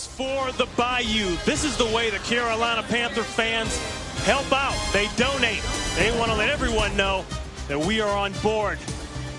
For the Bayou. This is the way the Carolina Panther fans help out. They donate. They want to let everyone know that we are on board.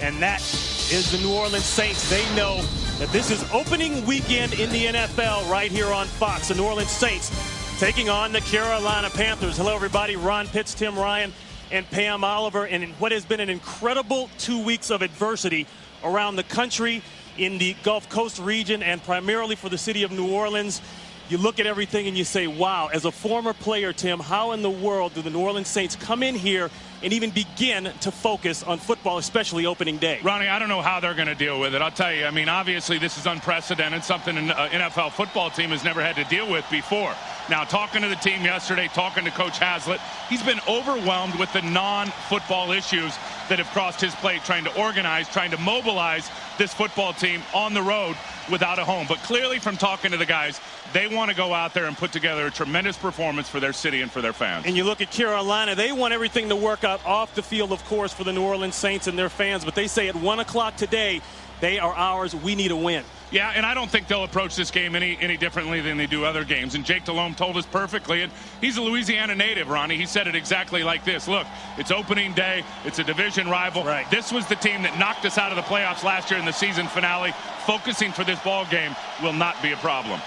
And that is the New Orleans Saints. They know that this is opening weekend in the NFL right here on Fox. The New Orleans Saints taking on the Carolina Panthers. Hello, everybody. Ron Pitts, Tim Ryan, and Pam Oliver. And in what has been an incredible 2 weeks of adversity around the country, in the Gulf Coast region, and primarily for the city of New Orleans, you look at everything and you say, wow, as a former player, Tim, how in the world do the New Orleans Saints come in here and even begin to focus on football, especially opening day? Ronnie, I don't know how they're going to deal with it. I'll tell you, I mean, obviously this is unprecedented, something an NFL football team has never had to deal with before. Now, talking to the team yesterday, talking to Coach Haslett, he's been overwhelmed with the non-football issues that have crossed his plate, trying to organize, trying to mobilize this football team on the road without a home. But clearly from talking to the guys, they want to go out there and put together a tremendous performance for their city and for their fans. And you look at Carolina, they want everything to work out off the field, of course, for the New Orleans Saints and their fans. But they say at 1 o'clock today, they are ours. We need a win. Yeah, and I don't think they'll approach this game any differently than they do other games. And Jake Delhomme told us perfectly, and he's a Louisiana native, Ronnie. He said it exactly like this. Look, it's opening day. It's a division rival. Right. This was the team that knocked us out of the playoffs last year in the season finale. Focusing for this ball game will not be a problem.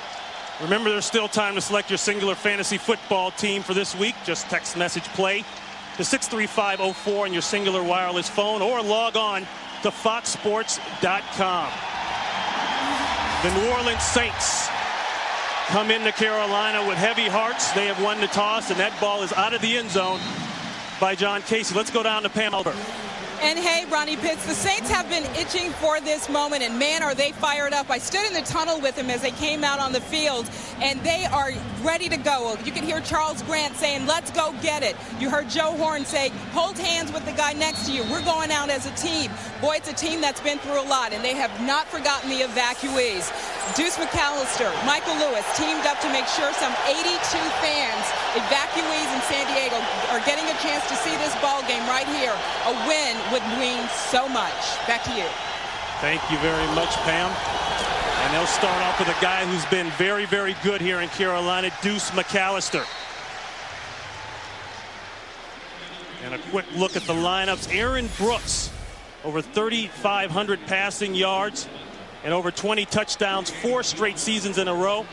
Remember, there's still time to select your singular fantasy football team for this week. Just text message play to 63504 on your singular wireless phone, or log on to foxsports.com. The New Orleans Saints come into Carolina with heavy hearts. They have won the toss, and that ball is out of the end zone by John Casey. Let's go down to Pam Oliver. And hey, Ronnie Pitts, the Saints have been itching for this moment, and man, are they fired up. I stood in the tunnel with them as they came out on the field, and they are ready to go. You can hear Charles Grant saying, let's go get it. You heard Joe Horn say, hold hands with the guy next to you. We're going out as a team. Boy, it's a team that's been through a lot, and they have not forgotten the evacuees. Deuce McAllister, Michael Lewis teamed up to make sure some 82 fans, evacuees in San Diego, are getting a chance to see this ball game right here. A win would mean so much. Back to you. Thank you very much, Pam. And they'll start off with a guy who's been very, very good here in Carolina, Deuce McAllister. And a quick look at the lineups. Aaron Brooks, over 3,500 passing yards and over 20 touchdowns, 4 straight seasons in a row,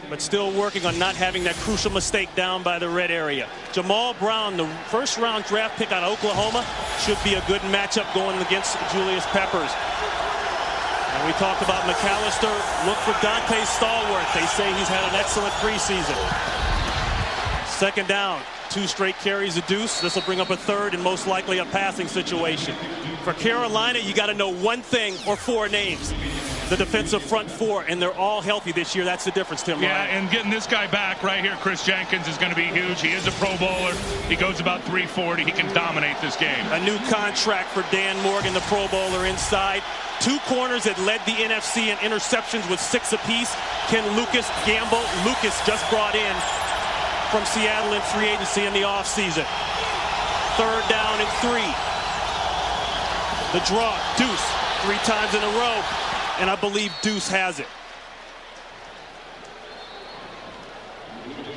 but still working on not having that crucial mistake down by the red area. Jamal Brown, the first-round draft pick out of Oklahoma, should be a good matchup going against Julius Peppers. And we talked about McAllister. Look for Dante Stallworth. They say he's had an excellent preseason. Second down, 2 straight carries of Deuce. This will bring up a third and most likely a passing situation. For Carolina, you got to know one thing or 4 names. The defensive front 4, and they're all healthy this year. That's the difference, Tim. Yeah, Ryan. and getting this guy back right here, Chris Jenkins, is going to be huge. He is a Pro Bowler. He goes about 340. He can dominate this game. A new contract for Dan Morgan, the Pro Bowler inside. 2 corners that led the NFC in interceptions with 6 apiece. Ken Lucas, Gamble. Lucas just brought in from Seattle in free agency in the offseason. 3rd down and 3. The draw, Deuce, 3 times in a row. And I believe Deuce has it.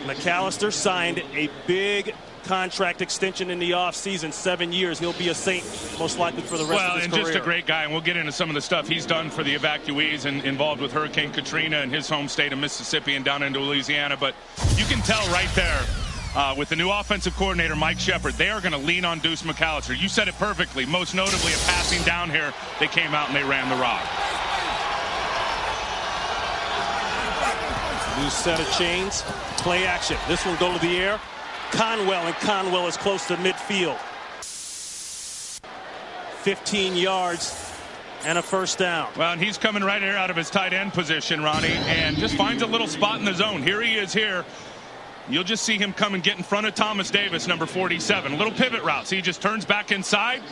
McAllister signed a big contract extension in the offseason, 7 years. He'll be a Saint most likely for the rest of his career. Well, and just a great guy, and we'll get into some of the stuff he's done for the evacuees and involved with Hurricane Katrina in his home state of Mississippi and down into Louisiana. But you can tell right there with the new offensive coordinator, Mike Shepard, they are going to lean on Deuce McAllister. You said it perfectly. Most notably, a passing down here, they came out and they ran the rock. New set of chains, play action. This one go to the air. Conwell, and Conwell is close to midfield. 15 yards and a first down. Well, and he's coming right here out of his tight end position, Ronnie, and just finds a little spot in the zone. Here he is here. You'll just see him come and get in front of Thomas Davis, number 47. A little pivot route. See, he just turns back inside,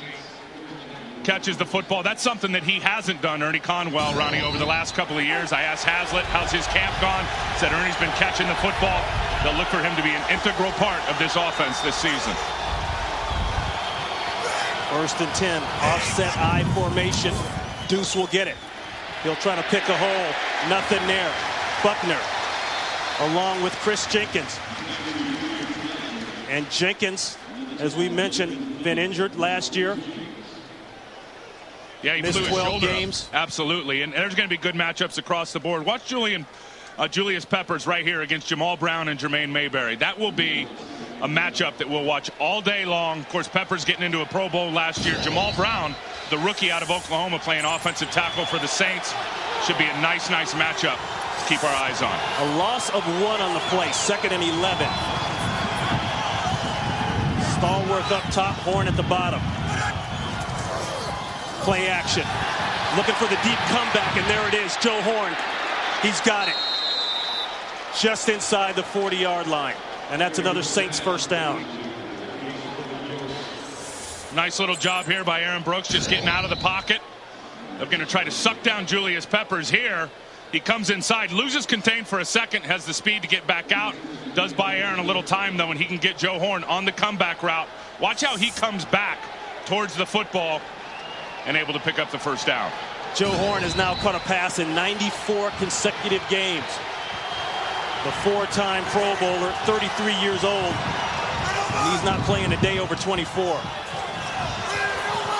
catches the football. That's something that he hasn't done, Ernie Conwell, Ronnie, over the last couple of years. I asked Haslett, how's his camp gone? Said Ernie's been catching the football. They'll look for him to be an integral part of this offense this season. 1st and 10, offset I formation. Deuce will get it. He'll try to pick a hole. Nothing there. Buckner along with Chris Jenkins. And Jenkins, as we mentioned, been injured last year. Yeah, he missed blew his 12 shoulder games. Up. Absolutely, and there's going to be good matchups across the board. Watch Julius Peppers right here against Jamal Brown and Jermaine Mayberry. That will be a matchup that we'll watch all day long. Of course, Peppers getting into a Pro Bowl last year. Jamal Brown, the rookie out of Oklahoma, playing offensive tackle for the Saints. Should be a nice matchup to keep our eyes on. A loss of 1 on the play, 2nd and 11. Stallworth up top, Horn at the bottom. Play action. Looking for the deep comeback, and there it is. Joe Horn. He's got it. Just inside the 40-yard line. And that's another Saints first down. Nice little job here by Aaron Brooks, just getting out of the pocket. They're going to try to suck down Julius Peppers here. He comes inside, loses contain for a second, has the speed to get back out. Does buy Aaron a little time, though, and he can get Joe Horn on the comeback route. Watch how he comes back towards the football and able to pick up the first down. Joe Horn has now caught a pass in 94 consecutive games. The 4-time Pro Bowler, 33 years old, and he's not playing a day over 24.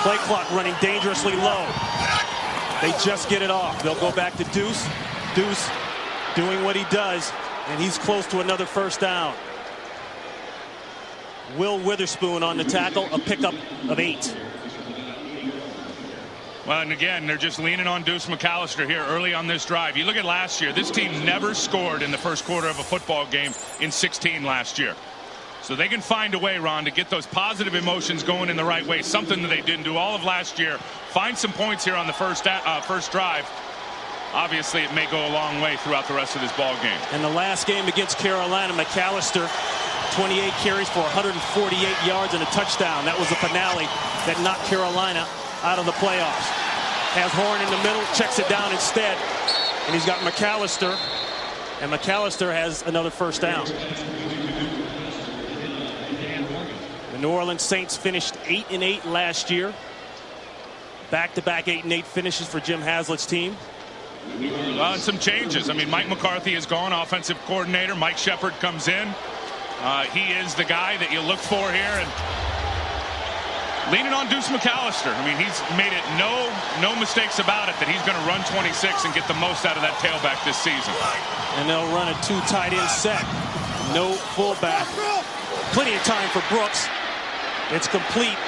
Play clock running dangerously low. They just get it off. They'll go back to Deuce. Deuce doing what he does, and he's close to another first down. Will Witherspoon on the tackle, a pickup of 8. Well, and again, they're just leaning on Deuce McAllister here early on this drive. You look at last year, this team never scored in the first quarter of a football game in 16 last year. So they can find a way, Ron, to get those positive emotions going in the right way, something that they didn't do all of last year. Find some points here on the first drive. Obviously, it may go a long way throughout the rest of this ball game. In the last game against Carolina, McAllister, 28 carries for 148 yards and a touchdown. That was the finale that knocked Carolina out of the playoffs. Has Horn in the middle, checks it down instead, and he's got McAllister, and McAllister has another first down. The New Orleans Saints finished 8-8 last year. Back-to-back 8-8 finishes for Jim Haslett's team. And some changes. I mean, Mike McCarthy is gone, offensive coordinator. Mike Shepard comes in. He is the guy that you look for here, and leaning on Deuce McAllister. I mean, he's made it no mistakes about it that he's going to run 26 and get the most out of that tailback this season. And they'll run a 2 tight end set. No fullback. Plenty of time for Brooks. It's complete,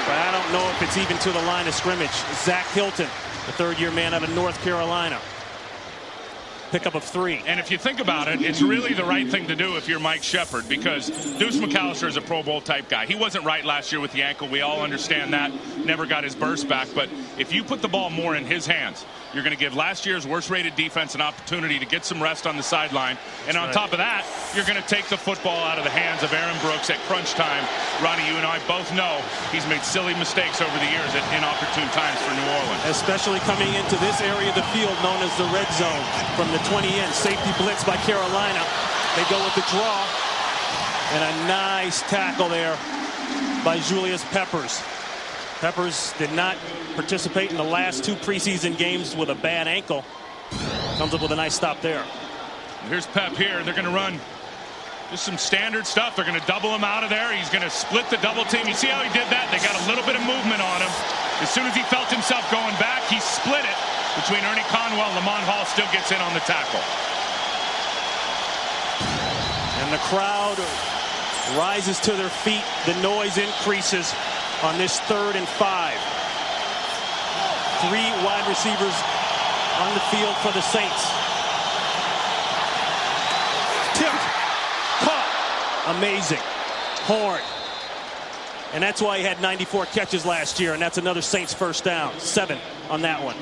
but I don't know if it's even to the line of scrimmage. Zach Hilton, the 3rd-year man out of North Carolina. Pickup of 3. And if you think about it, it's really the right thing to do if you're Mike Shepard, because Deuce McAllister is a Pro Bowl type guy. He wasn't right last year with the ankle. We all understand that. Never got his burst back. But if you put the ball more in his hands, you're going to give last year's worst-rated defense an opportunity to get some rest on the sideline. And on top of that, you're going to take the football out of the hands of Aaron Brooks at crunch time. Ronnie, you and I both know he's made silly mistakes over the years at inopportune times for New Orleans. Especially coming into this area of the field known as the red zone from the 20 in. Safety blitz by Carolina. They go with the draw. And a nice tackle there by Julius Peppers. Peppers did not participate in the last 2 preseason games with a bad ankle. Comes up with a nice stop there. Here's Pep here. They're going to run just some standard stuff. They're going to double him out of there. He's going to split the double team. You see how he did that? They got a little bit of movement on him. As soon as he felt himself going back, he split it between Ernie Conwell. Lamont Hall still gets in on the tackle. And the crowd rises to their feet. The noise increases on this 3rd and 5. 3 wide receivers on the field for the Saints. Tipped. Caught. Amazing. Horn. And that's why he had 94 catches last year, and that's another Saints first down. 7 on that one.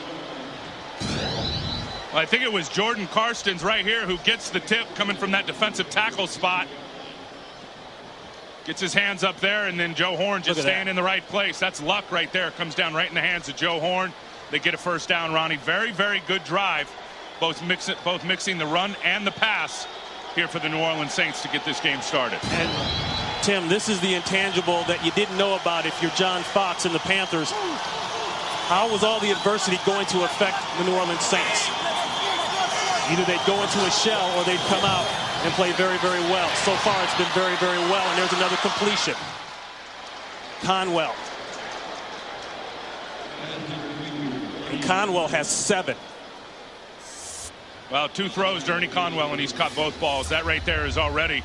Well, I think it was Jordan Karstens right here who gets the tip coming from that defensive tackle spot. Gets his hands up there, and then Joe Horn just staying in the right place. That's luck right there. Comes down right in the hands of Joe Horn. They get a first down, Ronnie. Very, very good drive. Both mixing the run and the pass here for the New Orleans Saints to get this game started. And Tim, this is the intangible that you didn't know about if you're John Fox and the Panthers. How was all the adversity going to affect the New Orleans Saints? Either they'd go into a shell or they'd come out and play very, very well. So far, it's been very, very well. And there's another completion. Conwell. And Conwell has 7. Well, 2 throws to Ernie Conwell, and he's caught both balls. That right there is already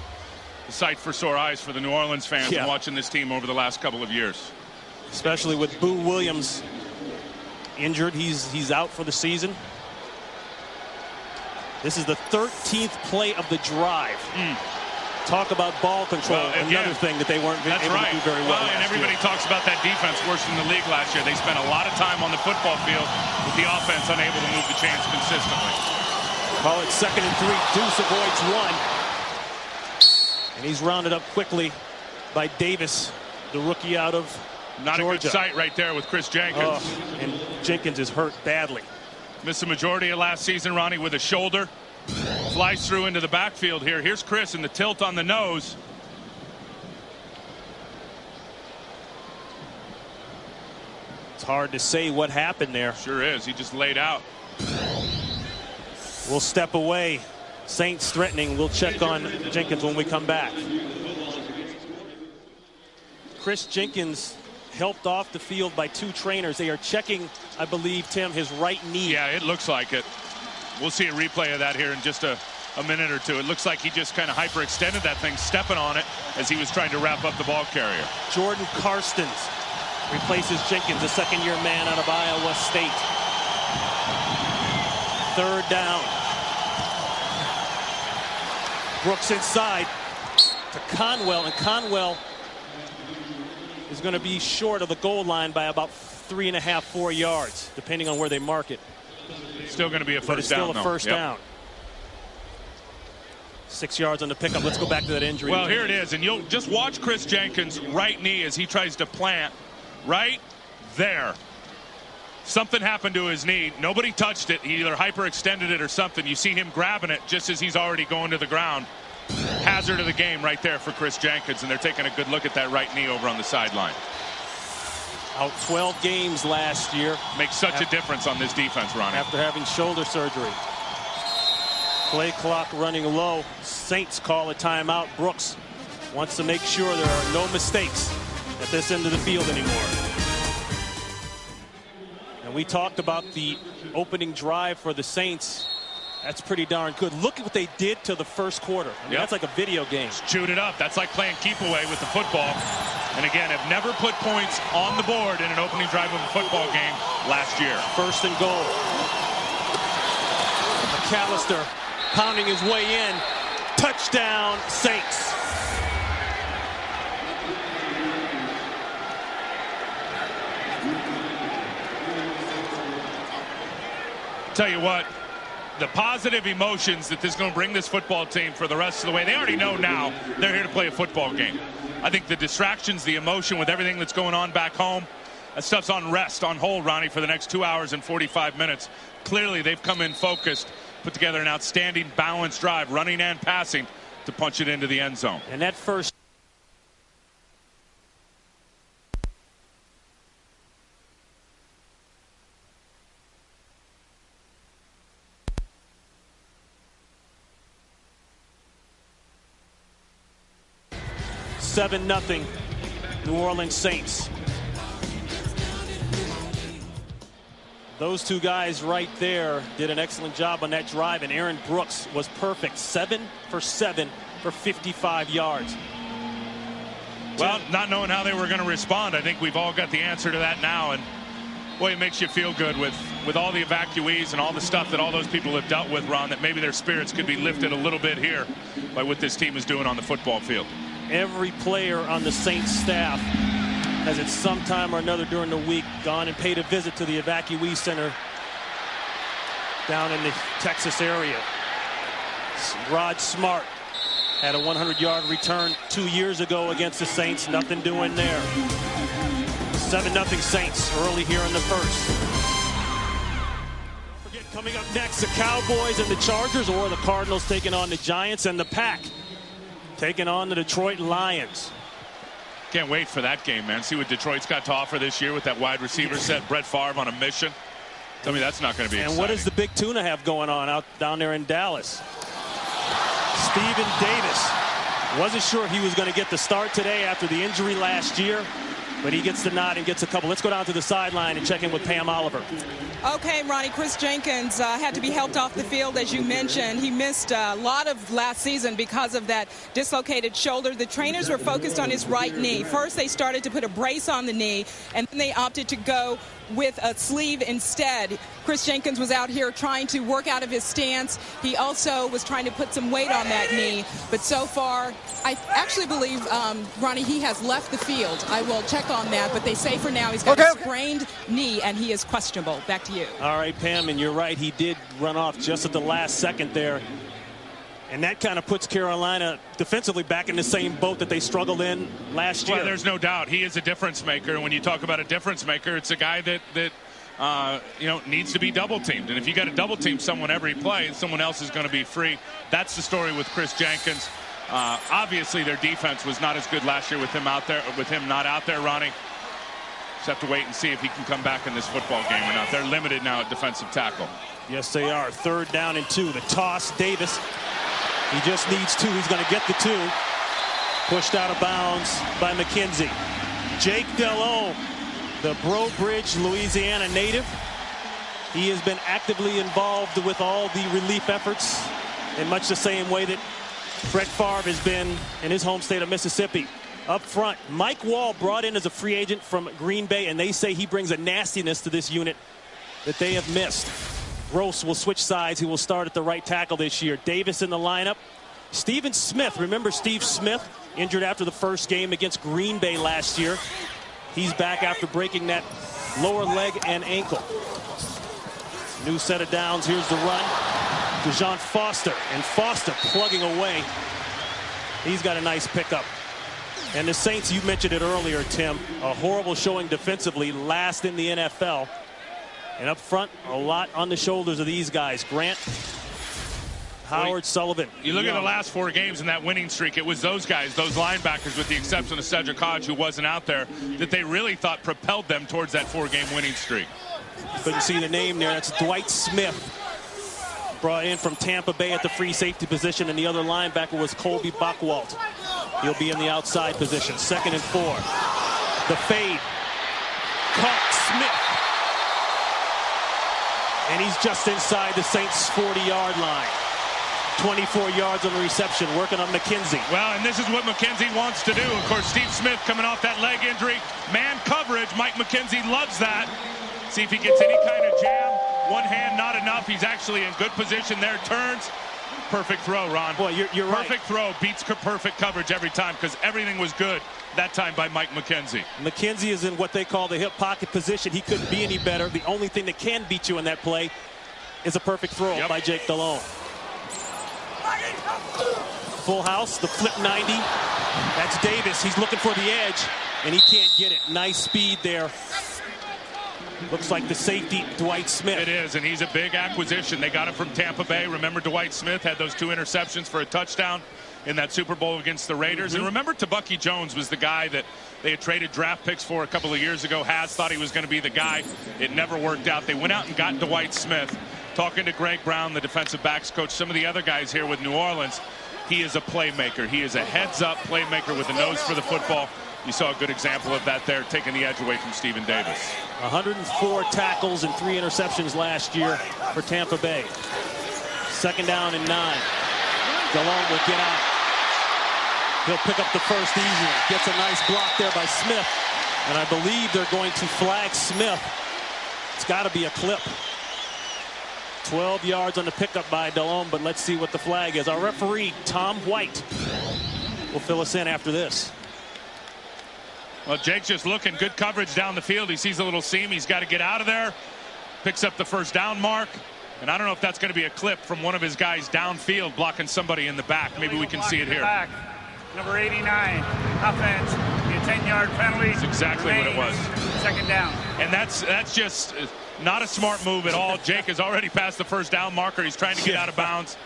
a sight for sore eyes for the New Orleans fans watching this team over the last couple of years. Especially with Boo Williams injured. He's out for the season. This is the 13th play of the drive. Talk about ball control. Well, another thing that they weren't able to do very well. And everybody talks about that defense worse than the league last year. They spent a lot of time on the football field with the offense unable to move the chains consistently. Call it 2nd and 3. Deuce avoids 1. And he's rounded up quickly by Davis, the rookie out of Georgia. A good sight right there with Chris Jenkins. And Jenkins is hurt badly. Missed the majority of last season, Ronnie, with a shoulder. Flies through into the backfield here. Here's Chris in the tilt on the nose. It's hard to say what happened there. Sure is. He just laid out. We'll step away. Saints threatening. We'll check on Jenkins when we come back. Chris Jenkins helped off the field by 2 trainers. They are checking, I believe, Tim, his right knee. Yeah, it looks like it. We'll see a replay of that here in just a minute or two. It looks like he just kind of hyperextended that thing, stepping on it as he was trying to wrap up the ball carrier. Jordan Karstens replaces Jenkins, the second-year man out of Iowa State. 3rd down. Brooks inside to Conwell, and Conwell is going to be short of the goal line by about 3.5, 4 yards, depending on where they mark it. Still going to be a but first down. Still a first down. 6 yards on the pickup. Let's go back to that injury. Well, here it is, and you'll just watch Chris Jenkins' right knee as he tries to plant right there. Something happened to his knee. Nobody touched it. He either hyperextended it or something. You see him grabbing it just as he's already going to the ground. Hazard of the game right there for Chris Jenkins, and they're taking a good look at that right knee over on the sideline. Out 12 games last year. Makes such a difference on this defense, Ronnie. After having shoulder surgery. Play clock running low. Saints call a timeout. Brooks wants to make sure there are no mistakes at this end of the field anymore. And we talked about the opening drive for the Saints. That's pretty darn good. Look at what they did to the first quarter. I mean, that's like a video game. Chewed it up. That's like playing keep away with the football. And again, have never put points on the board in an opening drive of a football game last year. 1st and goal. McAllister pounding his way in. Touchdown, Saints. Tell you what, the positive emotions that this is going to bring this football team for the rest of the way. They already know now they're here to play a football game. I think the distractions, the emotion with everything that's going on back home, that stuff's on rest, on hold, Ronnie, for the next 2 hours and 45 minutes. Clearly, they've come in focused, put together an outstanding balanced drive, running and passing, to punch it into the end zone. And that first $7-0 New Orleans Saints. Those 2 guys right there did an excellent job on that drive, and Aaron Brooks was perfect. 7 for 7 for 55 yards. Well, not knowing how they were going to respond, I think we've all got the answer to that now, and boy, it makes you feel good with all the evacuees and all the stuff that all those people have dealt with, Ron, that maybe their spirits could be lifted a little bit here by what this team is doing on the football field. Every player on the Saints staff has at some time or another during the week gone and paid a visit to the evacuee center down in the Texas area. Rod Smart had a 100-yard return 2 years ago against the Saints. Nothing doing there. 7-0 Saints early here in the first. Don't forget, coming up next, the Cowboys and the Chargers, or the Cardinals taking on the Giants, and the Pack taking on the Detroit Lions. Can't wait for that game, man. See what Detroit's got to offer this year with that wide receiver set. Brett Favre on a mission. Tell me that's not going to be And exciting. what does the Big Tuna have going on out down there in Dallas? Steven Davis. Wasn't sure he was going to get the start today after the injury last year, but he gets the nod and gets a couple. Let's go down to the sideline and check in with Pam Oliver. Okay, Ronnie, Chris Jenkins had to be helped off the field, as you mentioned. He missed a lot of last season because of that dislocated shoulder. The trainers were focused on his right knee. First, they started to put a brace on the knee, and then they opted to go with a sleeve instead. Chris Jenkins was out here trying to work out of his stance. He also was trying to put some weight on that knee. But so far, I actually believe, Ronnie, he has left the field. I will check on that, but they say for now he's got a sprained knee, and he is questionable. Back to you. All right, Pam, and you're right. He did run off just at the last second there. And that kind of puts Carolina defensively back in the same boat that they struggled in last year. Well, there's no doubt. He is a difference maker. And when you talk about a difference maker, it's a guy that needs to be double teamed. And if you got to double team someone every play and someone else is going to be free, that's the story with Chris Jenkins. Obviously, their defense was not as good last year with him out there, with him not out there, Ronnie. Just have to wait and see if he can come back in this football game or not. They're limited now at defensive tackle. Yes, they are. 3rd down and 2. The toss, Davis. He just needs 2. He's going to get the 2. Pushed out of bounds by McKenzie. Jake Delhomme, the Breaux Bridge, Louisiana native. He has been actively involved with all the relief efforts in much the same way that Brett Favre has been in his home state of Mississippi. Up front, Mike Wall brought in as a free agent from Green Bay, and they say he brings a nastiness to this unit that they have missed. Gross will switch sides. He will start at the right tackle this year. Davis in the lineup. Steven Smith. Remember Steve Smith, injured after the first game against Green Bay last year. He's back after breaking that lower leg and ankle. New set of downs. Here's the run to Jean Foster. And Foster plugging away. He's got a nice pickup. And the Saints, you mentioned it earlier, Tim, a horrible showing defensively, last in the NFL. And up front, a lot on the shoulders of these guys. Grant, Howard, Sullivan. You look at the last 4 games in that winning streak, it was those guys, those linebackers, with the exception of Cedric Hodge, who wasn't out there, that they really thought propelled them towards that 4-game winning streak. Couldn't see the name there. That's Dwight Smith, brought in from Tampa Bay at the free safety position, and the other linebacker was Colby Bockwalt. He'll be in the outside position. 2nd and 4. The fade. Caught Smith. And he's just inside the Saints' 40-yard line. 24 yards on the reception, working on McKenzie. Well, and this is what McKenzie wants to do. Of course, Steve Smith coming off that leg injury. Man coverage, Mike McKenzie loves that. See if he gets any kind of jam. One hand, not enough. He's actually in good position there. Turns. Perfect throw, Ron. Well, you're right. Perfect throw beats perfect coverage every time, because everything was good that time by Mike McKenzie. McKenzie is in what they call the hip pocket position. He couldn't be any better. The only thing that can beat you in that play is a perfect throw by Jake Delhomme. Full house, the flip 90. That's Davis. He's looking for the edge, and he can't get it. Nice speed there. Looks like the safety, Dwight Smith. It is, and he's a big acquisition. They got him from Tampa Bay. Remember, Dwight Smith had those 2 interceptions for a touchdown in that Super Bowl against the Raiders. And remember, Tabucky Jones was the guy that they had traded draft picks for a couple of years ago. Has thought he was going to be the guy. It never worked out. They went out and got Dwight Smith. Talking to Greg Brown, the defensive backs coach, some of the other guys here with New Orleans, he is a playmaker. He is a heads-up playmaker with a nose for the football. You saw a good example of that there, taking the edge away from Steven Davis. 104 tackles and 3 interceptions last year for Tampa Bay. 2nd down and 9. Delhomme will get out. He'll pick up the first easily. Gets a nice block there by Smith. And I believe they're going to flag Smith. It's got to be a clip. 12 yards on the pickup by Delhomme, but let's see what the flag is. Our referee, Tom White, will fill us in after this. Well, Jake's just looking. Good coverage down the field. He sees a little seam. He's got to get out of there. Picks up the 1st down mark. And I don't know if that's going to be a clip from one of his guys downfield blocking somebody in the back. Maybe we can see it here. Back. Number 89, offense, a 10-yard penalty. That's exactly what it was. 2nd down. And that's just not a smart move at all. Jake has already passed the 1st down marker. He's trying to get out of bounds.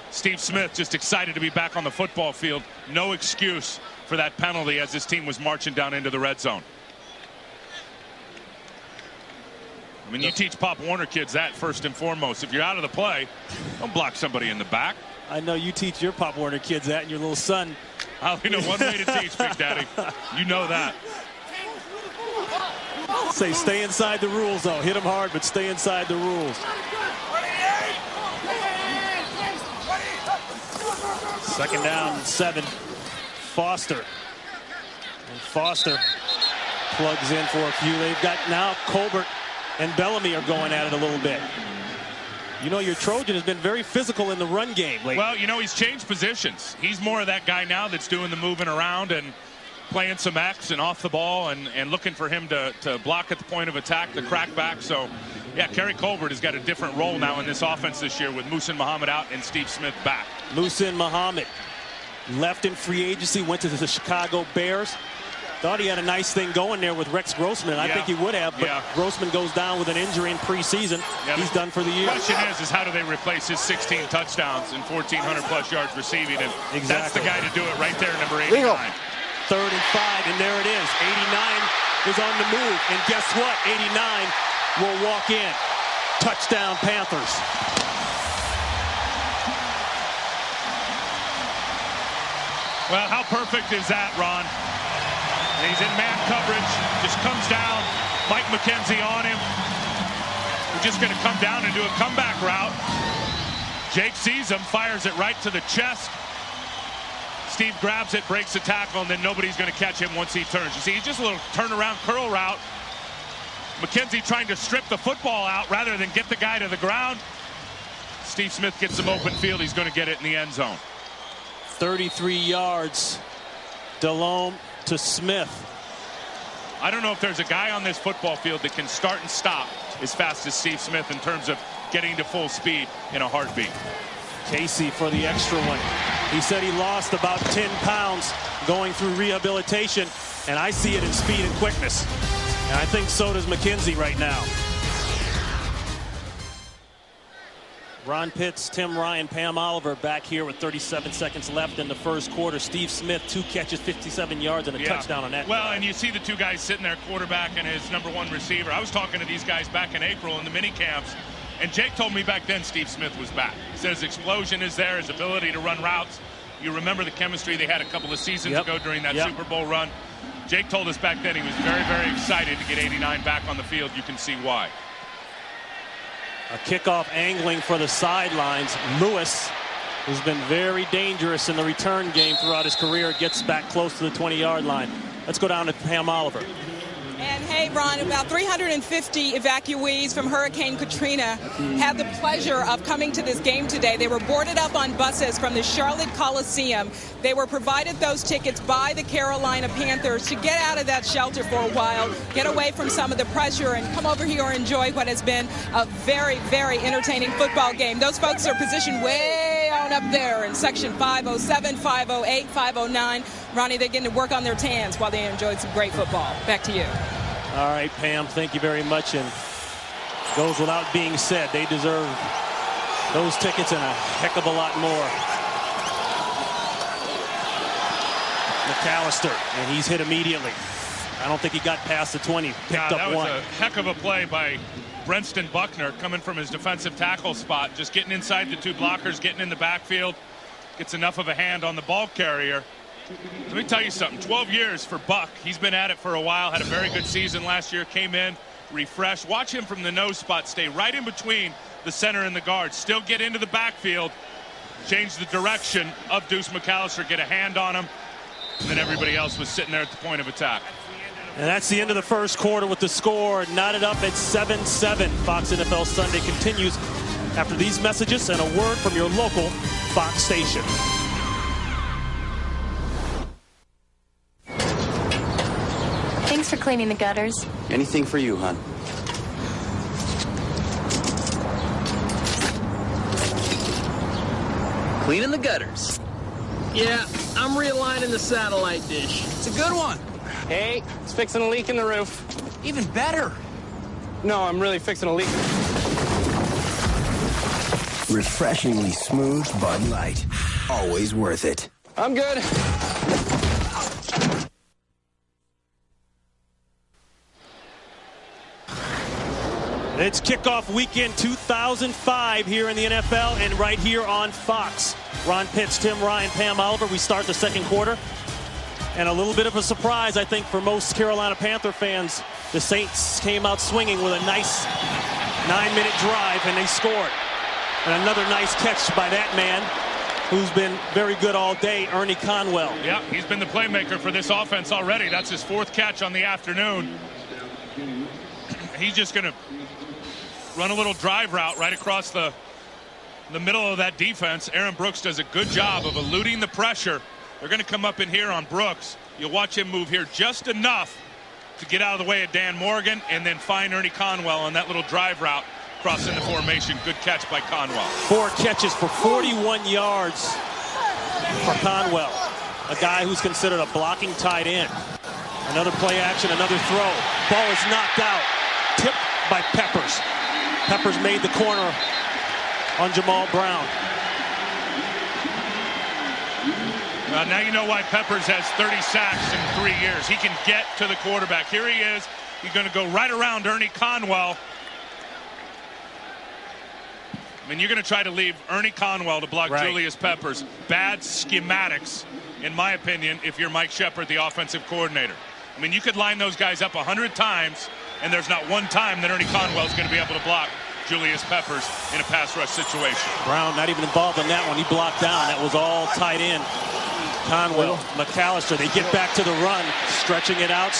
Steve Smith just excited to be back on the football field. No excuse for that penalty as this team was marching down into the red zone. I mean, you teach Pop Warner kids that first and foremost. If you're out of the play, don't block somebody in the back. I know you teach your Pop Warner kids that, and your little son. I only know one way to teach, Big Daddy. You know that. Say stay inside the rules, though. Hit them hard, but stay inside the rules. Second down, 7. Foster. And Foster plugs in for a few. They've got now Colbert and Bellamy are going at it a little bit. You know, your Trojan has been very physical in the run game lately. Well, you know, he's changed positions. He's more of that guy now that's doing the moving around and playing some X and off the ball and looking for him to block at the point of attack, the crack back. So, yeah, Kerry Colbert has got a different role now in this offense this year with Muhsin Muhammad out and Steve Smith back. Muhsin Muhammad left in free agency, went to the Chicago Bears. Thought he had a nice thing going there with Rex Grossman. I think he would have, but Grossman goes down with an injury in preseason. He's done for the year. The question is how do they replace his 16 touchdowns and 1,400-plus yards receiving? And that's the guy to do it right there, number 89. Legal. 3rd and 5, and there it is. 89 is on the move, and guess what? 89 will walk in. Touchdown, Panthers. Well, how perfect is that, Ron? And he's in man coverage, just comes down, Mike McKenzie on him. We're just going to come down and do a comeback route. Jake sees him, fires it right to the chest. Steve grabs it, breaks the tackle, and then nobody's going to catch him once he turns. You see, he's just a little turnaround curl route. McKenzie trying to strip the football out rather than get the guy to the ground. Steve Smith gets some open field. He's going to get it in the end zone. 33 yards. Delhomme to Smith. I don't know if there's a guy on this football field that can start and stop as fast as Steve Smith in terms of getting to full speed in a heartbeat. Casey for the extra one. He said he lost about 10 pounds going through rehabilitation, and I see it in speed and quickness. And I think so does McKenzie right now. Ron Pitts, Tim Ryan, Pam Oliver back here with 37 seconds left in the first quarter. Steve Smith, 2 catches, 57 yards, and a touchdown on that. Well, and you see the two guys sitting there, quarterback and his #1 receiver. I was talking to these guys back in April in the mini camps, and Jake told me back then Steve Smith was back. He said his explosion is there, his ability to run routes. You remember the chemistry they had a couple of seasons ago during that Super Bowl run. Jake told us back then he was very, very excited to get 89 back on the field. You can see why. A kickoff angling for the sidelines. Lewis, who's been very dangerous in the return game throughout his career, gets back close to the 20-yard line. Let's go down to Pam Oliver. And hey, Ron, about 350 evacuees from Hurricane Katrina had the pleasure of coming to this game today. They were boarded up on buses from the Charlotte Coliseum. They were provided those tickets by the Carolina Panthers to get out of that shelter for a while, get away from some of the pressure, and come over here and enjoy what has been a very, very entertaining football game. Those folks are positioned way on up there in section 507, 508, 509. Ronnie, they're getting to work on their tans while they enjoyed some great football. Back to you. All right, Pam, thank you very much. And goes without being said, they deserve those tickets and a heck of a lot more. McAllister, and he's hit immediately. I don't think he got past the 20. Picked up one. That was a heck of a play by Brenston Buckner coming from his defensive tackle spot, just getting inside the two blockers, getting in the backfield, gets enough of a hand on the ball carrier. Let me tell you something, 12 years for Buck. He's been at it for a while, had a very good season last year, came in, refreshed. Watch him from the nose spot, stay right in between the center and the guard, still get into the backfield, change the direction of Deuce McAllister, get a hand on him, and then everybody else was sitting there at the point of attack. And that's the end of the first quarter with the score knotted up at 7-7. Fox NFL Sunday continues after these messages and a word from your local Fox station. Thanks for cleaning the gutters. Anything for you, hon. Cleaning the gutters. Yeah, I'm realigning the satellite dish. It's a good one. Hey, it's fixing a leak in the roof. Even better. No, I'm really fixing a leak. Refreshingly smooth Bud Light. Always worth it. I'm good. It's kickoff weekend 2005 here in the NFL and right here on Fox. Ron Pitts, Tim Ryan, Pam Oliver. We start the second quarter. And a little bit of a surprise, I think, for most Carolina Panther fans. The Saints came out swinging with a nice 9-minute drive, and they scored. And another nice catch by that man who's been very good all day, Ernie Conwell. Yeah, he's been the playmaker for this offense already. That's his 4th catch on the afternoon. He's just going to run a little drive route right across the middle of that defense. Aaron Brooks does a good job of eluding the pressure. They're going to come up in here on Brooks. You'll watch him move here just enough to get out of the way of Dan Morgan and then find Ernie Conwell on that little drive route crossing the formation. Good catch by Conwell. 4 catches for 41 yards for Conwell, a guy who's considered a blocking tight end. Another play action, another throw. Ball is knocked out. Tipped by Peppers. Peppers made the corner on Jamal Brown. Now you know why Peppers has 30 sacks in 3 years. He can get to the quarterback. Here he is. He's going to go right around Ernie Conwell. I mean, you're going to try to leave Ernie Conwell to block Julius Peppers. Bad schematics, in my opinion, if you're Mike Shepard, the offensive coordinator. I mean, you could line those guys up 100 times, and there's not one time that Ernie Conwell is going to be able to block Julius Peppers in a pass rush situation. Brown not even involved in that one. He blocked down. That was all tight end. Conwell, McAllister, they get back to the run, stretching it out.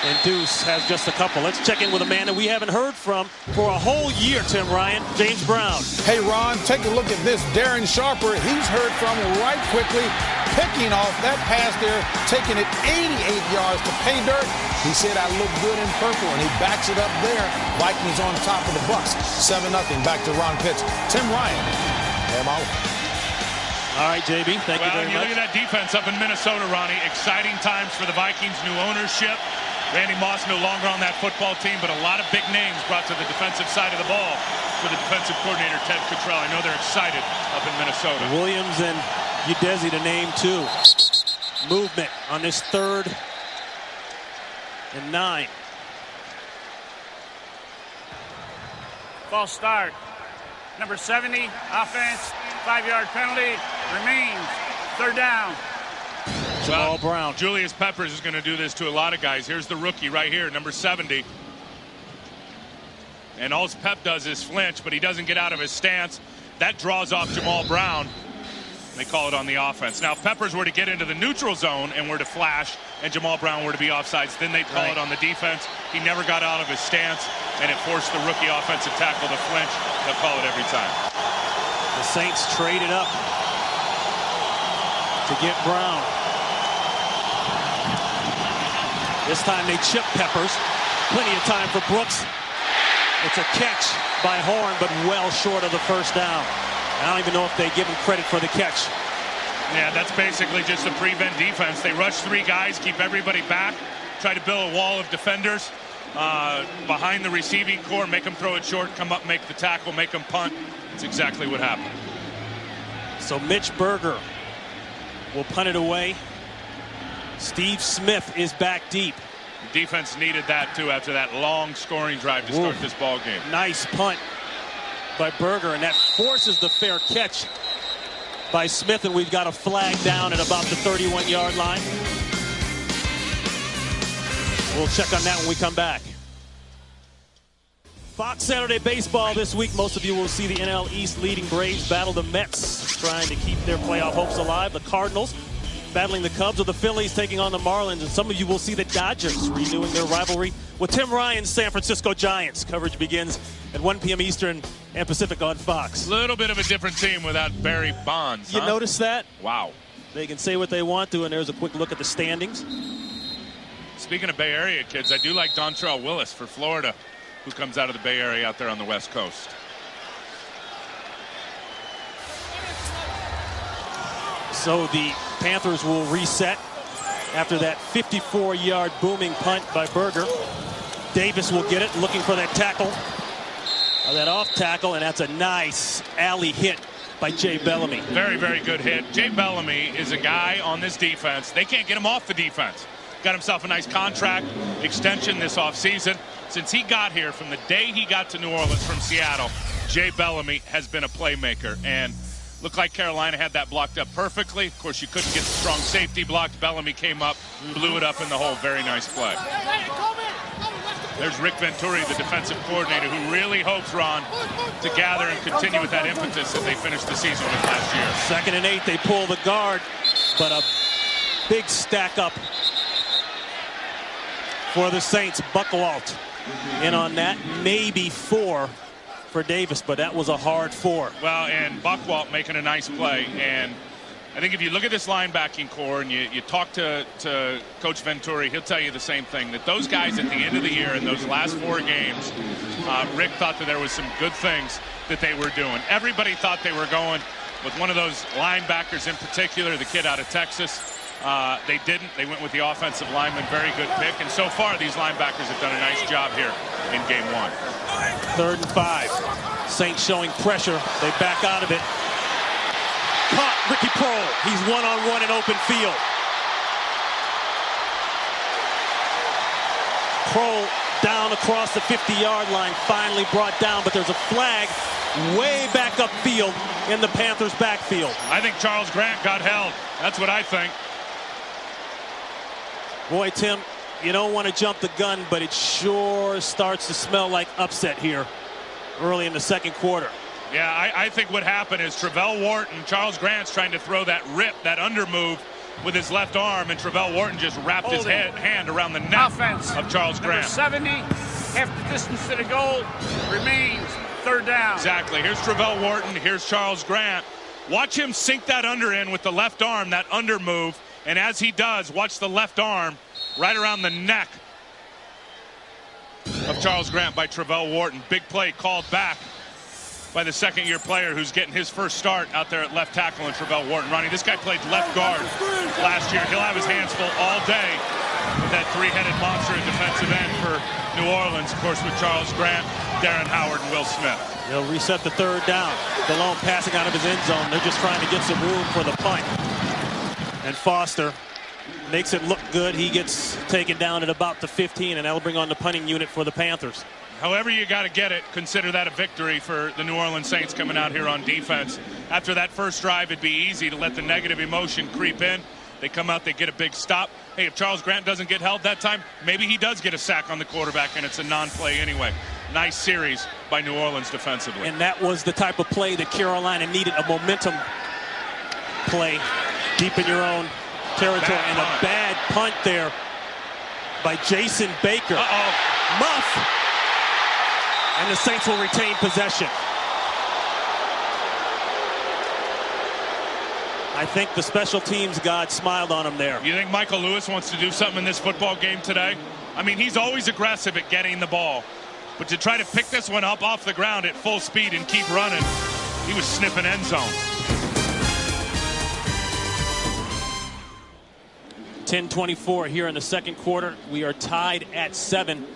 And Deuce has just a couple. Let's check in with a man that we haven't heard from for a whole year, Tim Ryan, James Brown. Hey, Ron, take a look at this. Darren Sharper, he's heard from right quickly, picking off that pass there, taking it 88 yards to pay dirt. He said, I look good in purple, and he backs it up there. Vikings on top of the Bucs. 7-0, back to Ron Pitts. Tim Ryan, Pam Oliver. All right, JB, thank you very much. Look at that defense up in Minnesota, Ronnie. Exciting times for the Vikings, new ownership. Randy Moss no longer on that football team, but a lot of big names brought to the defensive side of the ball for the defensive coordinator, Ted Cottrell. I know they're excited up in Minnesota. Williams and Udeze to name 2. Movement on this 3rd and 9. False start. Number 70, offense, 5-yard penalty, remains 3rd down. Jamal Brown. Julius Peppers is going to do this to a lot of guys. Here's the rookie right here, number 70. And all Pep does is flinch, but he doesn't get out of his stance. That draws off Jamal Brown. They call it on the offense. Now, if Peppers were to get into the neutral zone and were to flash, and Jamal Brown were to be offsides, then they'd call it on the defense. He never got out of his stance, and it forced the rookie offensive tackle to flinch. They'll call it every time. The Saints traded up to get Brown. This time they chip Peppers. Plenty of time for Brooks. It's a catch by Horn, but well short of the 1st down. I don't even know if they give him credit for the catch. Yeah, that's basically just a prevent defense. They rush 3 guys, keep everybody back, try to build a wall of defenders behind the receiving core, make them throw it short, come up, make the tackle, make them punt. That's exactly what happened. So Mitch Berger will punt it away. Steve Smith is back deep. The defense needed that, too, after that long scoring drive to start this ball game. Nice punt by Berger, and that forces the fair catch by Smith, and we've got a flag down at about the 31-yard line. We'll check on that when we come back. Fox Saturday Baseball this week. Most of you will see the NL East leading Braves battle the Mets, trying to keep their playoff hopes alive. The Cardinals battling the Cubs, or the Phillies taking on the Marlins. And some of you will see the Dodgers renewing their rivalry with Tim Ryan's San Francisco Giants. Coverage begins at 1 p.m. Eastern and Pacific on Fox. A little bit of a different team without Barry Bonds. You notice that? Wow. They can say what they want to, and there's a quick look at the standings. Speaking of Bay Area kids, I do like Dontrell Willis for Florida, who comes out of the Bay Area out there on the West Coast. So the Panthers will reset after that 54-yard booming punt by Berger. Davis will get it, looking for that tackle. That off tackle, and that's a nice alley hit by Jay Bellamy. Very, very good hit. Jay Bellamy is a guy on this defense. They can't get him off the defense. Got himself a nice contract extension this offseason. Since he got here, from the day he got to New Orleans from Seattle, Jay Bellamy has been a playmaker. And looked like Carolina had that blocked up perfectly. Of course, you couldn't get the strong safety blocked. Bellamy came up, blew it up in the hole. Very nice play. There's Rick Venturi, the defensive coordinator, who really hopes, Ron, to gather and continue with that impetus that they finished the season with last year. 2nd and 8, they pull the guard, but a big stack up for the Saints. Buckwalt in on that, maybe 4 for Davis, but that was a hard 4. Well, and Buckwalt making a nice play. And I think if you look at this linebacking core and you talk to Coach Venturi, he'll tell you the same thing, that those guys at the end of the year in those last 4 games, Rick thought that there was some good things that they were doing. Everybody thought they were going with one of those linebackers in particular, the kid out of Texas. They didn't. They went with the offensive lineman. Very good pick. And so far, these linebackers have done a nice job here in game 1. 3rd and 5. Saints showing pressure. They back out of it. Caught Ricky Prohl. He's one-on-one in open field. Prohl down across the 50-yard line, finally brought down, but there's a flag way back upfield in the Panthers' backfield. I think Charles Grant got held. That's what I think. Boy, Tim, you don't want to jump the gun, but it sure starts to smell like upset here early in the 2nd quarter. Yeah, I think what happened is Travell Wharton, Charles Grant's trying to throw that rip, that under move with his left arm, and Travell Wharton just wrapped his hand around the neck of Charles Grant. Number 70, half the distance to the goal, remains 3rd down. Exactly. Here's Travell Wharton. Here's Charles Grant. Watch him sink that under in with the left arm, that under move. And as he does, watch the left arm right around the neck of Charles Grant by Travell Wharton. Big play called back by the 2nd-year player who's getting his first start out there at left tackle in Travell Wharton. Ronnie, this guy played left guard last year. He'll have his hands full all day with that 3-headed monster at defensive end for New Orleans, of course, with Charles Grant, Darren Howard, and Will Smith. They'll reset the 3rd down. Delhomme passing out of his end zone. They're just trying to get some room for the punt. And Foster makes it look good. He gets taken down at about the 15, and that'll bring on the punting unit for the Panthers. However you got to get it, consider that a victory for the New Orleans Saints coming out here on defense. After that first drive, it'd be easy to let the negative emotion creep in. They come out, they get a big stop. Hey, if Charles Grant doesn't get held that time, maybe he does get a sack on the quarterback, and it's a non-play anyway. Nice series by New Orleans defensively. And that was the type of play that Carolina needed, a momentum play deep in your own territory. And a bad punt there by Jason Baker. Muff. And the Saints will retain possession. I think the special teams god smiled on him there. You think Michael Lewis wants to do something in this football game today? I mean, he's always aggressive at getting the ball. But to try to pick this one up off the ground at full speed and keep running, he was sniffing end zone. 10:24 here in the 2nd quarter. We are tied at 7.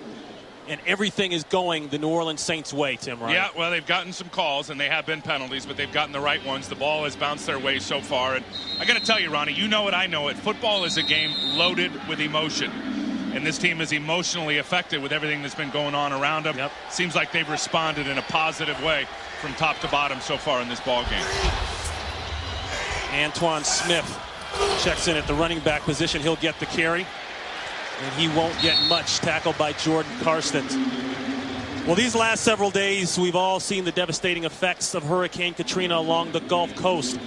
And everything is going the New Orleans Saints way, Tim, right? Yeah, well, they've gotten some calls, and they have been penalties, but they've gotten the right ones. The ball has bounced their way so far. And I got to tell you, Ronnie, you know it, I know it. Football is a game loaded with emotion. And this team is emotionally affected with everything that's been going on around them. Yep. Seems like they've responded in a positive way from top to bottom so far in this ball game. Antoine Smith checks in at the running back position. He'll get the carry. And he won't get much. Tackled by Jordan Karstens. Well, these last several days, we've all seen the devastating effects of Hurricane Katrina along the Gulf Coast.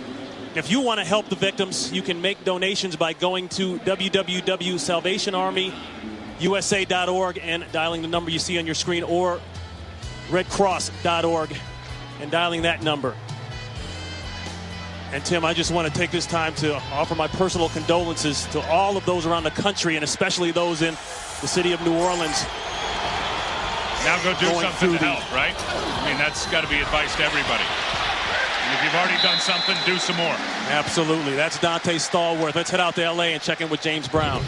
If you want to help the victims, you can make donations by going to www.salvationarmyusa.org and dialing the number you see on your screen, or redcross.org and dialing that number. And Tim, I just want to take this time to offer my personal condolences to all of those around the country, and especially those in the city of New Orleans. Now go do something to help, right? I mean, that's got to be advice to everybody. And if you've already done something, do some more. Absolutely. That's Dante Stallworth. Let's head out to L.A. and check in with James Brown.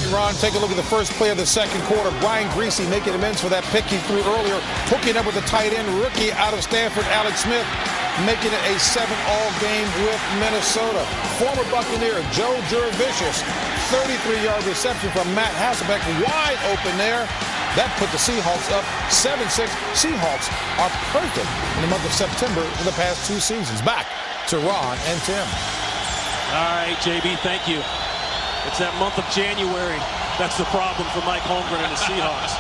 Ron, take a look at the first play of the 2nd quarter. Brian Greasy making amends for that pick he threw earlier. Hooking up with the tight end rookie out of Stanford, Alex Smith, making it a 7-all game with Minnesota. Former Buccaneer Joe Jurevicius, 33-yard reception from Matt Hasselbeck, wide open there. That put the Seahawks up 7-6. Seahawks are perfect in the month of September in the past 2 seasons. Back to Ron and Tim. All right, JB, thank you. It's that month of January that's the problem for Mike Holmgren and the Seahawks.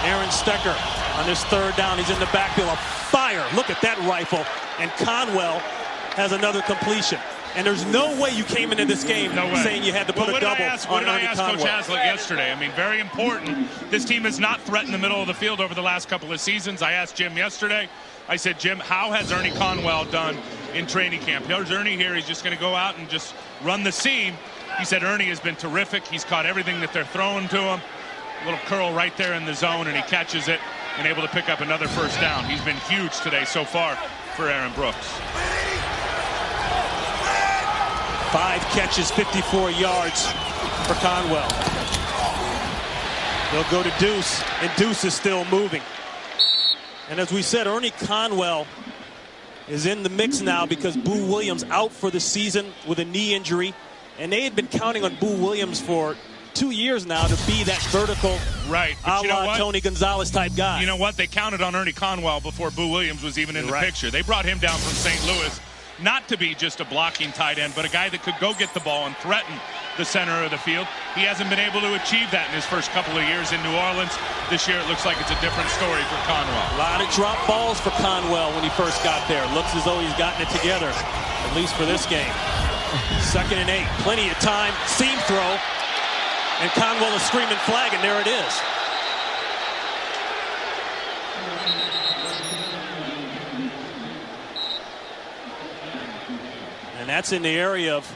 Aaron Stecker on this 3rd down. He's in the backfield. A fire. Look at that rifle. And Conwell has another completion. And there's no way you came into this game saying you had to put a double on Ernie Conwell. What did I ask Coach Hazlitt yesterday? I mean, very important. This team has not threatened the middle of the field over the last couple of seasons. I asked Jim yesterday. I said, Jim, how has Ernie Conwell done in training camp? There's Ernie here. He's just going to go out and just run the seam. He said Ernie has been terrific. He's caught everything that they're throwing to him. A little curl right there in the zone, and he catches it and able to pick up another 1st down. He's been huge today so far for Aaron Brooks. 5 catches, 54 yards for Conwell. They'll go to Deuce, and Deuce is still moving. And as we said, Ernie Conwell is in the mix now because Boo Williams out for the season with a knee injury. And they had been counting on Boo Williams for 2 years now to be that vertical, right, a la Tony Gonzalez type guy. You know what? They counted on Ernie Conwell before Boo Williams was even in the picture. They brought him down from St. Louis not to be just a blocking tight end, but a guy that could go get the ball and threaten the center of the field. He hasn't been able to achieve that in his first couple of years in New Orleans. This year it looks like it's a different story for Conwell. A lot of drop balls for Conwell when he first got there. Looks as though he's gotten it together, at least for this game. 2nd and 8. Plenty of time. Seam throw. And Conwell is screaming flag, and there it is. And that's in the area of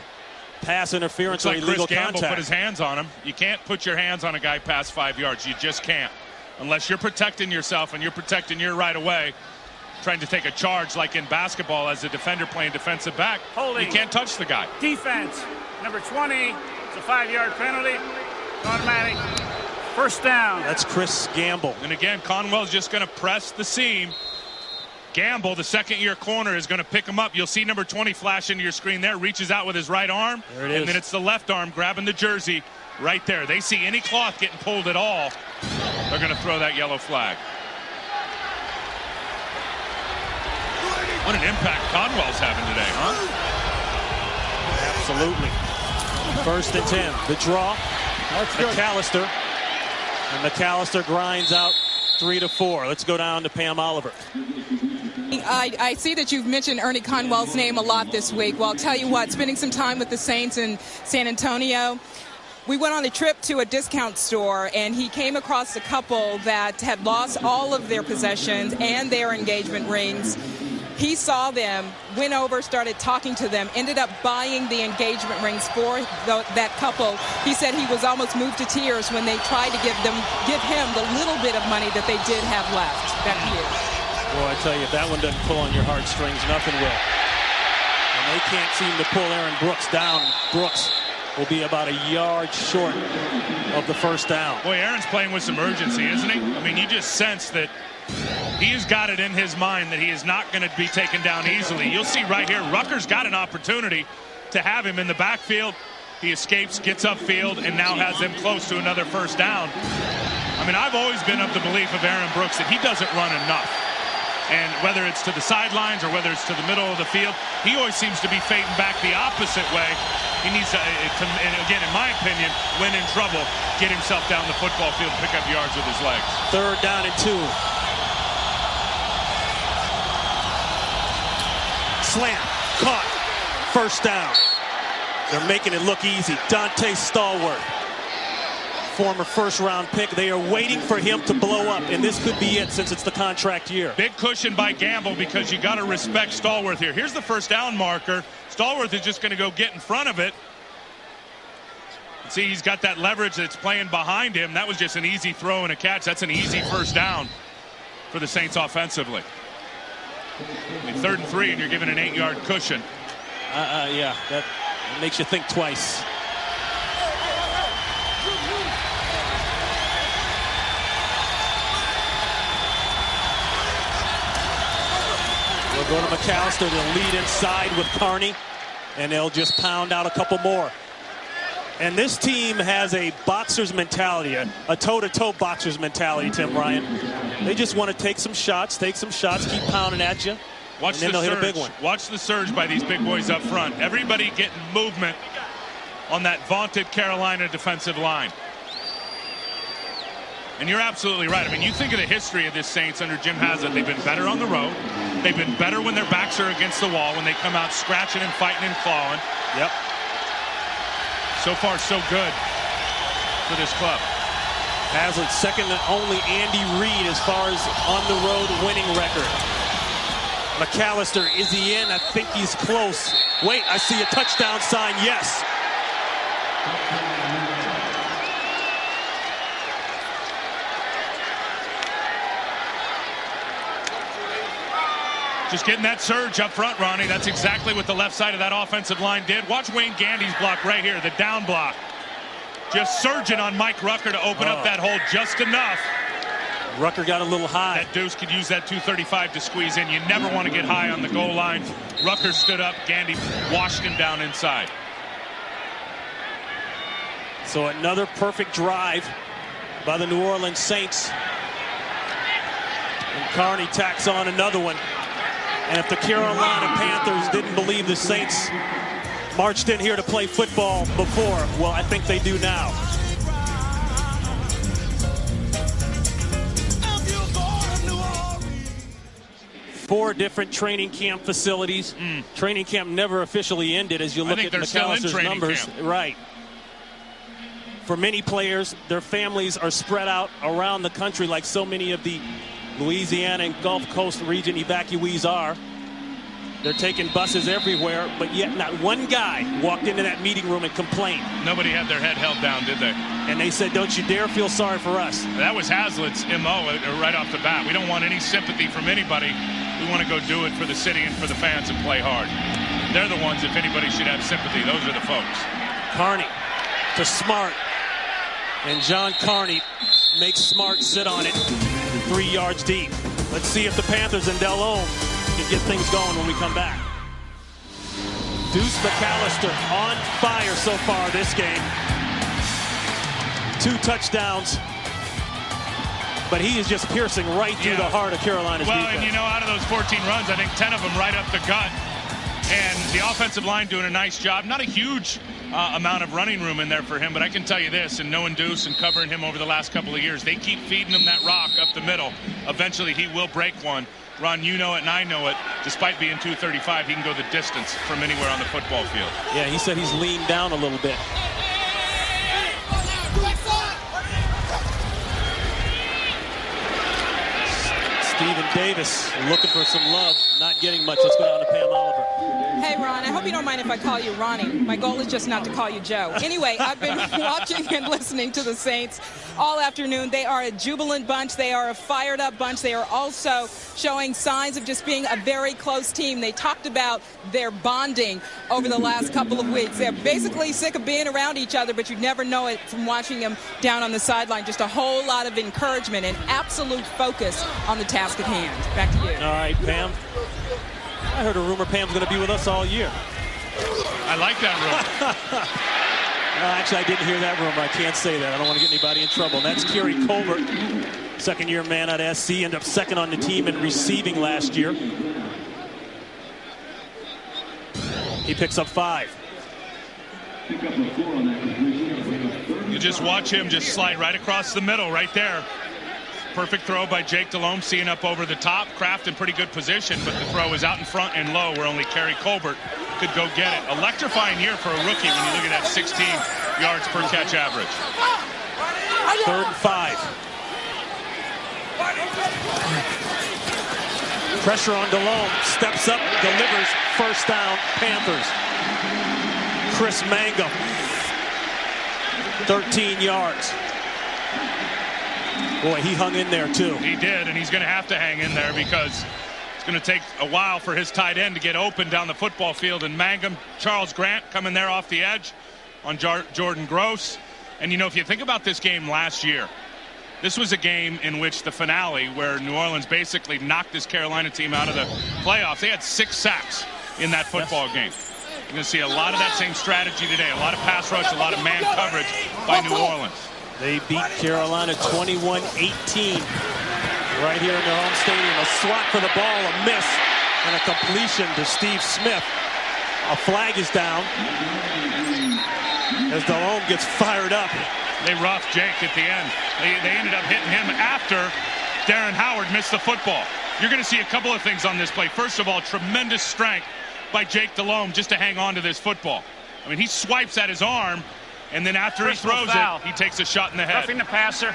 pass interference or illegal Chris Gamble contact. Put his hands on him. You can't put your hands on a guy past 5 yards. You just can't. Unless you're protecting yourself and you're protecting your right away, trying to take a charge like in basketball as a defender playing defensive back. Holding. You can't touch the guy. Defense, number 20. It's a 5-yard penalty. Automatic. 1st down. That's Chris Gamble. And again, Conwell's just going to press the seam. Gamble, the 2nd-year corner, is going to pick him up. You'll see number 20 flash into your screen there. Reaches out with his right arm. There it is. And then it's the left arm grabbing the jersey right there. They see any cloth getting pulled at all, they're going to throw that yellow flag. What an impact Conwell's having today, huh? Absolutely. 1st and 10. The draw. McAllister. And McAllister grinds out 3-4. Let's go down to Pam Oliver. I see that you've mentioned Ernie Conwell's name a lot this week. Well, I'll tell you what, spending some time with the Saints in San Antonio, we went on a trip to a discount store, and he came across a couple that had lost all of their possessions and their engagement rings. He saw them, went over, started talking to them, ended up buying the engagement rings for that couple. He said he was almost moved to tears when they tried to give him the little bit of money that they did have left that year. Boy, I tell you, if that one doesn't pull on your heartstrings, nothing will. And they can't seem to pull Aaron Brooks down. Brooks will be about a yard short of the 1st down. Boy, Aaron's playing with some urgency, isn't he? I mean, you just sense that he's got it in his mind that he is not going to be taken down easily. You'll see right here, Rutgers got an opportunity to have him in the backfield. He escapes, gets upfield, and now has them close to another 1st down. I mean, I've always been of the belief of Aaron Brooks that he doesn't run enough. And whether it's to the sidelines or whether it's to the middle of the field, he always seems to be fading back the opposite way. He needs to, and again, in my opinion, when in trouble, get himself down the football field and pick up yards with his legs. 3rd down and 2. Slam, caught, 1st down. They're making it look easy. Dante Stallworth, former 1st-round pick. They are waiting for him to blow up, and this could be it since it's the contract year. Big cushion by Gamble because you got to respect Stallworth here. Here's the 1st down marker. Stallworth is just going to go get in front of it. See, he's got that leverage that's playing behind him. That was just an easy throw and a catch. That's an easy 1st down for the Saints offensively. I mean, 3rd and 3, and you're given an 8-yard cushion. Yeah, that makes you think twice. We'll go to McAllister. They'll lead inside with Carney, and they'll just pound out a couple more. And this team has a boxer's mentality, a toe-to-toe boxer's mentality, Tim Ryan. They just want to take some shots, keep pounding at you, Watch and then the they'll surge. hit a big one. Watch the surge by these big boys up front. Everybody getting movement on that vaunted Carolina defensive line. And you're absolutely right. I mean, you think of the history of this Saints under Jim Haslett. They've been better on the road. They've been better when their backs are against the wall, when they come out scratching and fighting and clawing. Yep. So far, so good for this club. Haslett's second and only Andy Reid as far as on-the-road winning record. McAllister, is he in? I think he's close. Wait, I see a touchdown sign. Yes. Just getting that surge up front, Ronnie. That's exactly what the left side of that offensive line did. Watch Wayne Gandy's block right here, the down block. Just surging on Mike Rucker to open up that hole just enough. Rucker got a little high. That Deuce could use that 235 to squeeze in. You never want to get high on the goal line. Rucker stood up. Gandy washed him down inside. So another perfect drive by the New Orleans Saints. And Carney tacks on another one. And if the Carolina Panthers didn't believe the Saints marched in here to play football before, well, I think they do now. Four different training camp facilities. Training camp never officially ended as you look at McAllister's numbers. Right. For many players, their families are spread out around the country like so many of the Louisiana and Gulf Coast region evacuees are. They're taking buses everywhere, but yet not one guy walked into that meeting room and complained. Nobody had their head held down, did they? And they said, don't you dare feel sorry for us. That was Haslett's MO right off the bat. We don't want any sympathy from anybody. We want to go do it for the city and for the fans and play hard. They're the ones, if anybody should have sympathy, those are the folks. Carney to Smart. And John Carney makes Smart sit on it 3 yards deep. Let's see if the Panthers and Delhomme can get things going when we come back. Deuce McAllister on fire so far this game. 2 touchdowns. But he is just piercing right through the heart of Carolina's defense. Well, and you know, out of those 14 runs, I think 10 of them right up the gut. And the offensive line doing a nice job. Not a huge amount of running room in there for him, but I can tell you this, and knowing Deuce and covering him over the last couple of years, they keep feeding him that rock up the middle. Eventually he will break one. Ron, you know it and I know it. Despite being 235, he can go the distance from anywhere on the football field. Yeah, he said he's leaned down a little bit. Stephen Davis looking for some love, not getting much. Let's go down to Pam Oliver. Hey, Ron, I hope you don't mind if I call you Ronnie. My goal is just not to call you Joe. Anyway, I've been watching and listening to the Saints all afternoon. They are a jubilant bunch. They are a fired-up bunch. They are also showing signs of just being a very close team. They talked about their bonding over the last couple of weeks. They're basically sick of being around each other, but you'd never know it from watching them down on the sideline. Just a whole lot of encouragement and absolute focus on the task at hand. Back to you. All right, Pam. I heard a rumor Pam's going to be with us all year. I like that rumor. Actually, I didn't hear that rumor. I can't say that. I don't want to get anybody in trouble. And that's Kerry Colbert, second-year man at SC. Ended up second on the team in receiving last year. He picks up 5. You just watch him just slide right across the middle right there. Perfect throw by Jake Delhomme, seeing up over the top. Kraft in pretty good position, but the throw is out in front and low where only Kerry Colbert could go get it. Electrifying year for a rookie when you look at that 16 yards per catch average. 3rd and 5. Pressure on Delhomme. Steps up, delivers. First down, Panthers. Chris Mangum. 13 yards. Boy, he hung in there, too. He did, and he's going to have to hang in there because it's going to take a while for his tight end to get open down the football field. And Mangum, Charles Grant coming there off the edge on Jordan Gross. And, you know, if you think about this game last year, this was a game in which the finale where New Orleans basically knocked this Carolina team out of the playoffs. They had 6 sacks in that football game. You're going to see a lot of that same strategy today. A lot of pass rush, a lot of man coverage by New Orleans. They beat Carolina 21-18 right here in their home stadium. A swat for the ball, a miss, and a completion to Steve Smith. A flag is down as Delhomme gets fired up. They roughed Jake at the end. They ended up hitting him after Darren Howard missed the football. You're going to see a couple of things on this play. First of all, tremendous strength by Jake Delhomme just to hang on to this football. I mean, he swipes at his arm, and then after he throws it, he takes a shot in the head. Roughing the passer,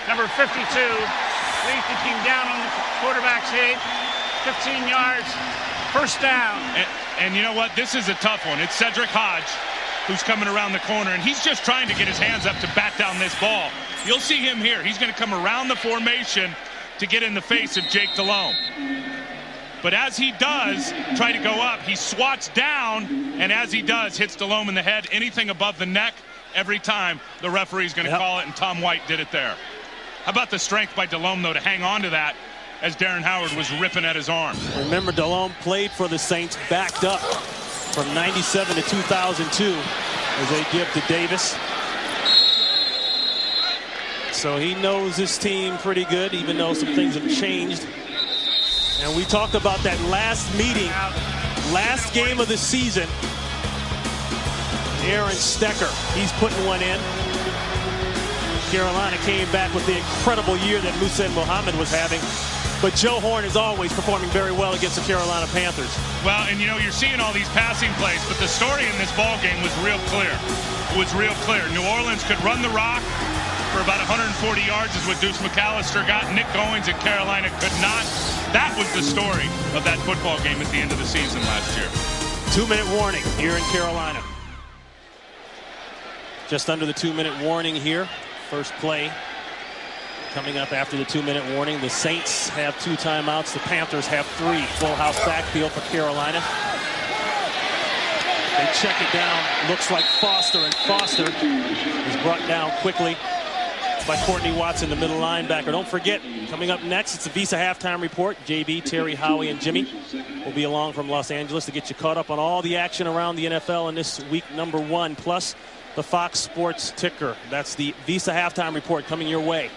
number 52, leads the team down on the quarterback's head, 15 yards, first down. And you know what? This is a tough one. It's Cedric Hodge who's coming around the corner, and he's just trying to get his hands up to bat down this ball. You'll see him here. He's going to come around the formation to get in the face of Jake Delhomme. But as he does try to go up, he swats down, and as he does, hits Delhomme in the head. Anything above the neck, every time, the referee's going to call it, and Tom White did it there. How about the strength by Delhomme, though, to hang on to that as Darren Howard was ripping at his arm. Remember, Delhomme played for the Saints, backed up from 97 to 2002 as they give to Davis. So he knows this team pretty good, even though some things have changed. And we talked about that last meeting, last game of the season. Aaron Stecker, he's putting one in. Carolina came back with the incredible year that Muhsin Muhammad was having. But Joe Horn is always performing very well against the Carolina Panthers. Well, and you know, you're seeing all these passing plays, but the story in this ball game was real clear. It was real clear. New Orleans could run the rock for about 140 yards is what Deuce McAllister got. Nick Goings at Carolina could not. That was the story of that football game at the end of the season last year. 2-minute warning here in Carolina. Just under the 2-minute warning here. First play coming up after the 2-minute warning. The Saints have 2 timeouts. The Panthers have 3. Full house backfield for Carolina. They check it down. Looks like Foster, and Foster is brought down quickly by Courtney Watson, the middle linebacker. Don't forget, coming up next, it's the Visa Halftime Report. JB, Terry, Howie, and Jimmy will be along from Los Angeles to get you caught up on all the action around the NFL in this week number 1, plus the Fox Sports ticker. That's the Visa Halftime Report coming your way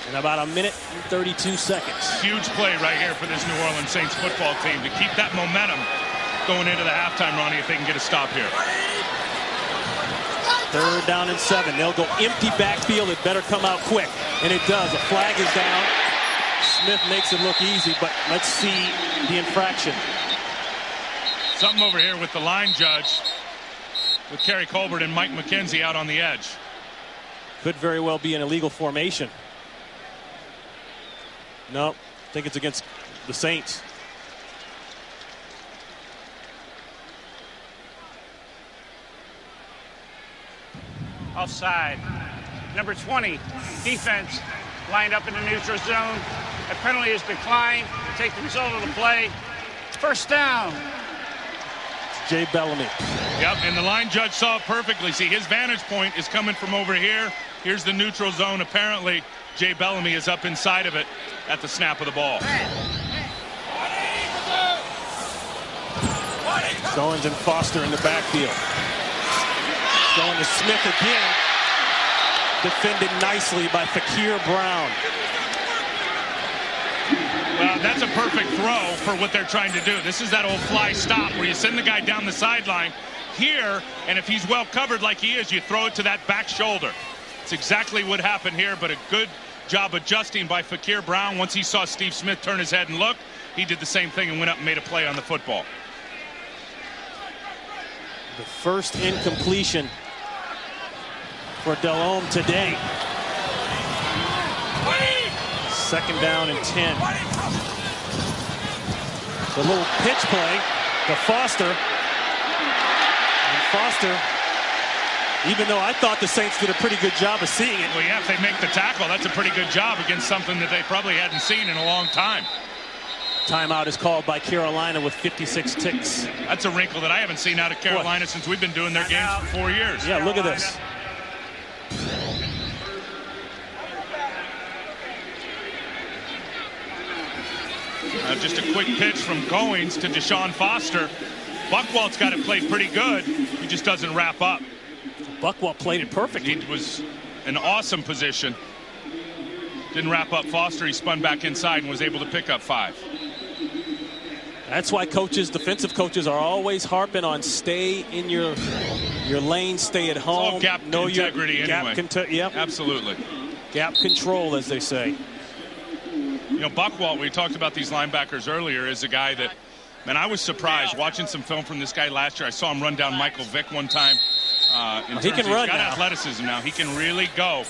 in about 1 minute and 32 seconds. Huge play right here for this New Orleans Saints football team to keep that momentum going into the halftime, Ronnie, if they can get a stop here. 3rd down and 7. They'll go empty backfield. It better come out quick. And it does. A flag is down. Smith makes it look easy, but let's see the infraction. Something over here with the line judge, with Kerry Colbert and Mike McKenzie out on the edge. Could very well be an illegal formation. No, I think it's against the Saints. Offside. Number 20, defense lined up in the neutral zone. A penalty is declined. Take the result of the play. First down. Jay Bellamy. Yep, and the line judge saw it perfectly. See, his vantage point is coming from over here. Here's the neutral zone. Apparently, Jay Bellamy is up inside of it at the snap of the ball. Goins and Foster in the backfield. Going to Smith again. Defended nicely by Fakir Brown. Well, that's a perfect throw for what they're trying to do. This is that old fly stop where you send the guy down the sideline here, and if he's well covered like he is, you throw it to that back shoulder. It's exactly what happened here, but a good job adjusting by Fakir Brown. Once he saw Steve Smith turn his head and look, he did the same thing and went up and made a play on the football. The first incompletion for Delhomme today. 2nd down and 10. The little pitch play to Foster. And Foster, even though I thought the Saints did a pretty good job of seeing it. Well, yeah, if they make the tackle, that's a pretty good job against something that they probably hadn't seen in a long time. Timeout is called by Carolina with 56 ticks. That's a wrinkle that I haven't seen out of Carolina since we've been doing their games for 4 years. Yeah, look at this. just a quick pitch from Goins to Deshaun Foster. Buchwald's got it played pretty good. He just doesn't wrap up. Buchwald played it perfectly. It was an awesome position. Didn't wrap up Foster. He spun back inside and was able to pick up 5. That's why coaches, defensive coaches, are always harping on stay in your lane, stay at home. It's all gap integrity anyway. Yep. Absolutely. Gap control, as they say. You know, Buchwald, we talked about these linebackers earlier, is a guy that, man, I was surprised watching some film from this guy last year. I saw him run down Michael Vick one time. He can run now. He's got athleticism now. He can really go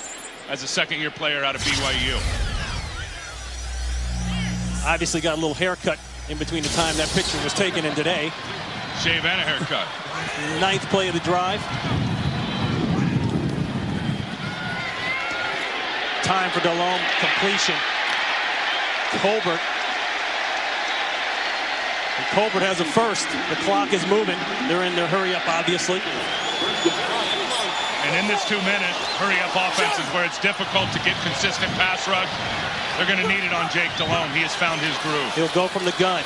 as a second-year player out of BYU. Obviously got a little haircut in between the time that picture was taken and today. Shave and a haircut. 9th play of the drive. Time for Delhomme, completion. Colbert. And Colbert has a first. The clock is moving. They're in their hurry-up, obviously. And in this 2-minute hurry-up offense is where it's difficult to get consistent pass rush. They're going to need it on Jake Delhomme. He has found his groove. He'll go from the gun.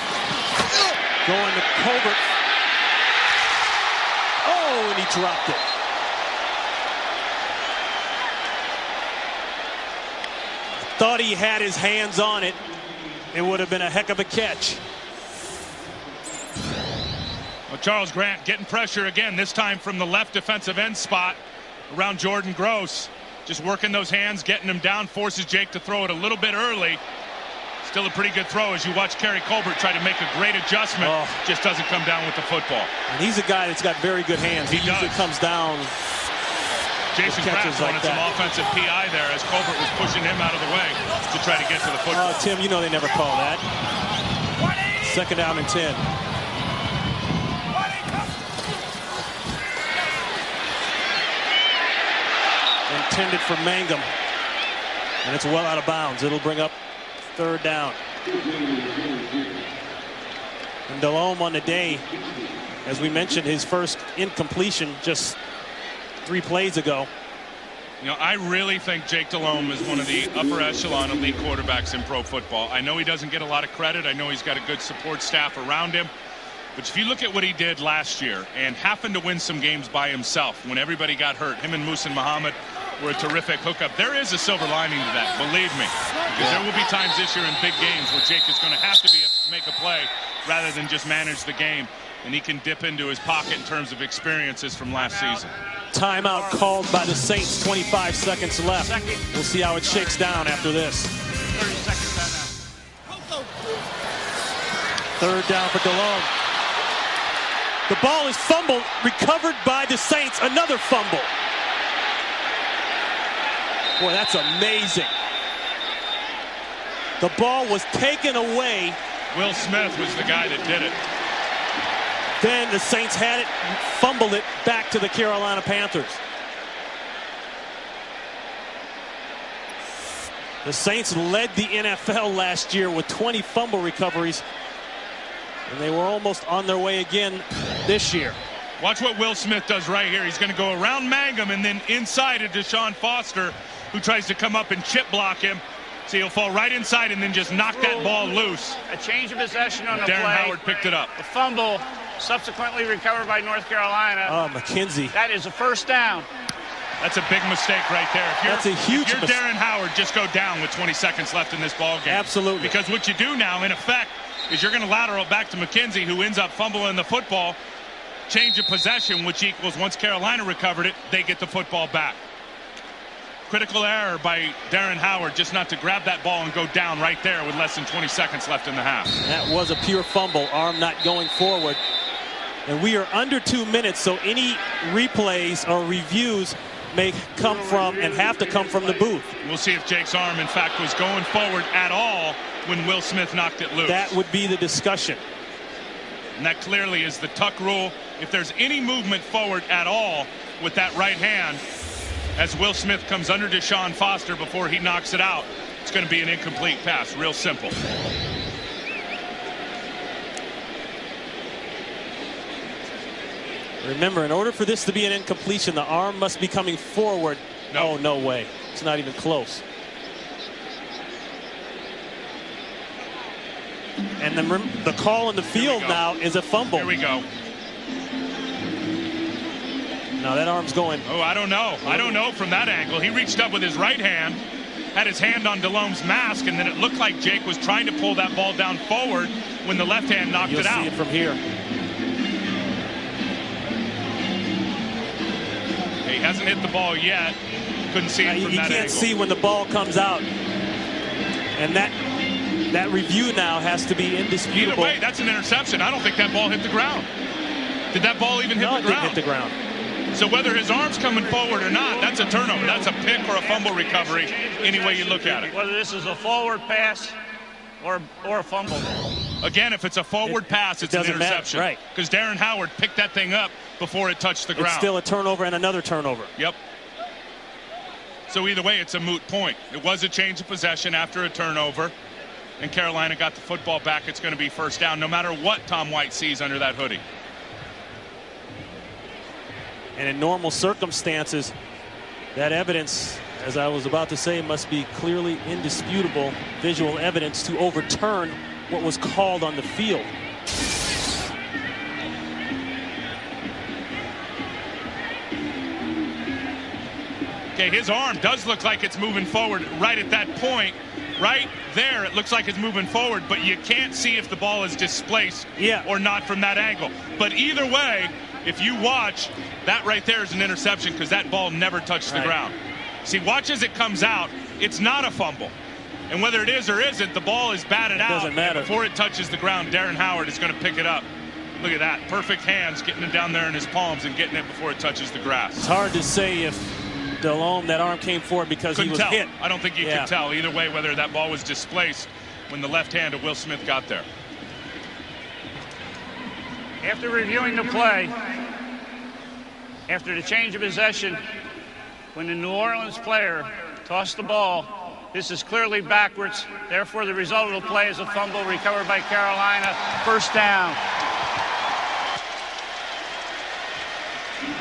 Going to Colbert. Oh, and he dropped it. Thought he had his hands on it. It would have been a heck of a catch. Well, Charles Grant getting pressure again, this time from the left defensive end spot around Jordan Gross. Just working those hands, getting him down, forces Jake to throw it a little bit early. Still a pretty good throw as you watch Kerry Colbert try to make a great adjustment. Just doesn't come down with the football. And he's a guy that's got very good hands. He usually comes down. Jason Kraft wanted some offensive PI there as Colbert was pushing him out of the way to try to get to the football. Tim, you know they never call that. 2nd down and 10. Intended for Mangum. And it's well out of bounds. It'll bring up 3rd down. And Delhomme on the day, as we mentioned, his first incompletion just 3 plays ago. You know, I really think Jake Delhomme is one of the upper echelon elite quarterbacks in pro football. I know he doesn't get a lot of credit. I know he's got a good support staff around him. But if you look at what he did last year and happened to win some games by himself when everybody got hurt, him and Muhsin Muhammad were a terrific hookup. There is a silver lining to that, believe me. Because there will be times this year in big games where Jake is going to have to make a play rather than just manage the game. And he can dip into his pocket in terms of experiences from last season. Timeout called by the Saints. 25 seconds left. We'll see how it shakes down after this. 30 seconds now. 3rd down for Delhomme. The ball is fumbled, recovered by the Saints. Another fumble. Boy, that's amazing. The ball was taken away. Will Smith was the guy that did it. Then the Saints had it, fumbled it back to the Carolina Panthers. The Saints led the NFL last year with 20 fumble recoveries, and they were almost on their way again this year. Watch what Will Smith does right here. He's going to go around Mangum and then inside of Deshaun Foster, who tries to come up and chip block him. So he'll fall right inside and then just knock that ball loose. A change of possession on the play. Darren Howard picked it up. The fumble subsequently recovered by North Carolina. Oh, McKenzie. That is a 1st down. That's a big mistake right there. That's a huge mistake. If you're Darren Howard, just go down with 20 seconds left in this ball game. Absolutely. Because what you do now, in effect, is you're going to lateral back to McKenzie, who ends up fumbling the football. Change of possession, which equals once Carolina recovered it, they get the football back. Critical error by Darren Howard just not to grab that ball and go down right there with less than 20 seconds left in the half. That was a pure fumble, arm not going forward. And we are under 2 minutes, so any replays or reviews may come from and have to come from the booth. We'll see if Jake's arm, in fact, was going forward at all when Will Smith knocked it loose. That would be the discussion. And that clearly is the tuck rule. If there's any movement forward at all with that right hand, as Will Smith comes under Deshaun Foster before he knocks it out, it's going to be an incomplete pass. Real simple. Remember, in order for this to be an incompletion, the arm must be coming forward. No. Oh, no way. It's not even close. And the call in the field now is a fumble. Here we go. Now that arm's going. Oh, I don't know. I don't know from that angle. He reached up with his right hand, had his hand on Delhomme's mask, and then it looked like Jake was trying to pull that ball down forward when the left hand knocked it out. You'll see it from here. He hasn't hit the ball yet. Couldn't see it from that angle. You can't see when the ball comes out. And that review now has to be indisputable. Either way, that's an interception. I don't think that ball hit the ground. Did that ball even hit the ground? No, it didn't hit the ground. So whether his arm's coming forward or not, that's a turnover. That's a pick or a fumble recovery, any way you look at it. Whether this is a forward pass or a fumble. Again, if it's a forward pass, it's an interception. Right. Because Darren Howard picked that thing up before it touched the ground. It's still a turnover and another turnover. Yep. So either way, it's a moot point. It was a change of possession after a turnover, and Carolina got the football back. It's going to be first down, no matter what Tom White sees under that hoodie. And in normal circumstances, that evidence, as I was about to say, must be clearly indisputable visual evidence to overturn what was called on the field. Okay, his arm does look like it's moving forward right at that point. Right there, it looks like it's moving forward, but you can't see if the ball is displaced or not from that angle. But either way, if you watch, that right there is an interception because that ball never touched the ground. See, watch as it comes out. It's not a fumble. And whether it is or isn't, the ball is batted out. Doesn't matter. Before it touches the ground, Darren Howard is going to pick it up. Look at that. Perfect hands, getting it down there in his palms and getting it before it touches the grass. It's hard to say if Delhomme, that arm came forward because he was hit. I don't think you could tell either way whether that ball was displaced when the left hand of Will Smith got there. After reviewing the play, after the change of possession, when the New Orleans player tossed the ball, this is clearly backwards. Therefore, the result of the play is a fumble recovered by Carolina. First down.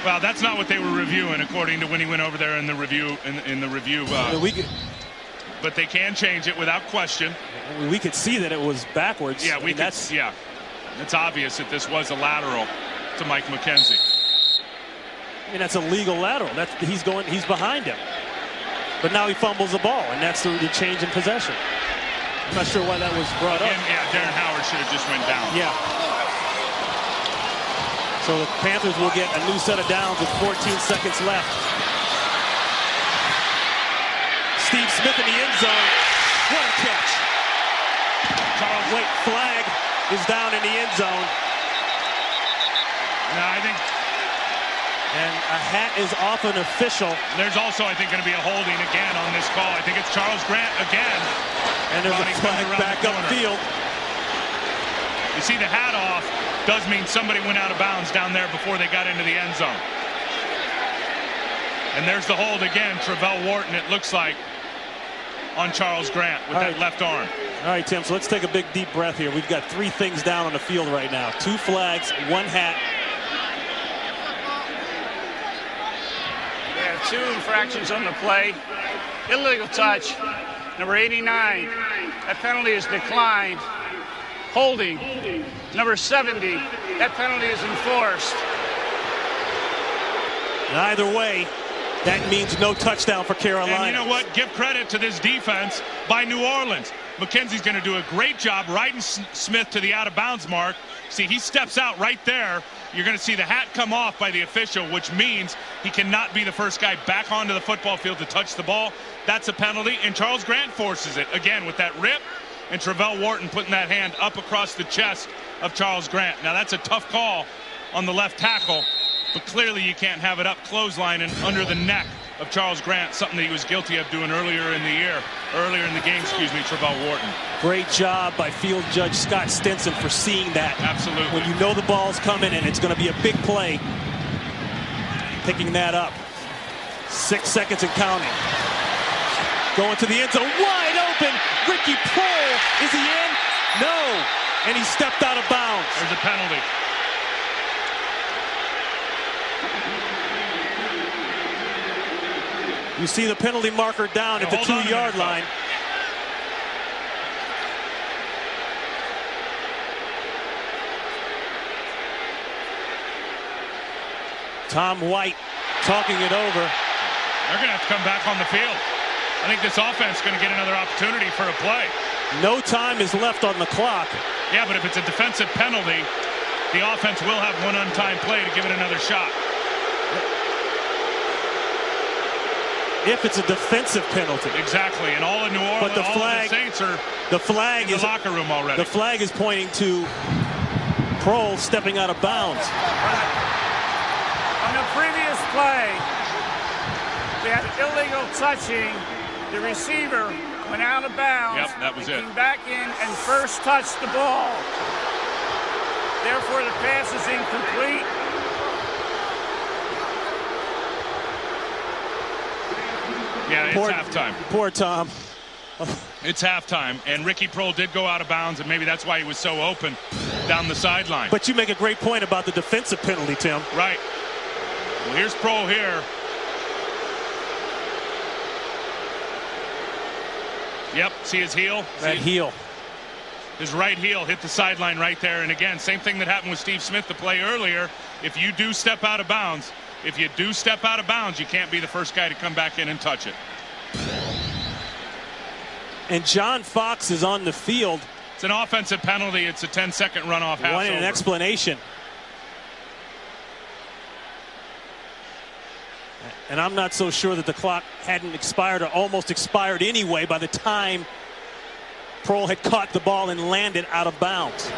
Well, that's not what they were reviewing, according to when he went over there in the review. But they can change it without question. We could see that it was backwards. Yeah, it's obvious that this was a lateral to Mike McKenzie. I mean, that's a legal lateral. He's behind him. But now he fumbles the ball, and that's the change in possession. I'm not sure why that was brought up. And Darren Howard should have just went down. Yeah. So the Panthers will get a new set of downs with 14 seconds left. Steve Smith in the end zone. What a catch. Charles White flag is down in the end zone. No, I think. And a hat is off an official. There's also, I think, going to be a holding again on this call. I think it's Charles Grant again. And there's a flag back upfield. You see the hat off does mean somebody went out of bounds down there before they got into the end zone. And there's the hold again. Travell Wharton, it looks like, on Charles Grant with that left arm. All right, Tim, so let's take a big deep breath here. We've got 3 things down on the field right now. 2 flags, 1 hat. Yeah, 2 infractions on the play. Illegal touch. Number 89. That penalty is declined. Holding. Number 70. That penalty is enforced. Either way, that means no touchdown for Carolina. And you know what? Give credit to this defense by New Orleans. McKenzie's going to do a great job riding Smith to the out-of-bounds mark. See, he steps out right there. You're going to see the hat come off by the official, which means he cannot be the first guy back onto the football field to touch the ball. That's a penalty, and Charles Grant forces it again with that rip, and Travell Wharton putting that hand up across the chest of Charles Grant. Now, that's a tough call on the left tackle, but clearly you can't have it up clotheslining under the neck of Charles Grant, something that he was guilty of doing earlier in the game, Travell Wharton. Great job by field judge Scott Stinson for seeing that. Absolutely. When you know the ball's coming and it's going to be a big play, picking that up. 6 seconds and counting. Going to the end zone, wide open. Ricky Prohl, is he in? No. And he stepped out of bounds. There's a penalty. You see the penalty marker down at the 2-yard line. Tom White talking it over. They're going to have to come back on the field. I think this offense is going to get another opportunity for a play. No time is left on the clock. Yeah, but if it's a defensive penalty, the offense will have one untimed play to give it another shot. If it's a defensive penalty. Exactly, and all of New Orleans, but the flag, all of the Saints are in the locker room already. The flag is pointing to Prohl stepping out of bounds. On the previous play, they had illegal touching. The receiver went out of bounds. Yep, that was it. Came back in and first touched the ball. Therefore, the pass is incomplete. Yeah, it's halftime. Poor Tom. It's halftime, and Ricky Prohl did go out of bounds, and maybe that's why he was so open down the sideline. But you make a great point about the defensive penalty, Tim. Right. Well, here's Prohl here. Yep, see his heel? That heel. His right heel hit the sideline right there. And again, same thing that happened with Steve Smith the play earlier. If you do step out of bounds, you can't be the first guy to come back in and touch it. And John Fox is on the field. It's an offensive penalty. It's a 10-second runoff. Wanting an explanation. And I'm not so sure that the clock hadn't expired or almost expired anyway by the time Prohl had caught the ball and landed out of bounds.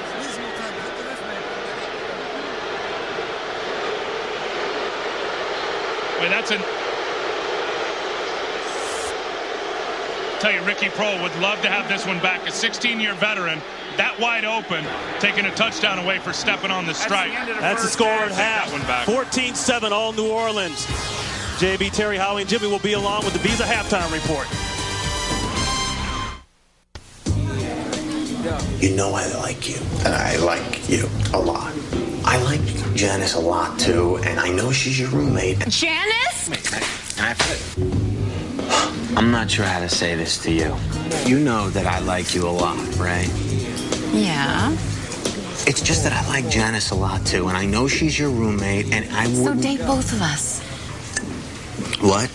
Wait, that's an... I tell you, Ricky Prohl would love to have this one back. A 16-year veteran, that wide open, taking a touchdown away for stepping on the strike. That's the score at half. 14-7, all New Orleans. JB, Terry, Howie, and Jimmy will be along with the Visa halftime report. You know I like you, and I like you a lot. I like Janice a lot, too, and I know she's your roommate. Janice? I'm not sure how to say this to you. You know that I like you a lot, right? Yeah. It's just that I like Janice a lot, too, and I know she's your roommate, and I would... So date both of us. What?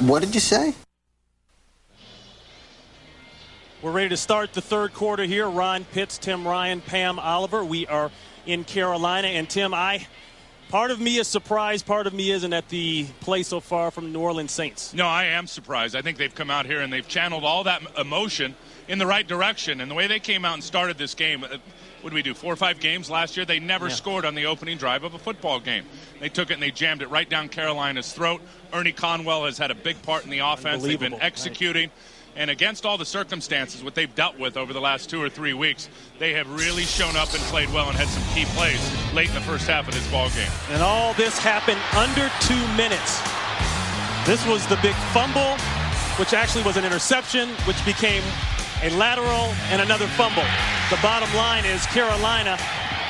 What did you say? We're ready to start the third quarter here. Ron Pitts, Tim Ryan, Pam Oliver. We are in Carolina. And, Tim, part of me is surprised, part of me isn't at the play so far from New Orleans Saints. No, I am surprised. I think they've come out here and they've channeled all that emotion in the right direction. And the way they came out and started this game, what did we do, 4 or 5 games last year? They never scored on the opening drive of a football game. They took it and they jammed it right down Carolina's throat. Ernie Conwell has had a big part in the offense. They've been executing. Right. And against all the circumstances, what they've dealt with over the last 2 or 3 weeks, they have really shown up and played well and had some key plays late in the first half of this ball game. And all this happened under 2 minutes. This was the big fumble, which actually was an interception, which became a lateral and another fumble. The bottom line is Carolina,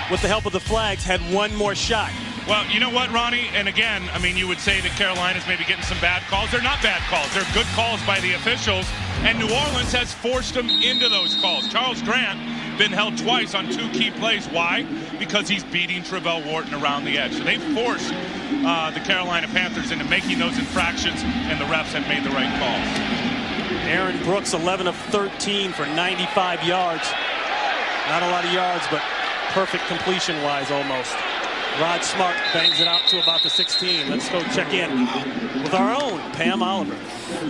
with the help of the flags, had one more shot. Well, you know what, Ronnie? And again, I mean, you would say that Carolina's maybe getting some bad calls. They're not bad calls. They're good calls by the officials. And New Orleans has forced them into those calls. Charles Grant been held twice on 2 key plays. Why? Because he's beating Travell Wharton around the edge. So they've forced the Carolina Panthers into making those infractions, and the refs have made the right calls. Aaron Brooks, 11 of 13 for 95 yards. Not a lot of yards, but perfect completion-wise almost. Rod Smart bangs it out to about the 16. Let's go check in with our own Pam Oliver.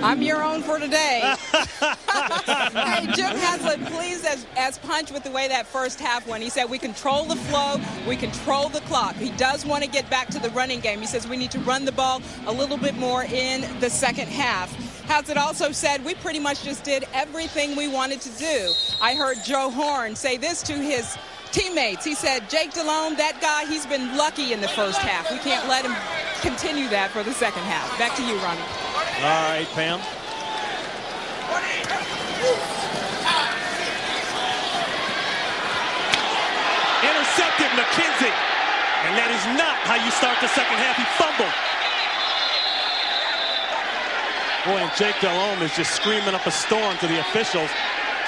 I'm your own for today. Hey, Jim Haslett pleased as punch with the way that first half went. He said we control the flow, we control the clock. He does want to get back to the running game. He says we need to run the ball a little bit more in the second half. Haslett also said we pretty much just did everything we wanted to do. I heard Joe Horn say this to his teammates. He said, Jake Delhomme, that guy, he's been lucky in the first half. We can't let him continue that for the second half. Back to you, Ronnie. All right, Pam. Intercepted McKenzie. And that is not how you start the second half. He fumbled. Boy, and Jake Delhomme is just screaming up a storm to the officials.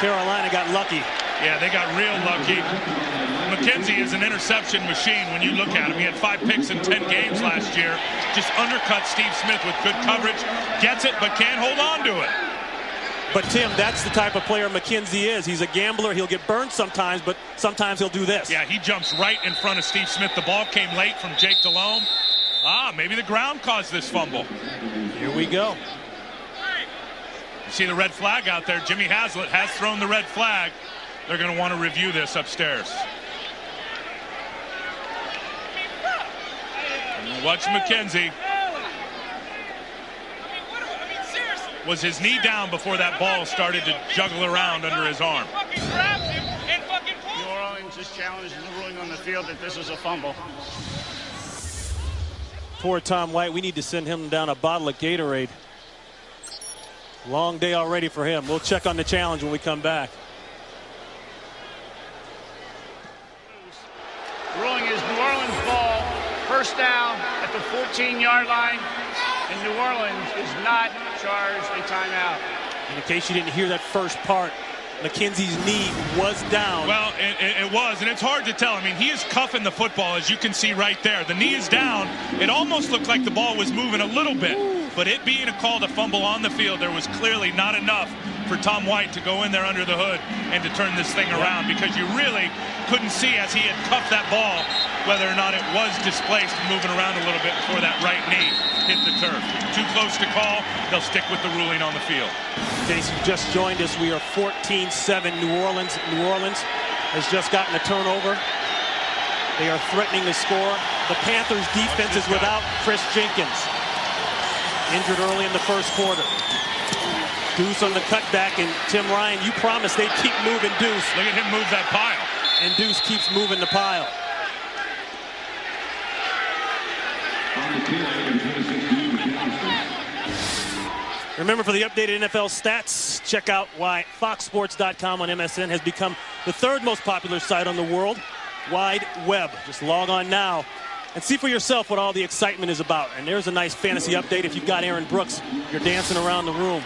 Carolina got lucky. Yeah, they got real lucky. McKenzie is an interception machine when you look at him. He had 5 picks in 10 games last year. Just undercuts Steve Smith with good coverage. Gets it, but can't hold on to it. But, Tim, that's the type of player McKenzie is. He's a gambler. He'll get burned sometimes, but sometimes he'll do this. Yeah, he jumps right in front of Steve Smith. The ball came late from Jake Delhomme. Maybe the ground caused this fumble. Here we go. You see the red flag out there. Jimmy Haslett has thrown the red flag. They're going to want to review this upstairs. Watch McKenzie. Was his knee down before that ball started to juggle around under his arm? New Orleans is challenging the ruling on the field that this is a fumble. Poor Tom White. We need to send him down a bottle of Gatorade. Long day already for him. We'll check on the challenge when we come back. Ruling is New Orleans ball. First down at the 14-yard line. And New Orleans is not charged a timeout. And in case you didn't hear that first part, McKenzie's knee was down. Well, it was, and it's hard to tell. I mean, he is cuffing the football, as you can see right there. The knee is down. It almost looked like the ball was moving a little bit. But it being a call to fumble on the field, there was clearly not enough for Tom White to go in there under the hood and to turn this thing around, because you really couldn't see, as he had cuffed that ball, whether or not it was displaced and moving around a little bit before that right knee hit the turf. Too close to call. They'll stick with the ruling on the field. In case you've just joined us, we are 14-7 New Orleans. New Orleans has just gotten a turnover. They are threatening to score. The Panthers defense is without Chris Jenkins, injured early in the first quarter. Deuce on the cutback, and Tim Ryan, you promised they'd keep moving Deuce. Look at him move that pile. And Deuce keeps moving the pile. Remember, for the updated NFL stats, check out why FoxSports.com on MSN has become the 3rd most popular site on the world wide web. Just log on now and see for yourself what all the excitement is about. And there's a nice fantasy update. If you've got Aaron Brooks, you're dancing around the room.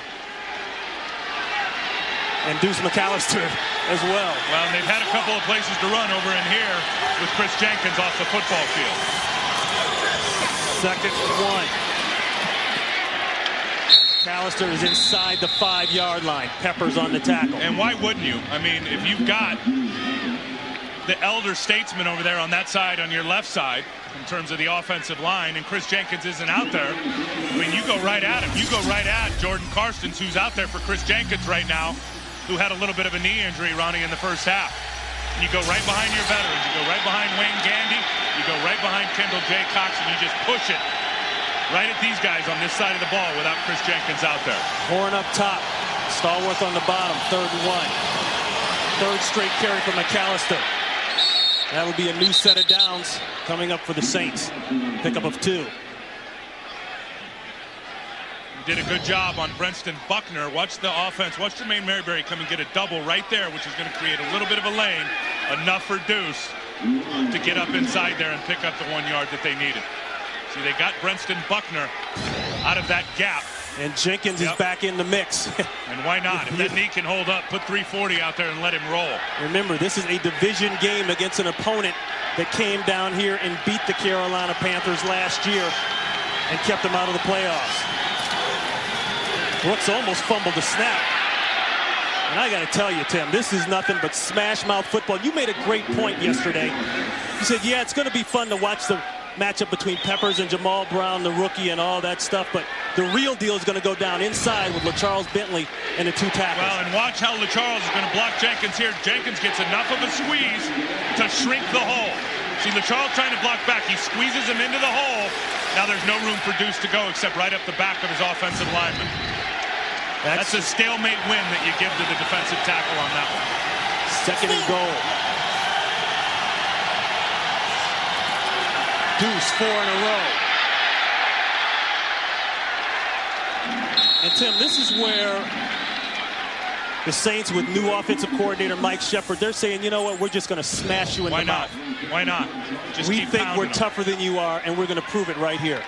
And Deuce McAllister as well. Well, they've had a couple of places to run over in here with Chris Jenkins off the football field. 2nd and 1. McAllister is inside the 5-yard line. Peppers on the tackle. And why wouldn't you? I mean, if you've got the elder statesman over there on that side, on your left side, in terms of the offensive line, and Chris Jenkins isn't out there, I mean, you go right at him. You go right at Jordan Karstens, who's out there for Chris Jenkins right now, who had a little bit of a knee injury, Ronnie, in the first half. And you go right behind your veterans. You go right behind Wayne Gandy. You go right behind Kendall J. Cox, and you just push it right at these guys on this side of the ball without Chris Jenkins out there. Horn up top. Stallworth on the bottom. 3rd and 1. 3rd straight carry for McAllister. That will be a new set of downs coming up for the Saints. Pickup of 2. Did a good job on Brenston Buckner. Watch the offense. Watch Jermaine Marbury come and get a double right there, which is going to create a little bit of a lane. Enough for Deuce to get up inside there and pick up the 1 yard that they needed. See, they got Brenston Buckner out of that gap. And Jenkins is back in the mix. And why not? If that knee can hold up, put 340 out there and let him roll. Remember, this is a division game against an opponent that came down here and beat the Carolina Panthers last year and kept them out of the playoffs. Brooks almost fumbled the snap. And I got to tell you, Tim, this is nothing but smash mouth football. You made a great point yesterday. You said, yeah, it's going to be fun to watch the matchup between Peppers and Jamal Brown, the rookie, and all that stuff, but the real deal is going to go down inside with LaCharles Bentley and the 2 tackles. Well, and watch how LaCharles is going to block Jenkins here. Jenkins gets enough of a squeeze to shrink the hole. See, LaCharles trying to block back. He squeezes him into the hole. Now there's no room for Deuce to go except right up the back of his offensive lineman. That's a stalemate win that you give to the defensive tackle on that one. 2nd and goal. Deuce 4 in a row. And Tim, this is where the Saints, with new offensive coordinator Mike Shepard, they're saying, you know what, we're just going to smash you in the mouth. Why not? Just we think we're tougher than you are, and we're going to prove it right here.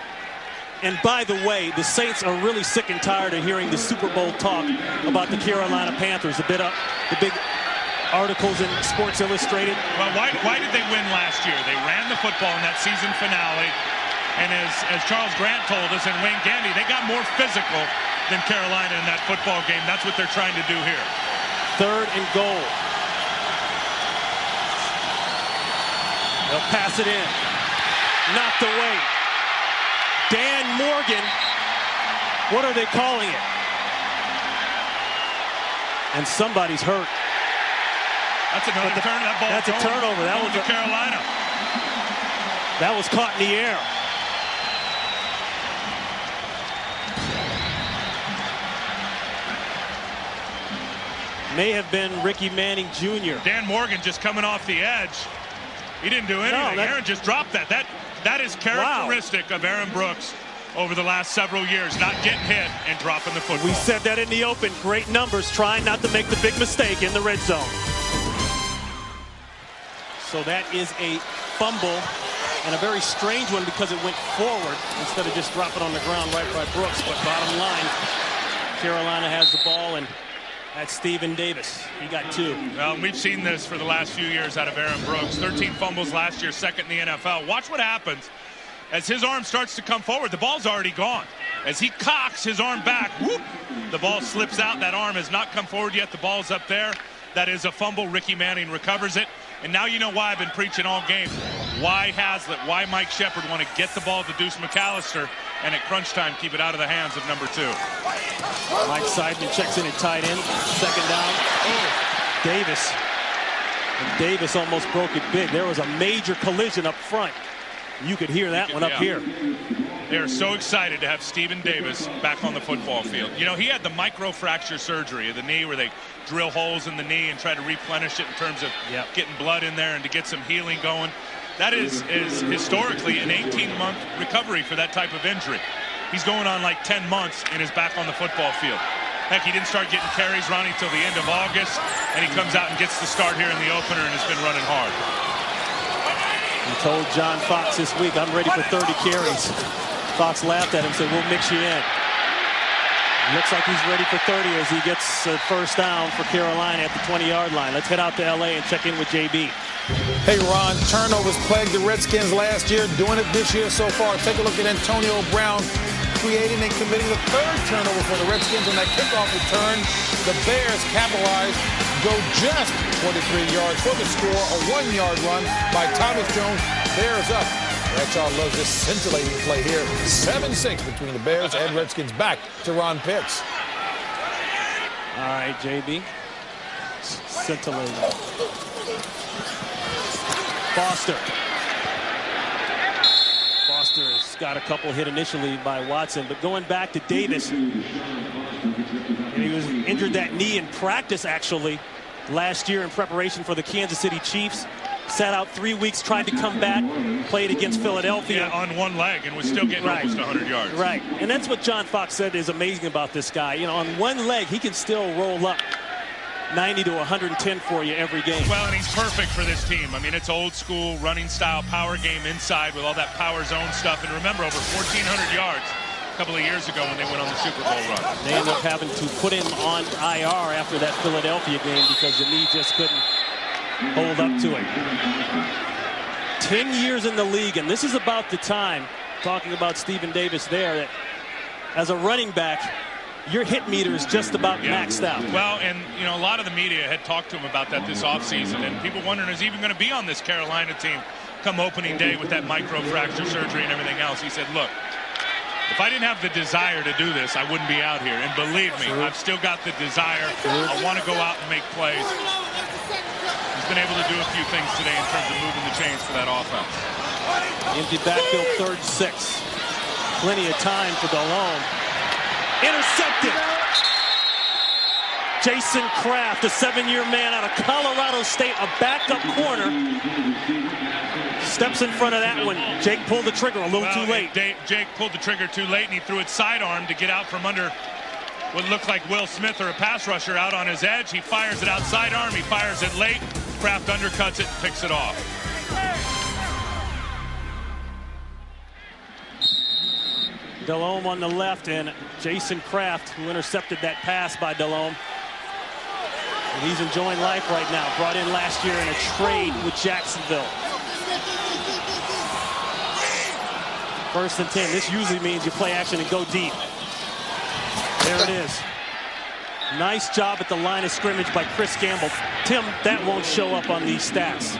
And by the way, the Saints are really sick and tired of hearing the Super Bowl talk about the Carolina Panthers. The big articles in Sports Illustrated. Well, why did they win last year? They ran the football in that season finale. And as Charles Grant told us and Wayne Gandy, they got more physical than Carolina in that football game. That's what they're trying to do here. 3rd and goal. They'll pass it in. Knocked away. Dan Morgan. What are they calling it? And somebody's hurt. That's another turn. That ball. That's a turnover. That was Carolina. That was caught in the air. May have been Ricky Manning Jr. Dan Morgan just coming off the edge. He didn't do anything. Aaron just dropped that. That is characteristic of Aaron Brooks over the last several years, not getting hit and dropping the football. We said that in the open. Great numbers, trying not to make the big mistake in the red zone. So that is a fumble, and a very strange one because it went forward instead of just dropping on the ground right by Brooks. But bottom line, Carolina has the ball, and that's Stephen Davis. He got 2. Well, we've seen this for the last few years out of Aaron Brooks. 13 fumbles last year, 2nd in the NFL. Watch what happens. As his arm starts to come forward, the ball's already gone. As he cocks his arm back, whoop, the ball slips out. That arm has not come forward yet. The ball's up there. That is a fumble. Ricky Manning recovers it. And now you know why I've been preaching all game. Why Haslett, why Mike Shepard want to get the ball to Deuce McAllister and at crunch time keep it out of the hands of number 2. Mike Seidman checks in at tight end. 2nd down. Oh, Davis. And Davis almost broke it big. There was a major collision up front. You could hear that one up here. They are so excited to have Stephen Davis back on the football field. You know, he had the microfracture surgery of the knee where they drill holes in the knee and try to replenish it in terms of getting blood in there and to get some healing going. That is historically an 18-month recovery for that type of injury. He's going on like 10 months and is back on the football field. Heck, he didn't start getting carries, Ronnie, till the end of August, and he comes out and gets the start here in the opener and has been running hard. He told John Fox this week, I'm ready for 30 carries. Fox laughed at him and said, we'll mix you in. Looks like he's ready for 30 as he gets a 1st down for Carolina at the 20-yard line. Let's head out to L.A. and check in with JB. Hey, Ron, turnovers plagued the Redskins last year, doing it this year so far. Take a look at Antonio Brown creating and committing the 3rd turnover for the Redskins on that kickoff return. The Bears capitalized, go just 23 yards for the score, a 1-yard run by Thomas Jones. Bears up. Red Shaw loves this scintillating play here. 7-6 between the Bears and Redskins. Back to Ron Pitts. All right, JB. Scintillating. Foster's got a couple hit initially by Watson, but going back to Davis, and he was injured that knee in practice actually last year in preparation for the Kansas City Chiefs. Sat out 3 weeks, tried to come back, played against Philadelphia. On one leg and was still getting almost 100 yards. Right, and that's what John Fox said is amazing about this guy. You know, on one leg, he can still roll up 90 to 110 for you every game. Well, and he's perfect for this team. I mean, it's old school running style power game inside with all that power zone stuff. And remember, over 1,400 yards a couple of years ago when they went on the Super Bowl run. They ended up having to put him on IR after that Philadelphia game because the knee just couldn't hold up to it. 10 years in the league, and this is about the time, talking about Stephen Davis there, that as a running back, your hit meter is just about maxed out. Well, and, you know, a lot of the media had talked to him about that this offseason, and people wondering, is he even going to be on this Carolina team come opening day with that microfracture surgery and everything else? He said, look, if I didn't have the desire to do this, I wouldn't be out here. And believe me, I've still got the desire. I want to go out and make plays. He's been able to do a few things today in terms of moving the chains for that offense. Empty backfield, 3rd and 6. Plenty of time for Delhomme. Intercepted. Jason Kraft, a 7-year man out of Colorado State, a backup corner. Steps in front of that one. Jake pulled the trigger a little too late. Jake pulled the trigger too late, and he threw it sidearm to get out from under what looked like Will Smith or a pass rusher out on his edge. He fires it out sidearm. He fires it late. Kraft undercuts it and picks it off. Delhomme on the left, and Jason Kraft, who intercepted that pass by Delhomme. And he's enjoying life right now. Brought in last year in a trade with Jacksonville. 1st and 10. This usually means you play action and go deep. There it is. Nice job at the line of scrimmage by Chris Gamble. Tim, that won't show up on these stats.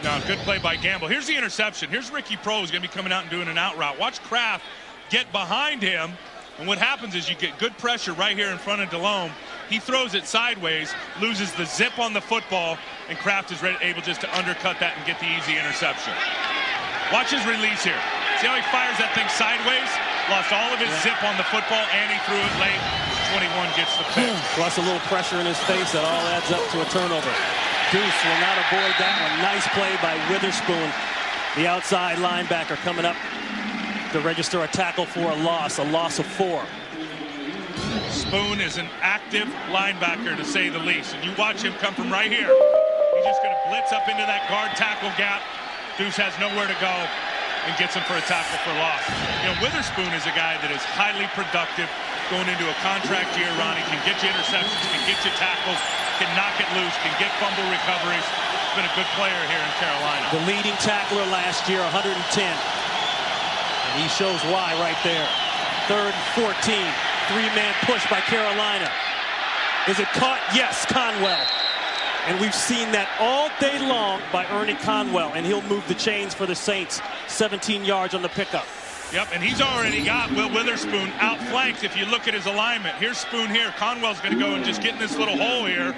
No, good play by Gamble. Here's the interception. Here's Ricky Proehl going to be coming out and doing an out route. Watch Kraft get behind him. And what happens is you get good pressure right here in front of Delhomme. He throws it sideways, loses the zip on the football, and Kraft is able just to undercut that and get the easy interception. Watch his release here. See how he fires that thing sideways? Lost all of his zip on the football, and he threw it late. 21 gets the pick. Plus a little pressure in his face. That all adds up to a turnover. Deuce will not avoid that one. Nice play by Witherspoon, the outside linebacker, coming up to register a tackle for a loss of 4. Spoon is an active linebacker, to say the least. And you watch him come from right here. He's just going to blitz up into that guard tackle gap. Deuce has nowhere to go and gets him for a tackle for loss. You know, Witherspoon is a guy that is highly productive going into a contract year, Ronnie. Can get you interceptions, can get you tackles, can knock it loose, can get fumble recoveries. He's been a good player here in Carolina. The leading tackler last year, 110. And he shows why right there. 3rd and 14. 3-man push by Carolina. Is it caught? Yes, Conwell. And we've seen that all day long by Ernie Conwell, and he'll move the chains for the Saints. 17 yards on the pickup. Yep, and he's already got Will Witherspoon outflanked. If you look at his alignment, here's Spoon here. Conwell's going to go and just get in this little hole here.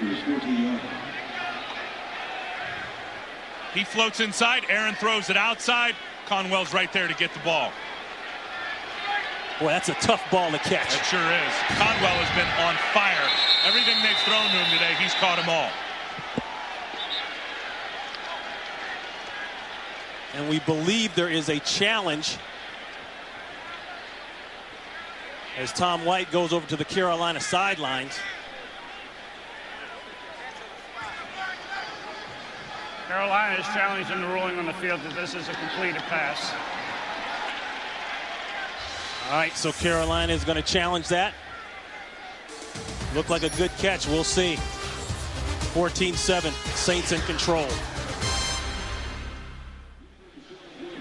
He floats inside. Aaron throws it outside. Conwell's right there to get the ball. Boy, that's a tough ball to catch. It sure is. Conwell has been on fire. Everything they've thrown to him today, he's caught them all. And we believe there is a challenge as Tom White goes over to the Carolina sidelines. Carolina is challenging the ruling on the field that this is a completed pass. All right, so Carolina is going to challenge that. Looked like a good catch. We'll see. 14-7, Saints in control.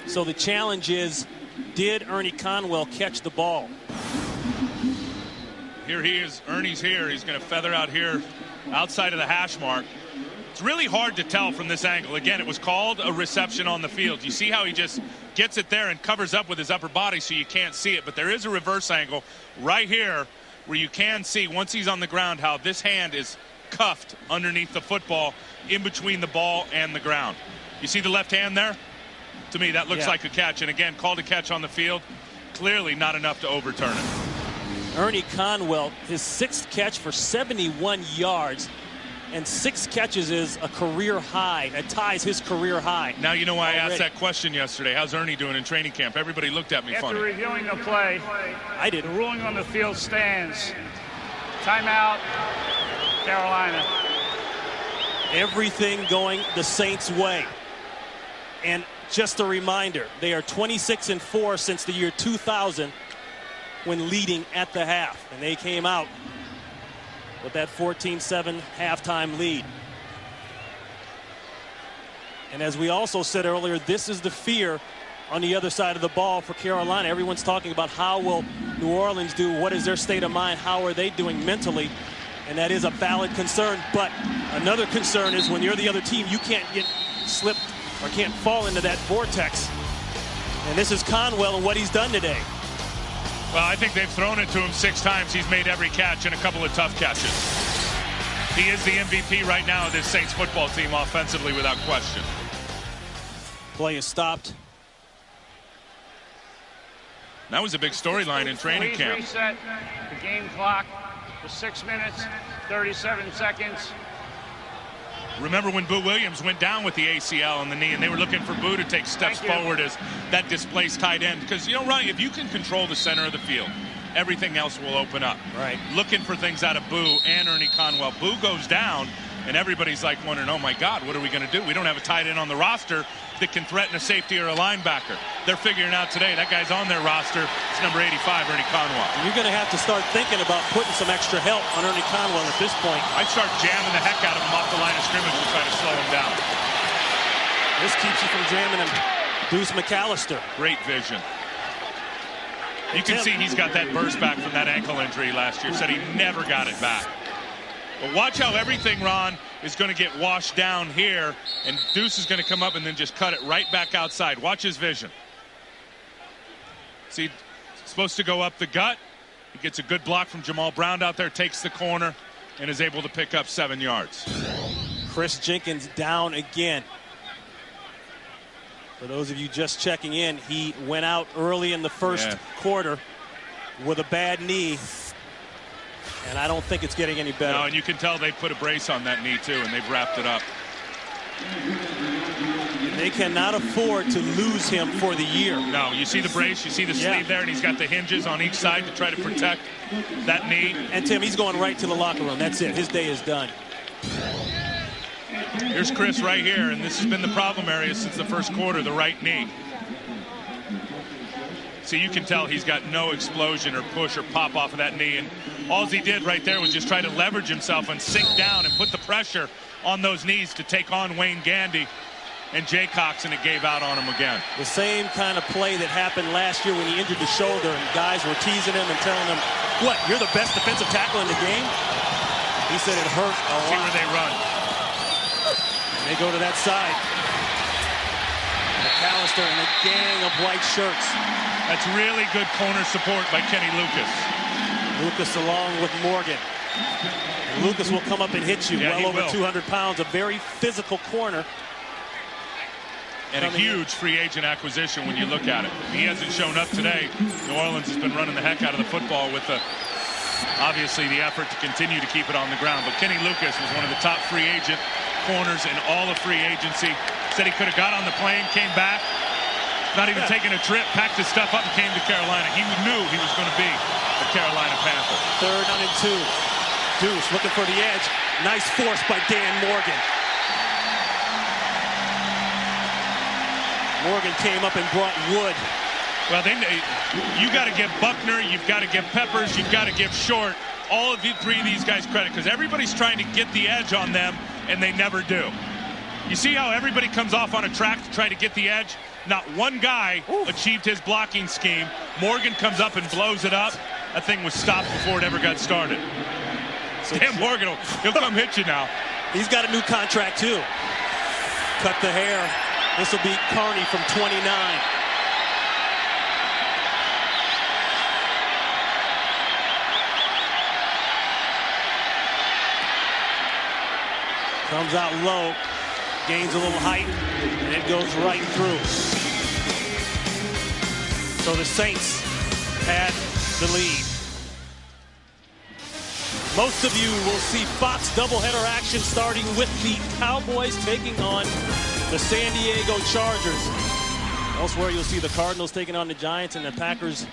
So the challenge is, did Ernie Conwell catch the ball? Here he is. Ernie's here. He's going to feather out here outside of the hash mark. It's really hard to tell from this angle. Again, it was called a reception on the field. You see how he just gets it there and covers up with his upper body so you can't see it. But there is a reverse angle right here where you can see, once he's on the ground, how this hand is cuffed underneath the football in between the ball and the ground. You see the left hand there? To me, that looks like a catch. And again, called a catch on the field. Clearly not enough to overturn it. Ernie Conwell, his 6th catch for 71 yards. And 6 catches is a career high. It ties his career high. Now you know why I asked that question yesterday. How's Ernie doing in training camp? Everybody looked at me funny. After reviewing the play, I did. The ruling on the field stands. Timeout, Carolina. Everything going the Saints' way. And just a reminder, they are 26-4 since the year 2000 when leading at the half. And they came out with that 14-7 halftime lead. And as we also said earlier, this is the fear on the other side of the ball for Carolina. Everyone's talking about how will New Orleans do, what is their state of mind, how are they doing mentally, and that is a valid concern. But another concern is when you're the other team, you can't get slipped or can't fall into that vortex. And this is Conwell and what he's done today. Well, I think they've thrown it to him 6 times. He's made every catch and a couple of tough catches. He is the MVP right now of this Saints football team offensively without question. Play is stopped. That was a big storyline in training camp. Reset the game clock to 6 minutes, 37 seconds. Remember when Boo Williams went down with the ACL on the knee and they were looking for Boo to take steps forward as that displaced tight end? Because, you know, Ryan, if you can control the center of the field, everything else will open up. Right. Looking for things out of Boo and Ernie Conwell. Boo goes down, and everybody's like wondering, oh, my God, what are we going to do? We don't have a tight end on the roster that can threaten a safety or a linebacker. they're figuring out today that guy's on their roster. It's number 85, Ernie Conwell. You're going to have to start thinking about putting some extra help on Ernie Conwell at this point. I'd start jamming the heck out of him off the line of scrimmage to try to slow him down. This keeps you from jamming him. Deuce McAllister. Great vision. You can see he's got that burst back from that ankle injury last year. Said he never got it back. But watch how everything, Ron, is going to get washed down here. And Deuce is going to come up and then just cut it right back outside. Watch his vision. See, supposed to go up the gut. He gets a good block from Jamal Brown out there, takes the corner, and is able to pick up 7 yards. Chris Jenkins down again. For those of you just checking in, he went out early in the first quarter with a bad knee. And I don't think it's getting any better. No, and you can tell they put a brace on that knee, too, and they've wrapped it up. They cannot afford to lose him for the year. No, you see the brace, you see the sleeve there, and he's got the hinges on each side to try to protect that knee. And, Tim, he's going right to the locker room. That's it. His day is done. Here's Chris right here, and this has been the problem area since the first quarter, the right knee. See, you can tell he's got no explosion or push or pop off of that knee, and all he did right there was just try to leverage himself and sink down and put the pressure on those knees to take on Wayne Gandy and Jay Cox, and it gave out on him again. The same kind of play that happened last year when he injured the shoulder, and guys were teasing him and telling him, what, you're the best defensive tackle in the game? He said it hurt a lot. See where they run. And they go to that side. McAllister and a gang of white shirts. That's really good corner support by Kenny Lucas. Lucas along with Morgan. And Lucas will come up and hit you. Well over 200 pounds. A very physical corner. And a huge free agent acquisition when you look at it. He hasn't shown up today. New Orleans has been running the heck out of the football with obviously the effort to continue to keep it on the ground. But Kenny Lucas was one of the top free agent corners in all of free agency. Said he could have got on the plane, came back, not even taking a trip, packed his stuff up and came to Carolina. He knew he was going to be the Carolina Panther. 3rd and 2. Deuce looking for the edge. Nice force by Dan Morgan. Morgan came up and brought wood. Well, you got to give Buckner, you've got to give Peppers, you've got to give Short, all of the 3 of these guys credit, because everybody's trying to get the edge on them, and they never do. You see how everybody comes off on a track to try to get the edge? Not one guy achieved his blocking scheme. Morgan comes up and blows it up. That thing was stopped before it ever got started. So damn, Morgan, he'll come hit you now. He's got a new contract, too. Cut the hair. This will be Carney from 29. Comes out low, gains a little height, and it goes right through. So the Saints had the lead. Most of you will see Fox doubleheader action starting with the Cowboys taking on the San Diego Chargers. Elsewhere, you'll see the Cardinals taking on the Giants and the Packers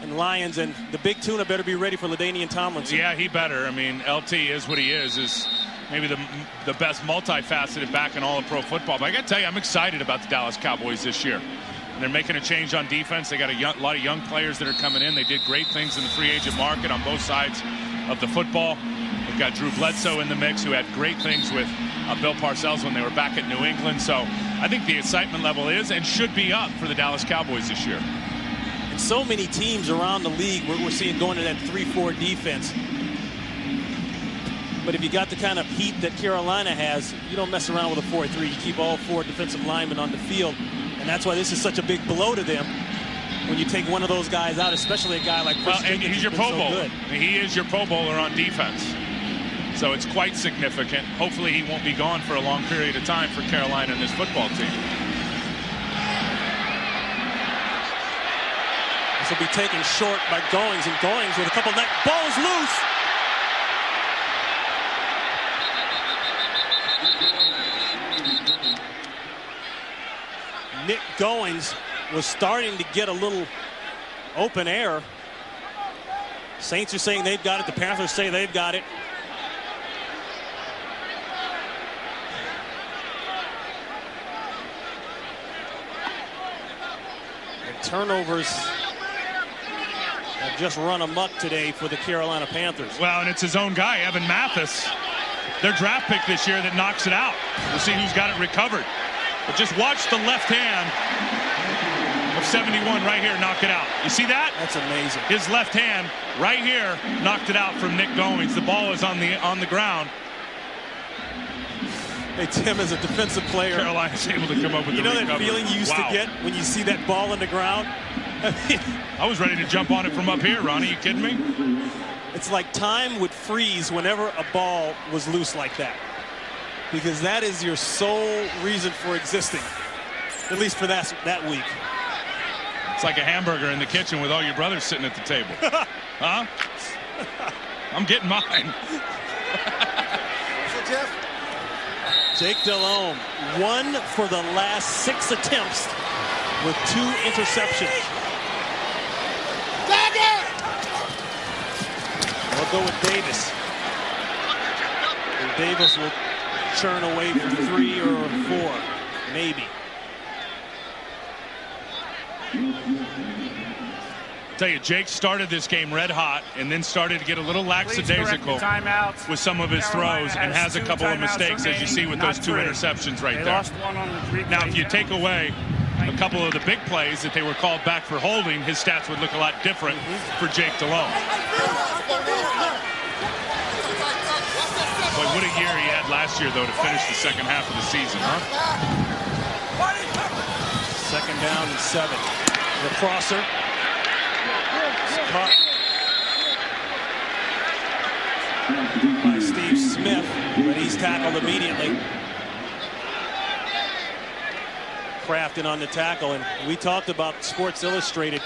and Lions. And the big tuna better be ready for LaDainian Tomlinson. Yeah, he better. I mean, LT is what he is maybe the best multifaceted back in all of pro football. But I got to tell you, I'm excited about the Dallas Cowboys this year. And they're making a change on defense. They got a lot of young players that are coming in. They did great things in the free agent market on both sides of the football. They've got Drew Bledsoe in the mix, who had great things with Bill Parcells when they were back at New England. So I think the excitement level is and should be up for the Dallas Cowboys this year. And so many teams around the league we're seeing going to that 3-4 defense. But if you got the kind of heat that Carolina has, you don't mess around with a 4-3. You keep all 4 defensive linemen on the field. And that's why this is such a big blow to them when you take one of those guys out, especially a guy like Chris Jenkins. And he's your Pro Bowler. He is your Pro Bowler on defense. So it's quite significant. Hopefully he won't be gone for a long period of time for Carolina and this football team. This will be taken short by Goings, and Goings with a couple net balls loose. Nick Goings was starting to get a little open air. Saints are saying they've got it. The Panthers say they've got it. Turnovers have just run amok today for the Carolina Panthers. Well, and it's his own guy, Evan Mathis, their draft pick this year, that knocks it out. We'll see who's got it recovered. But just watch the left hand of 71 right here knock it out. You see that? That's amazing. His left hand right here knocked it out from Nick Goings. The ball is on the ground. Hey, Tim, as a defensive player, Carolina's able to come up with the recovery. You know that feeling you used to get when you see that ball on the ground? I was ready to jump on it from up here, Ronnie. You kidding me? It's like time would freeze whenever a ball was loose like that. Because that is your sole reason for existing. At least for that week. It's like a hamburger in the kitchen with all your brothers sitting at the table. Huh? I'm getting mine. So, Jeff? Jake Delhomme, 1 for the last 6 attempts with 2 interceptions. We'll go with Davis. And Davis will churn away from 3 or 4, maybe. Tell you, Jake started this game red hot and then started to get a little lackadaisical with some of his throws and has a couple of mistakes, as you see with those 2 interceptions right there. Now, if you take away a couple of the big plays that they were called back for holding, his stats would look a lot different for Jake Delhomme. Boy, what a year he had last year, though, to finish the second half of the season, huh? 2nd down and 7. The crosser. Caught by Steve Smith, but he's tackled immediately. Crafton on the tackle, and we talked about Sports Illustrated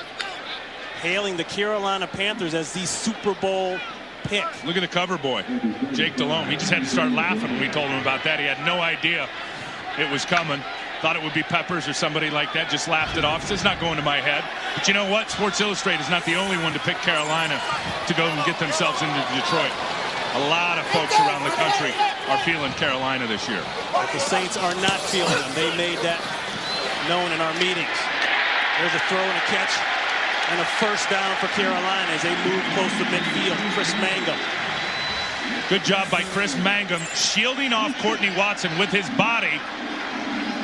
hailing the Carolina Panthers as the Super Bowl pick. Look at the cover boy, Jake Delhomme. He just had to start laughing when we told him about that. He had no idea it was coming. Thought it would be Peppers or somebody like that. Just laughed it off. Says, it's not going to my head. But you know what? Sports Illustrated is not the only one to pick Carolina to go and get themselves into Detroit. A lot of folks around the country are feeling Carolina this year. But the Saints are not feeling them. They made that known in our meetings. There's a throw and a catch and a 1st down for Carolina as they move close to midfield. Chris Mangum. Good job by Chris Mangum shielding off Courtney Watson with his body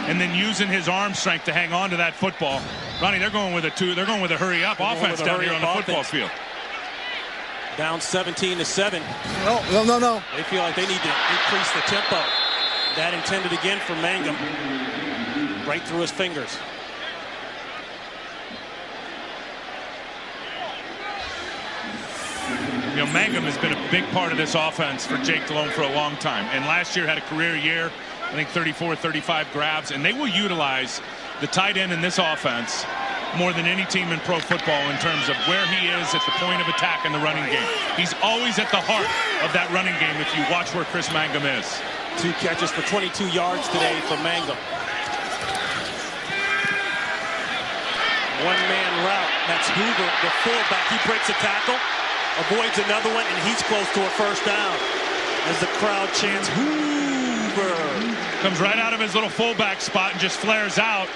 and then using his arm strength to hang on to that football. Ronnie, they're going with a hurry up offense down here on the football field. Down 17-7. No. They feel like they need to increase the tempo. That intended again for Mangum. Right through his fingers. You know, Mangum has been a big part of this offense for Jake Delhomme for a long time. And last year had a career year. I think 34, 35 grabs. And they will utilize the tight end in this offense more than any team in pro football in terms of where he is at the point of attack in the running game. He's always at the heart of that running game if you watch where Chris Mangum is. 2 catches for 22 yards today for Mangum. 1-man route. That's Hoover, the fullback. He breaks a tackle, avoids another one, and he's close to a 1st down. As the crowd chants, Hoover. Comes right out of his little fullback spot and just flares out.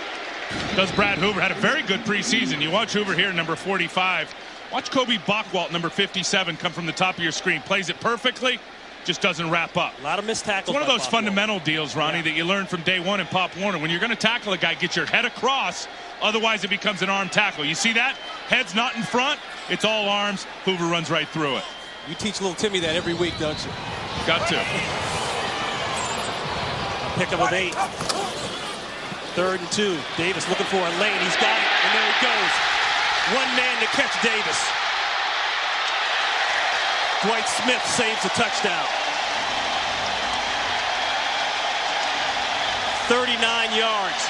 Does Brad Hoover. Had a very good preseason. You watch Hoover here, number 45. Watch Kobe Bockwalt, number 57, come from the top of your screen. Plays it perfectly, just doesn't wrap up. A lot of missed tackles. It's one of those fundamental deals, Ronnie, that you learn from day one in Pop Warner. When you're going to tackle a guy, get your head across. Otherwise, it becomes an arm tackle. You see that? Head's not in front. It's all arms. Hoover runs right through it. You teach little Timmy that every week, don't you? Got to. A pickup of 8. 3rd and 2. Davis looking for a lane. He's got it, and there he goes. 1 man to catch Davis. Dwight Smith saves a touchdown. 39 yards.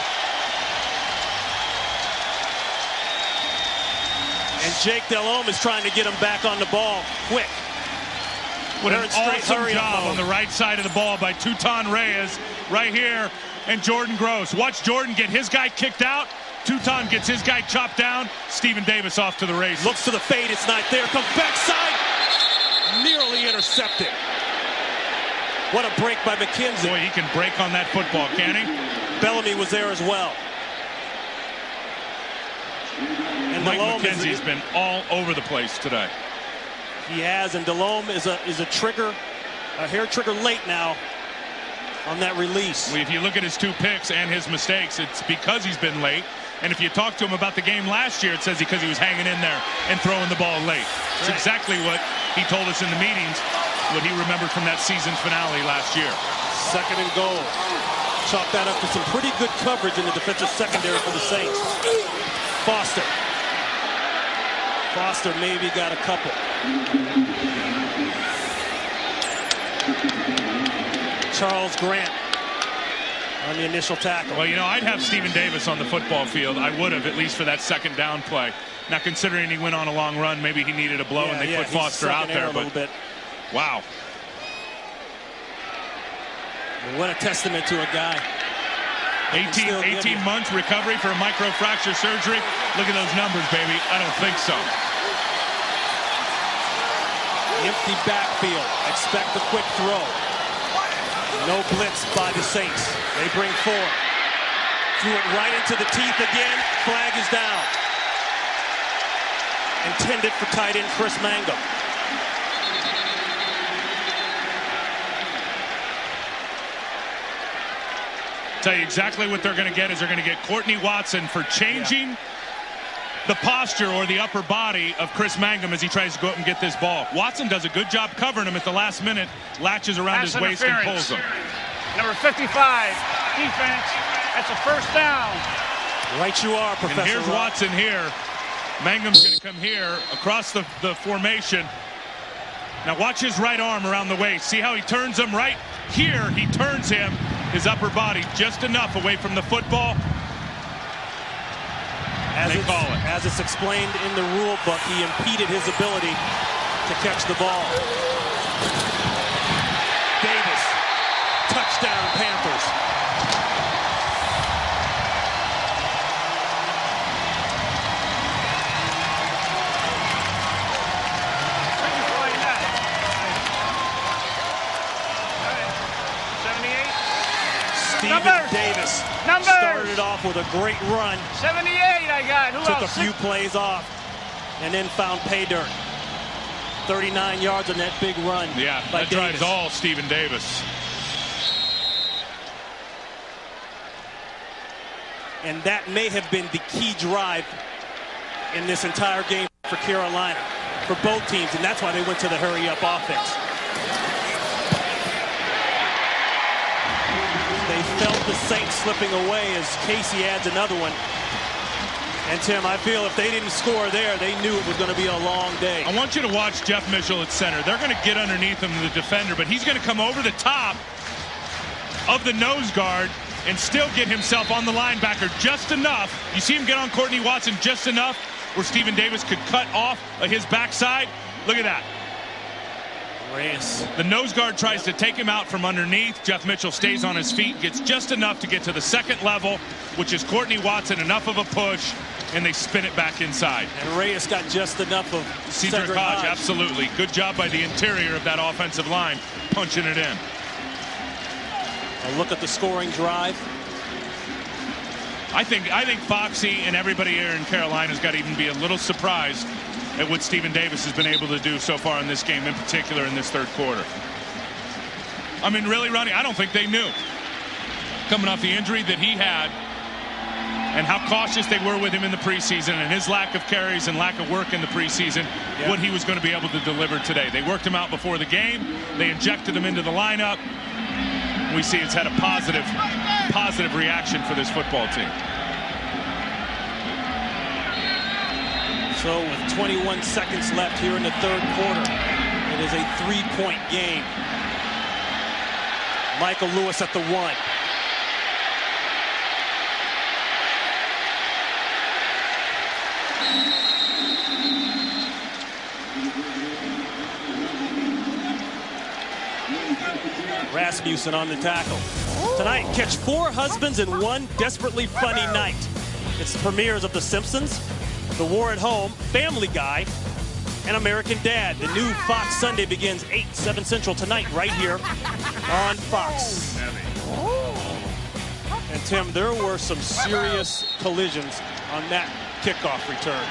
And Jake Delhomme is trying to get him back on the ball quick. What an awesome job on the right side of the ball by Tutan Reyes right here. And Jordan Gross. Watch Jordan get his guy kicked out. Tutan gets his guy chopped down. Stephen Davis off to the race. Looks to the fade. It's not there. Comes backside. Nearly intercepted. What a break by McKenzie. Boy, he can break on that football, can he? Bellamy was there as well. Mike Delhomme McKenzie's been all over the place today. He has, and Delhomme is a hair trigger late now on that release. Well, if you look at his 2 picks and his mistakes, it's because he's been late. And if you talk to him about the game last year, it says because he was hanging in there and throwing the ball late. It's exactly what he told us in the meetings, what he remembered from that season finale last year. 2nd and goal. Chalk that up to some pretty good coverage in the defensive secondary for the Saints. Foster maybe got a couple. Charles Grant on the initial tackle. Well, you know, I'd have Stephen Davis on the football field. I would have, at least for that 2nd down play. Now, considering he went on a long run, maybe he needed a blow and they put Foster out there. But bit. Wow. What a testament to a guy. 18 months recovery for a microfracture surgery. Look at those numbers, baby. I don't think so. Empty backfield. Expect a quick throw. No blitz by the Saints. They bring 4. Threw it right into the teeth again. Flag is down. Intended for tight end Chris Mangum. Tell you exactly what they're going to get is they're going to get Courtney Watson for changing the posture or the upper body of Chris Mangum as he tries to go up and get this ball. Watson does a good job covering him at the last minute, latches around his waist and pulls him. Number 55, defense. That's a 1st down. Right you are, Professor. And here's Watson here. Mangum's going to come here across the formation. Now watch his right arm around the waist. See how he turns him right here. He turns him, his upper body, just enough away from the football. As it's explained in the rule book, he impeded his ability to catch the ball. Davis, touchdown Panthers. Stephen Davis started off with a great run. 78 I got. Who Took else? a few plays off and then found pay dirt. 39 yards on that big run. Yeah, by that Davis. drives all Stephen Davis. And that may have been the key drive in this entire game for Carolina, for both teams, and that's why they went to the hurry-up offense. They felt the Saints slipping away as Casey adds another one. And Tim, I feel if they didn't score there, they knew it was going to be a long day. I want you to watch Jeff Mitchell at center. They're going to get underneath him, the defender, but he's going to come over the top of the nose guard and still get himself on the linebacker just enough. You see him get on Courtney Watson just enough where Stephen Davis could cut off his backside. Look at that. Reyes. The nose guard tries to take him out from underneath. Jeff Mitchell stays on his feet, gets just enough to get to the 2nd level, which is Courtney Watson, enough of a push, and they spin it back inside. And Reyes got just enough of Cedric Hodge, absolutely. Good job by the interior of that offensive line, punching it in. A look at the scoring drive. I think Foxy and everybody here in Carolina's got to even be a little surprised at what Stephen Davis has been able to do so far in this game, in particular in this 3rd quarter. I mean, really, Ronnie, I don't think they knew, coming off the injury that he had and how cautious they were with him in the preseason and his lack of carries and lack of work in the preseason, what he was going to be able to deliver today. They worked him out before the game. They injected him into the lineup. We see it's had a positive reaction for this football team. So with 21 seconds left here in the 3rd quarter, it is a 3-point game. Michael Lewis at the 1. Rasmussen on the tackle. Tonight, catch 4 husbands in one desperately funny night. It's the premieres of The Simpsons, The War at Home, Family Guy, and American Dad. The new Fox Sunday begins 7 Central tonight right here on Fox. And Tim, there were some serious collisions on that kickoff return.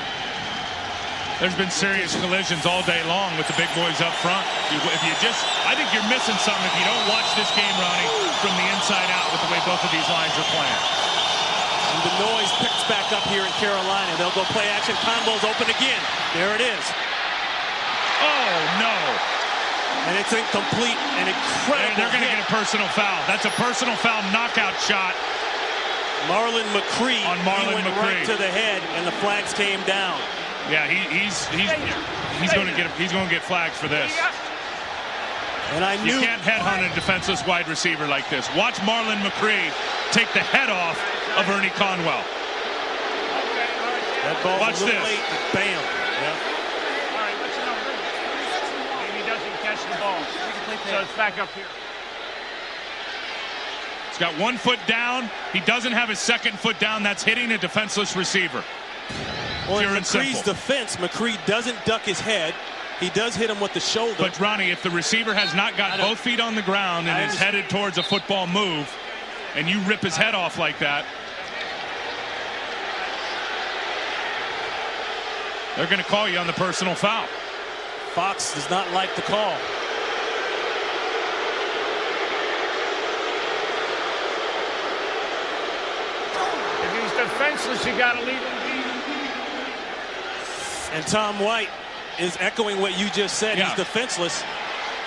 There's been serious collisions all day long with the big boys up front. I think you're missing something if you don't watch this game, Ronnie, from the inside out with the way both of these lines are playing. And the noise picks back up here in Carolina. They'll go play action. Conwell's open again. There it is. Oh, no. And it's incomplete. An incredible They're going to get a personal foul. That's a personal foul knockout shot. Marlon McCree. On Marlon went McCree. Right to the head, and the flags came down. Yeah, he's going to get flags for this. And I knew you can't headhunt a defenseless wide receiver like this. Watch Marlon McCree take the head off of Ernie Conwell. That ball's Watch a little this. late. Bam. Yeah. All right, what's the number? Maybe he doesn't catch the ball. So it's back up here. He's got 1 foot down. He doesn't have his second foot down. That's hitting a defenseless receiver. Well, in Pure and McCree's simple. defense, McCree doesn't duck his head. He does hit him with the shoulder. But, Ronnie, if the receiver has not got both feet on the ground and is headed towards a football move, and you rip his head off like that, they're going to call you on the personal foul. Fox does not like the call. If he's defenseless, you got to leave him. And Tom White is echoing what you just said. Yeah. He's defenseless.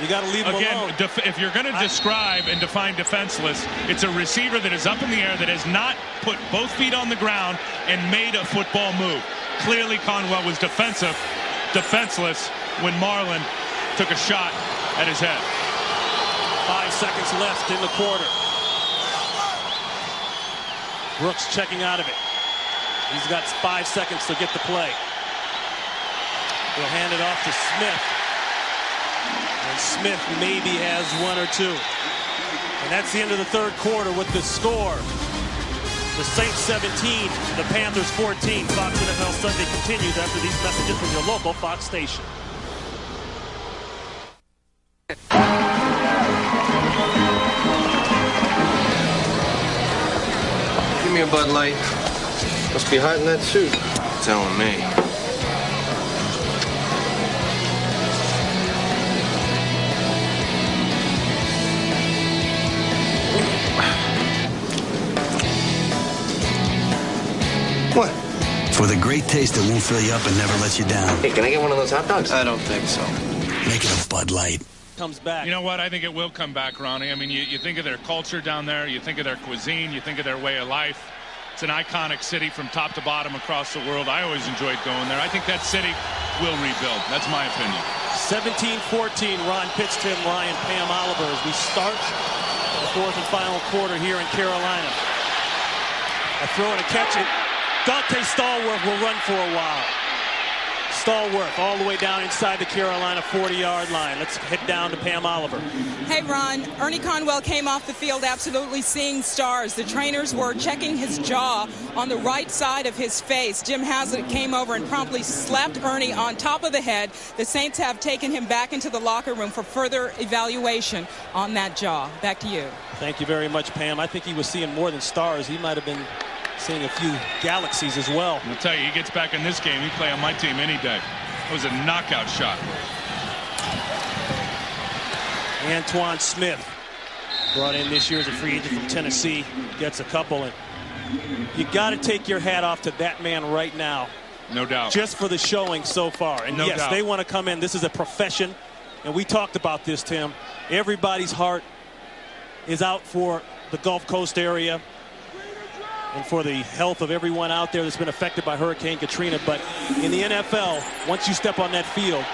You got to leave him alone. Again, if you're going to describe and define defenseless, it's a receiver that is up in the air that has not put both feet on the ground and made a football move. Clearly, Conwell was defenseless when Marlon took a shot at his head. 5 seconds left in the quarter. Brooks checking out of it. He's got 5 seconds to get the play. He'll hand it off to Smith. And Smith maybe has 1 or 2. And that's the end of the third quarter with the score. The Saints 17, the Panthers 14. Fox NFL Sunday continues after these messages from your local Fox station. Give me a Bud Light. Must be hot in that suit. Telling me. What? For the great taste that won't fill you up and never lets you down. Hey, can I get one of those hot dogs? I don't think so. Make it a Bud Light. Comes back. You know what? I think it will come back, Ronnie. I mean, you think of their culture down there. You think of their cuisine. You think of their way of life. It's an iconic city from top to bottom across the world. I always enjoyed going there. I think that city will rebuild. That's my opinion. 17-14, Ron Pitts, Tim Ryan, Pam Oliver as we start the fourth and final quarter here in Carolina. A throw and a catch it. Dante Stallworth will run for a while. Stallworth all the way down inside the Carolina 40-yard line. Let's head down to Pam Oliver. Hey, Ron, Ernie Conwell came off the field absolutely seeing stars. The trainers were checking his jaw on the right side of his face. Jim Haslett came over and promptly slapped Ernie on top of the head. The Saints have taken him back into the locker room for further evaluation on that jaw. Back to you. Thank you very much, Pam. I think he was seeing more than stars. He might have been seeing a few galaxies as well. I'll tell you, he gets back in this game, he'd play on my team any day. It was a knockout shot. Antoine Smith, brought in this year as a free agent from Tennessee, gets a couple. And you got to take your hat off to that man right now. No doubt. Just for the showing so far. And no yes, doubt. They want to come in. This is a profession. And we talked about this, Tim. Everybody's heart is out for the Gulf Coast area and for the health of everyone out there that's been affected by Hurricane Katrina. But in the NFL, once you step on that field,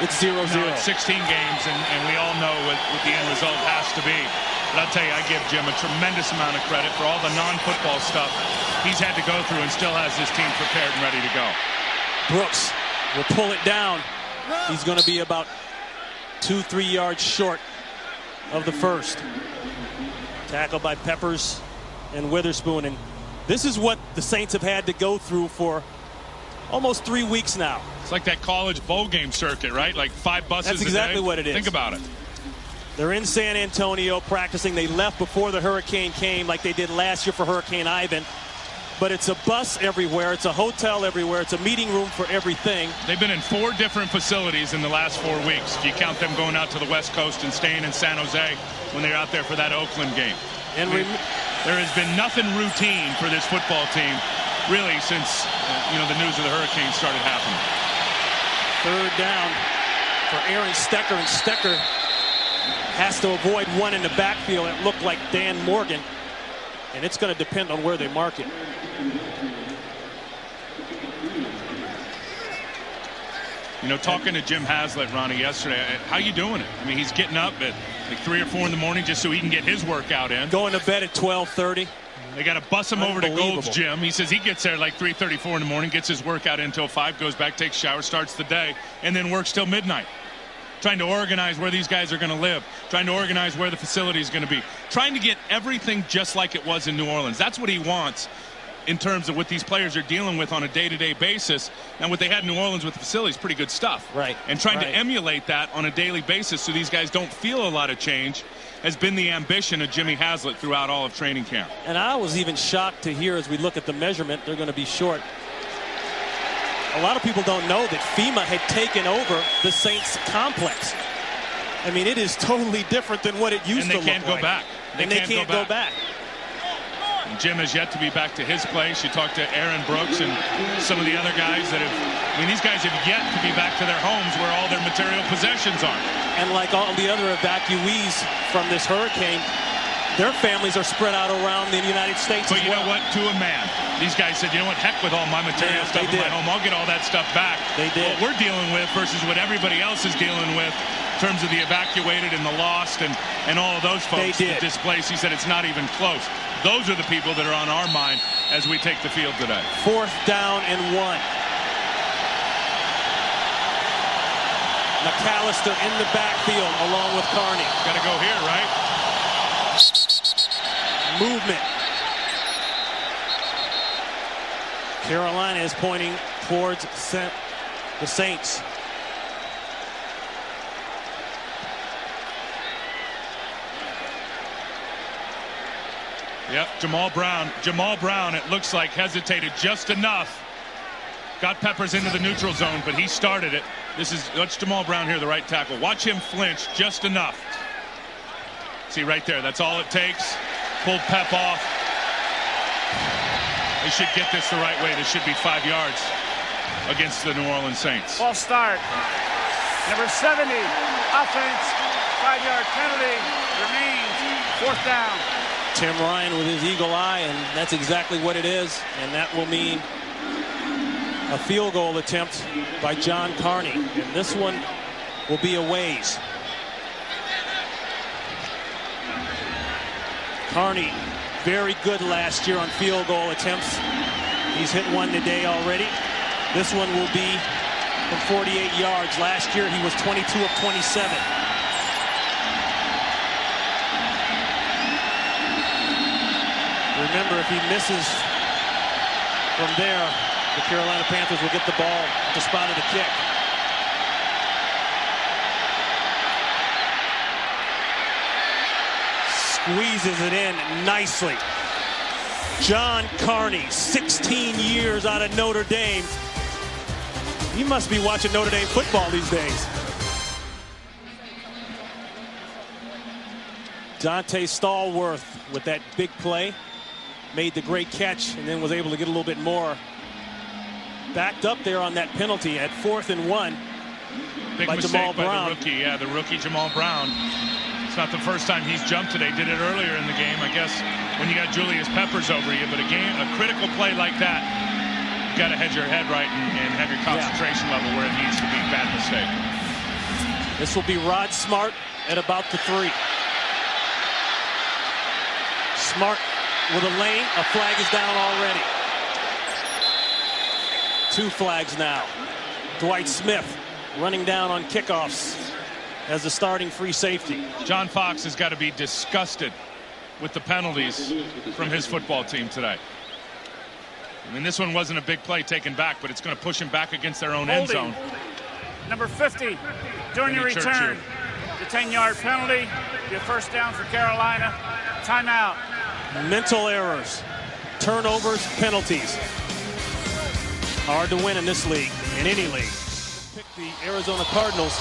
it's 0-0. No, it's 16 games, and we all know what the end result has to be. But I'll tell you, I give Jim a tremendous amount of credit for all the non-football stuff he's had to go through and still has this team prepared and ready to go. Brooks will pull it down. He's going to be about 2-3 yards short of the first. Tackled by Peppers and Witherspoon. And this is what the Saints have had to go through for almost 3 weeks now. It's like that college bowl game circuit, right? Like 5 buses That's exactly a day. what it is. Think about it. They're in San Antonio practicing. They left before the hurricane came like they did last year for Hurricane Ivan. but it's a bus everywhere. It's a hotel everywhere. It's a meeting room for everything. They've been in 4 different facilities in the last 4 weeks. If you count them going out to the West Coast and staying in San Jose when they were out there for that Oakland game. And there has been nothing routine for this football team, really, since the news of the hurricane started happening. 3rd down for Aaron Stecker, and Stecker has to avoid one in the backfield. It looked like Dan Morgan, and it's going to depend on where they mark it. Talking to Jim Haslett, Ronnie, yesterday, how you doing it? I mean, he's getting up at like 3 or 4 in the morning just so he can get his workout in. Going to bed at 12:30. They got to bus him over to Gold's Gym. He says he gets there like 3:34 in the morning, gets his workout in until 5, goes back, takes a shower, starts the day, and then works till midnight. Trying to organize where these guys are going to live, trying to organize where the facility is going to be, trying to get everything just like it was in New Orleans. That's what he wants in terms of what these players are dealing with on a day-to-day basis. And what they had in New Orleans with the facilities, pretty good stuff. Right. And trying to emulate that on a daily basis so these guys don't feel a lot of change has been the ambition of Jimmy Haslett throughout all of training camp. And I was even shocked to hear, as we look at the measurement, they're going to be short. A lot of people don't know that FEMA had taken over the Saints complex. I mean, it is totally different than what it used to look like. And they can't go back. They can't go back. And Jim has yet to be back to his place. You talk to Aaron Brooks and some of the other guys that have, these guys have yet to be back to their homes where all their material possessions are. And like all the other evacuees from this hurricane, their families are spread out around the United States. But you know what? To a man, these guys said, you know what? Heck with all my material stuff in my home. I'll get all that stuff back. They did. What we're dealing with versus what everybody else is dealing with in terms of the evacuated and the lost and all of those folks that displaced. He said it's not even close. Those are the people that are on our mind as we take the field today. 4th down and 1. McAllister in the backfield along with Carney. Got to go here, right? Movement. Carolina is pointing towards the Saints. Yep, Jamal Brown, it looks like, hesitated just enough. Got Peppers into the neutral zone, but he started it. That's Jamal Brown here, the right tackle. Watch him flinch just enough. See right there, that's all it takes. Pulled Pep off. They should get this the right way. This should be 5 yards against the New Orleans Saints. False start. Number 70, offense, 5-yard penalty, remains 4th down. Tim Ryan with his eagle eye, and that's exactly what it is. And that will mean a field goal attempt by John Carney. And this one will be a ways. Carney, very good last year on field goal attempts. He's hit one today already. This one will be from 48 yards. Last year he was 22 of 27. Remember, if he misses from there, the Carolina Panthers will get the ball at the spot of the kick. Squeezes it in nicely. John Carney, 16 years out of Notre Dame. You must be watching Notre Dame football these days. Dante Stallworth with that big play. Made the great catch and then was able to get a little bit more. Backed up there on that penalty at 4th and 1. Big by mistake Jamal by Brown. the rookie Jamal Brown. It's not the first time he's jumped today. Did it earlier in the game, I guess, when you got Julius Peppers over you. But a critical play like that, you got to head your head right and have your concentration level where it needs to be. Bad mistake. This will be Rod Smart at about the 3. Smart with a lane. A flag is down already. 2 flags now. Dwight Smith running down on kickoffs as the starting free safety. John Fox has got to be disgusted with the penalties from his football team today. I mean, this one wasn't a big play taken back, but it's going to push him back against their own end zone. Number 50, during the return, the 10-yard penalty, be a 1st down for Carolina. Timeout. Mental errors. turnovers, penalties. Hard to win in this league, in any league. Pick the Arizona Cardinals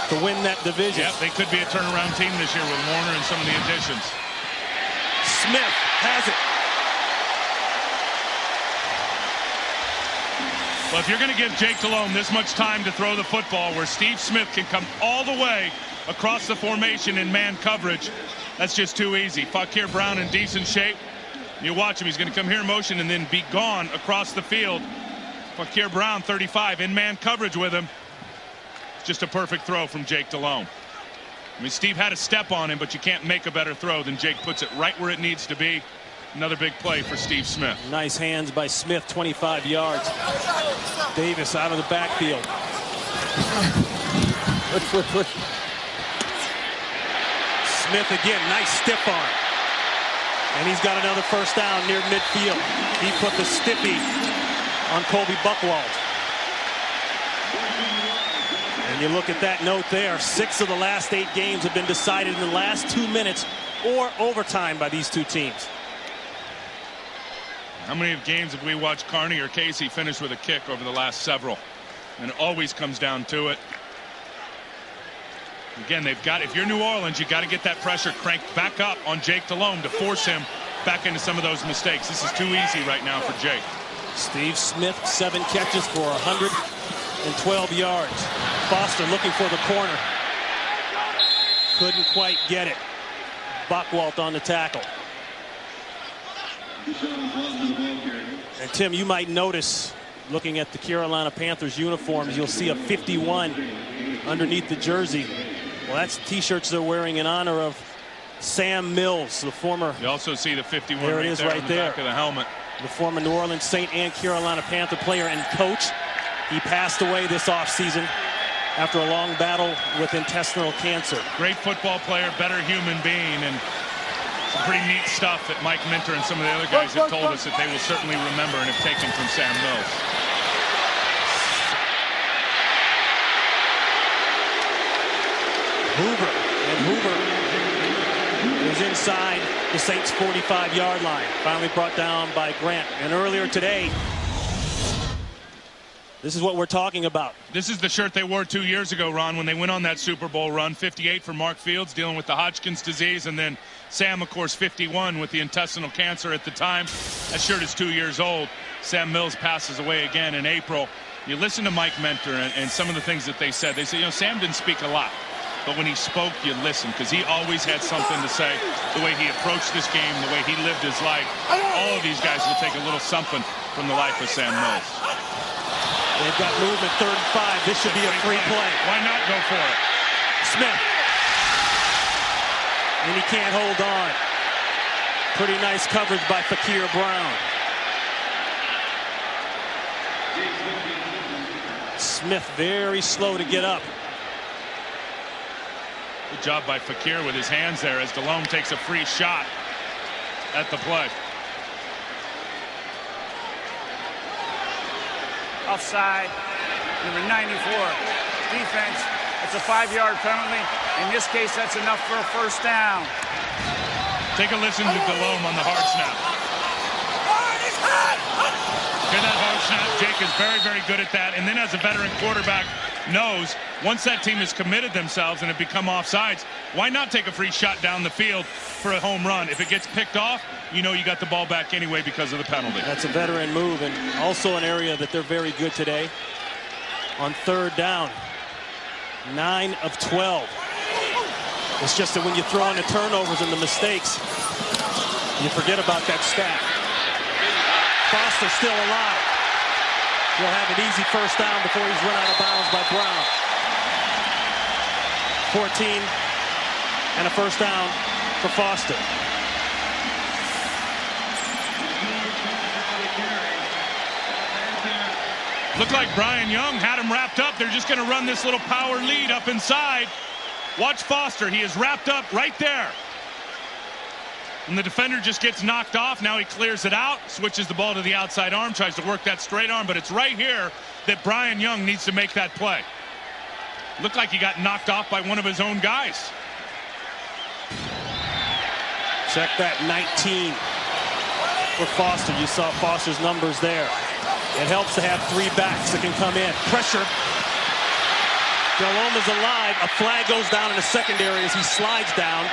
to win that division. Yep, they could be a turnaround team this year with Warner and some of the additions. Smith has it. Well, if you're going to give Jake Delhomme this much time to throw the football where Steve Smith can come all the way across the formation in man coverage, that's just too easy. Fakir Brown in decent shape. You watch him, he's going to come here in motion and then be gone across the field. Fakir Brown, 35, in man coverage with him. Just a perfect throw from Jake Delhomme. I mean, Steve had a step on him, but you can't make a better throw than Jake puts it right where it needs to be. Another big play for Steve Smith. Nice hands by Smith, 25 yards. Davis out of the backfield. Push. Smith again, nice stiff arm. And he's got another first down near midfield. He put the stiffy on Colby Buckwald. And you look at that note there, 6 of the last 8 games have been decided in the last 2 minutes or overtime by these two teams. How many games have we watched Carney or Casey finish with a kick over the last several? And it always comes down to it. Again, they've got, if you're New Orleans, you got to get that pressure cranked back up on Jake Delhomme to force him back into some of those mistakes. This is too easy right now for Jake. Steve Smith, 7 catches for 112 yards. Foster looking for the corner. Couldn't quite get it. Buckwalt on the tackle. And Tim, you might notice, looking at the Carolina Panthers uniforms, you'll see a 51 underneath the jersey. Well, that's T-shirts they're wearing in honor of Sam Mills, the former. You also see the 51 there right it is, there right on the there. back of the helmet. The former New Orleans Saint and Carolina Panther player and coach. He passed away this offseason after a long battle with intestinal cancer. Great football player, better human being, and some pretty neat stuff that Mike Minter and some of the other guys have told us that they will certainly remember and have taken from Sam Mills. Hoover is inside the Saints' 45-yard line. Finally brought down by Grant. And earlier today, this is what we're talking about. This is the shirt they wore 2 years ago, Ron, when they went on that Super Bowl run. 58 for Mark Fields, dealing with the Hodgkin's disease, and then Sam, of course, 51 with the intestinal cancer at the time. That shirt is 2 years old. Sam Mills passes away again in April. You listen to Mike Minter and some of the things that they said. They said, you know, Sam didn't speak a lot, but when he spoke, you listened, because he always had something to say. The way he approached this game, the way he lived his life. All of these guys will take a little something from the life of Sam Mills. They've got movement, 3rd and 5. This should be a free play. Why not go for it? Smith. And he can't hold on. Pretty nice coverage by Fakir Brown. Smith very slow to get up. Good job by Fakir with his hands there as Delhomme takes a free shot at the play. Offside, number 94. Defense, it's a 5-yard penalty. In this case, that's enough for a first down. Take a listen to Delhomme on the hard snap. Hear that hard snap? Jake is very, very good at that. And then as a veteran quarterback knows, once that team has committed themselves and have become offsides, why not take a free shot down the field for a home run? If it gets picked off, you know you got the ball back anyway because of the penalty. That's a veteran move, and also an area that they're very good today. On 3rd down, 9 of 12. It's just that when you throw in the turnovers and the mistakes, you forget about that stat. Foster still alive. He'll have an easy first down before he's run out of bounds by Brown. 14 and a first down for Foster. Looked like Brian Young had him wrapped up. They're just going to run this little power lead up inside. Watch Foster. He is wrapped up right there. And the defender just gets knocked off. Now he clears it out, switches the ball to the outside arm, tries to work that straight arm, but it's right here that Brian Young needs to make that play. Looked like he got knocked off by one of his own guys. Check that, 19. for Foster. You saw Foster's numbers there. It helps to have 3 backs that can come in. Pressure. Delhomme is alive. A flag goes down in the secondary as he slides down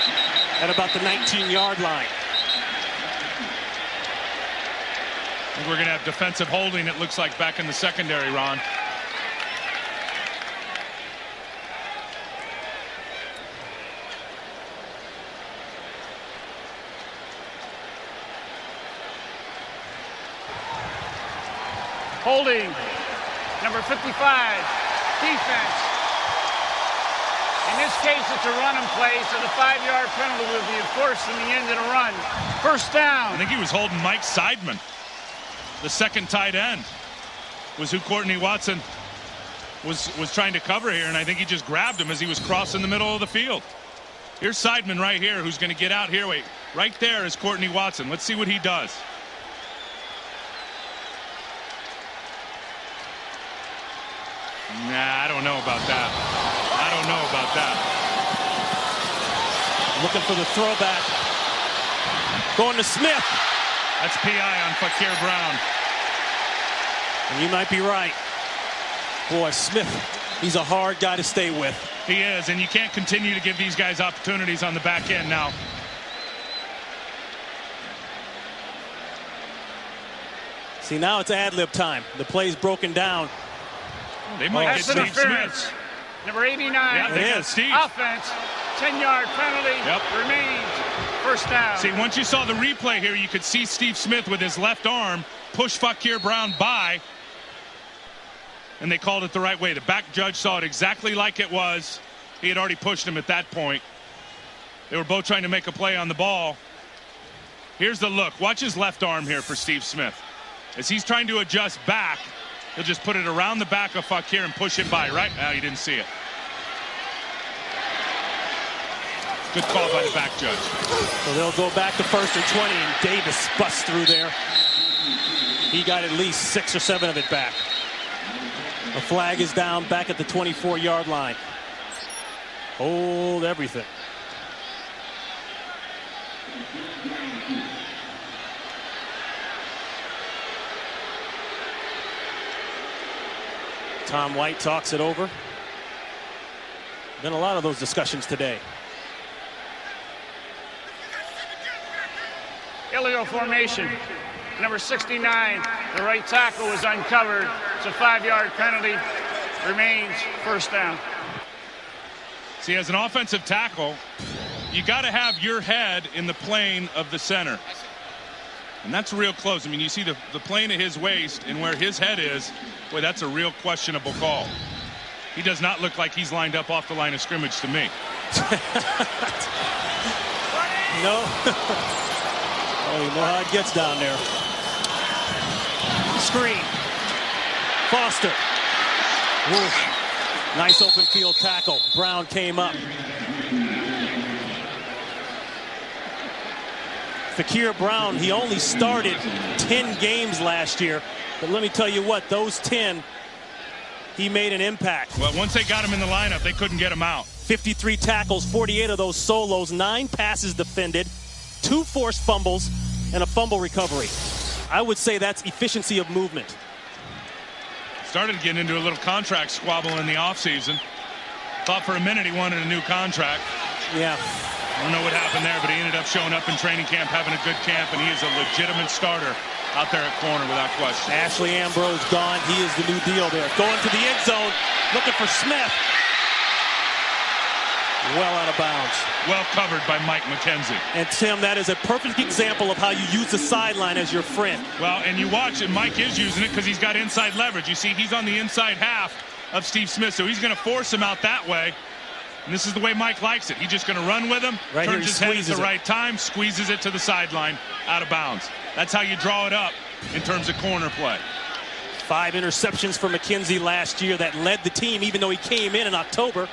at about the 19-yard line. I think we're going to have defensive holding, it looks like, back in the secondary, Ron. Holding, number 55, defense. In this case, it's a run and play, so the 5-yard penalty will be enforced in the end of the run. First down. I think he was holding Mike Seidman, the second tight end, was who Courtney Watson was trying to cover here, and I think he just grabbed him as he was crossing the middle of the field. Here's Seidman right here, who's going to get out here. Wait, right there is Courtney Watson. Let's see what he does. Nah, I don't know about that. I don't know about that. Looking for the throwback. Going to Smith. That's PI on Fakir Brown. And you might be right. Boy, Smith, he's a hard guy to stay with. He is, and you can't continue to give these guys opportunities on the back end now. See, now it's ad-lib time. The play's broken down. They might get Steve Smith. Number 89. Yeah, they got Steve. Offense. 10-yard penalty. Yep. Remains. First down. See, once you saw the replay here, you could see Steve Smith with his left arm push Fakir Brown by. And they called it the right way. The back judge saw it exactly like it was. He had already pushed him at that point. They were both trying to make a play on the ball. Here's the look. Watch his left arm here for Steve Smith. As he's trying to adjust back, he'll just put it around the back of Fakir and push him by, right? Now, you didn't see it. Good call by the back judge. So they'll go back to 1st and 20, and Davis busts through there. He got at least 6 or 7 of it back. The flag is down back at the 24-yard line. Hold everything. Tom White talks it over. Been a lot of those discussions today. Illegal formation. Number 69, the right tackle was uncovered. It's a 5-yard penalty. Remains first down. See, as an offensive tackle, you got to have your head in the plane of the center. And that's real close. I mean, you see the plane of his waist and where his head is. Boy, that's a real questionable call. He does not look like he's lined up off the line of scrimmage to me. No. Oh, you know how it gets down there. Screen. Foster. Ooh. Nice open field tackle. Brown came up. Fakir Brown, he only started 10 games last year. But let me tell you what, those 10, he made an impact. Well, once they got him in the lineup, they couldn't get him out. 53 tackles, 48 of those solos, 9 passes defended, 2 forced fumbles, and a fumble recovery. I would say that's efficiency of movement. Started getting into a little contract squabble in the offseason. Thought for a minute he wanted a new contract. Yeah. I don't know what happened there, but he ended up showing up in training camp, having a good camp, and he is a legitimate starter out there at corner without question. Ashley Ambrose gone. He is the new deal there. Going to the end zone, looking for Smith. Well out of bounds. Well covered by Mike McKenzie. And Tim, that is a perfect example of how you use the sideline as your friend. Well, and you watch it, Mike is using it because he's got inside leverage. You see, he's on the inside half of Steve Smith, so he's going to force him out that way. And this is the way Mike likes it. He's just going to run with him, right, turns his head at the right time, squeezes it to the sideline, out of bounds. That's how you draw it up in terms of corner play. 5 interceptions for McKenzie last year that led the team, even though he came in October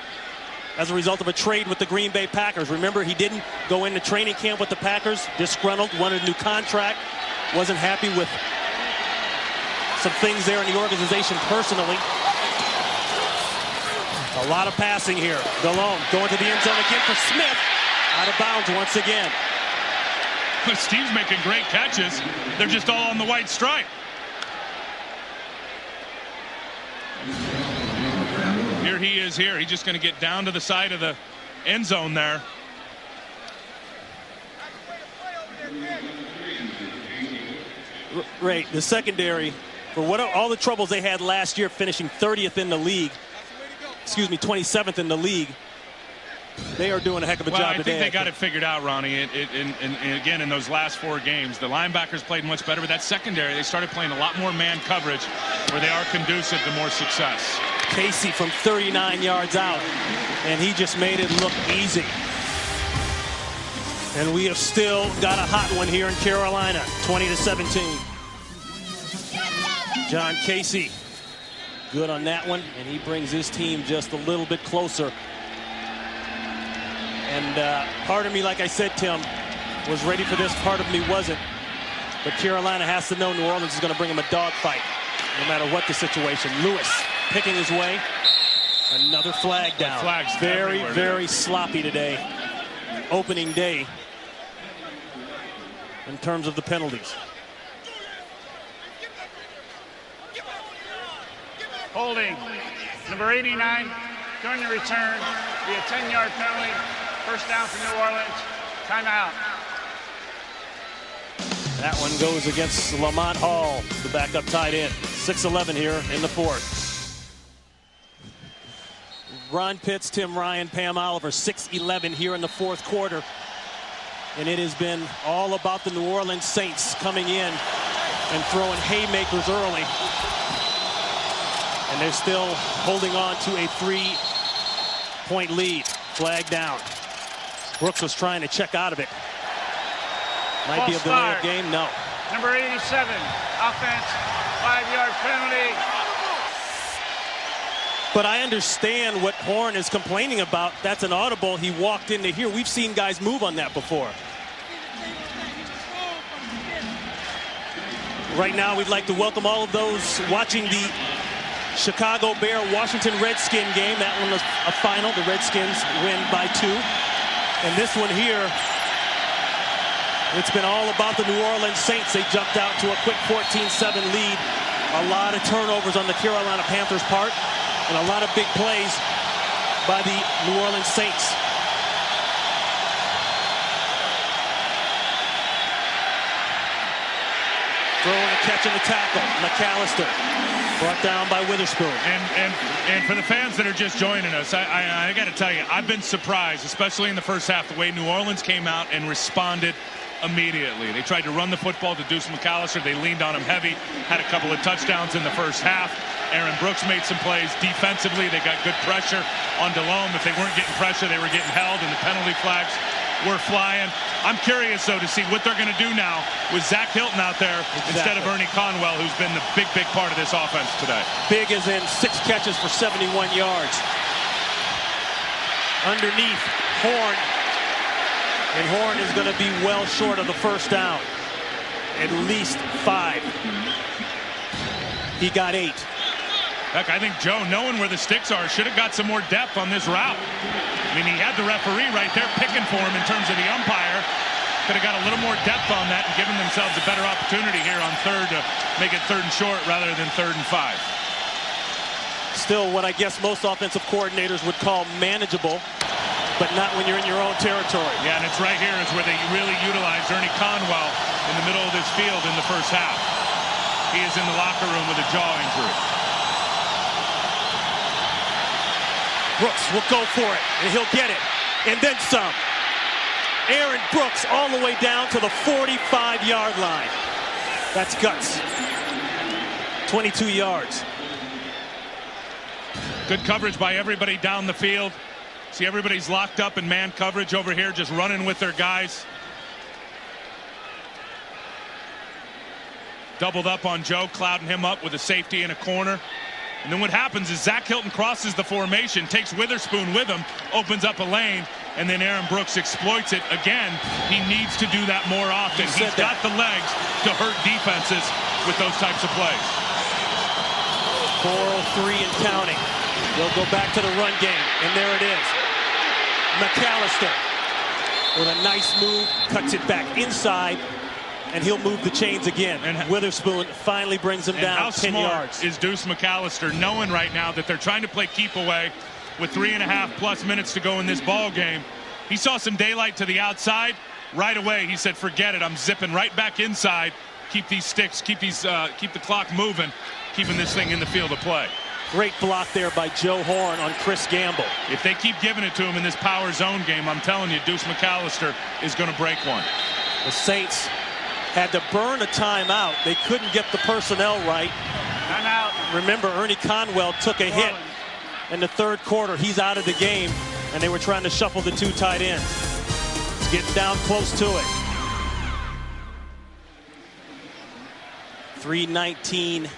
as a result of a trade with the Green Bay Packers. Remember, he didn't go into training camp with the Packers, disgruntled, wanted a new contract, wasn't happy with some things there in the organization personally. A lot of passing here. Delhomme going to the end zone again for Smith. Out of bounds once again. Steve's making great catches. They're just all on the white stripe. Here he is here. He's just going to get down to the side of the end zone there. Right, the secondary, for what all the troubles they had last year, finishing 30th in the league, 27th in the league, they are doing a heck of a job today. I think they got it figured out, Ronnie. And again, in those last 4 games, the linebackers played much better, but that secondary, they started playing a lot more man coverage where they are conducive to more success. Casey from 39 yards out, and he just made it look easy. And we have still got a hot one here in Carolina, 20-17. John Casey, good on that one, and he brings his team just a little bit closer. And part of me, like I said, Tim, was ready for this. Part of me wasn't. But Carolina has to know New Orleans is going to bring him a dogfight, no matter what the situation. Lewis picking his way. Another flag down. Flags very, everywhere. very sloppy today. Opening day in terms of the penalties. Holding. Number 89 during the return. Be a 10-yard penalty. First down for New Orleans. Timeout. That one goes against Lamont Hall, the backup tight end. 6-11 here in the fourth. Ron Pitts, Tim Ryan, Pam Oliver, 6-11 here in the fourth quarter. And it has been all about the New Orleans Saints coming in and throwing haymakers early. And they're still holding on to a 3-point lead. Flag down. Brooks was trying to check out of it. Might be a delay of game. No. Number 87, offense, 5-yard penalty. But I understand what Horn is complaining about. That's an audible. He walked into here. We've seen guys move on that before. Right now, we'd like to welcome all of those watching the Chicago Bear-Washington Redskin game. That one was a final. The Redskins win by 2. And this one here, it's been all about the New Orleans Saints. They jumped out to a quick 14-7 lead. A lot of turnovers on the Carolina Panthers' part, and a lot of big plays by the New Orleans Saints. Throwing a catch in the tackle. McAllister brought down by Witherspoon. And for the fans that are just joining us, I got to tell you, I've been surprised, especially in the first half, the way New Orleans came out and responded immediately. They tried to run the football to Deuce McAllister. They leaned on him heavy, had a couple of touchdowns in the first half. Aaron Brooks made some plays defensively. They got good pressure on Delhomme. If they weren't getting pressure, they were getting held, and the penalty flags were flying. I'm curious, though, to see what they're going to do now with Zach Hilton out there instead of Ernie Conwell, who's been the big part of this offense today. Big as in 6 catches for 71 yards. Underneath, Horn. And Horn is going to be well short of the first down. At least 5. He got 8. Heck, I think Joe, knowing where the sticks are, should have got some more depth on this route. I mean, he had the referee right there picking for him in terms of the umpire. Could have got a little more depth on that and given themselves a better opportunity here on third to make it 3rd and short rather than 3rd and 5. Still what I guess most offensive coordinators would call manageable, but not when you're in your own territory. Yeah, and it's right here is where they really utilized Ernie Conwell in the middle of this field in the first half. He is in the locker room with a jaw injury. Brooks will go for it, and he'll get it, and then some. Aaron Brooks all the way down to the 45-yard line. That's guts. 22 yards. Good coverage by everybody down the field. See, everybody's locked up in man coverage over here, just running with their guys. Doubled up on Joe, clouding him up with a safety in a corner. And then what happens is Zach Hilton crosses the formation, takes Witherspoon with him, opens up a lane, and then Aaron Brooks exploits it. Again, he needs to do that more often. He's got the legs to hurt defenses with those types of plays. 4:03 and counting. They'll go back to the run game, and there it is. McAllister with a nice move, cuts it back inside, and he'll move the chains again. And Witherspoon finally brings him down 10 yards. Is Deuce McAllister knowing right now that they're trying to play keep away with 3.5+ minutes to go in this ball game? He saw some daylight to the outside. Right away, he said, forget it. I'm zipping right back inside. Keep these sticks, keep the clock moving, keeping this thing in the field of play. Great block there by Joe Horn on Chris Gamble. If they keep giving it to him in this power zone game, I'm telling you, Deuce McAllister is going to break one. The Saints had to burn a timeout. They couldn't get the personnel right. Timeout. Remember, Ernie Conwell took a hit in the third quarter. He's out of the game, and they were trying to shuffle the 2 tight ends. It's getting down close to it. 3:19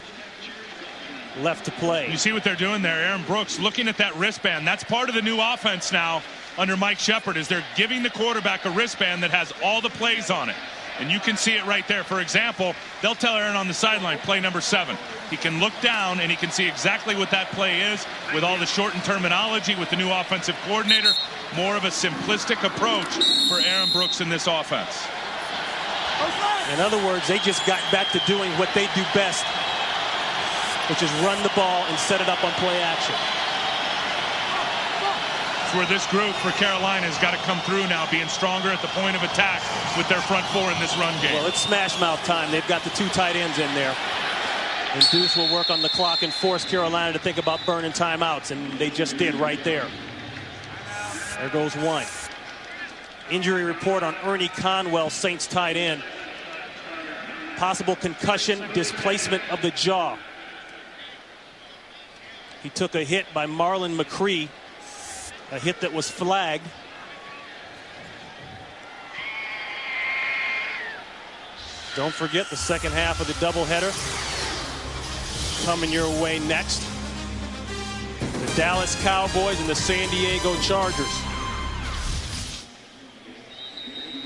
left to play. You see what they're doing there. Aaron Brooks looking at that wristband. That's part of the new offense now under Mike Shepard, is they're giving the quarterback a wristband that has all the plays on it. And you can see it right there. For example, they'll tell Aaron on the sideline, play number 7. He can look down and he can see exactly what that play is with all the shortened terminology with the new offensive coordinator. More of a simplistic approach for Aaron Brooks in this offense. In other words, they just got back to doing what they do best, which is run the ball and set it up on play action. It's where this group for Carolina has got to come through now, being stronger at the point of attack with their front 4 in this run game. Well, it's smash mouth time. They've got the 2 tight ends in there. And Deuce will work on the clock and force Carolina to think about burning timeouts, and they just did right there. There goes one. Injury report on Ernie Conwell, Saints tight end. Possible concussion, displacement of the jaw. He took a hit by Marlon McCree, a hit that was flagged. Don't forget the second half of the doubleheader coming your way next. The Dallas Cowboys and the San Diego Chargers.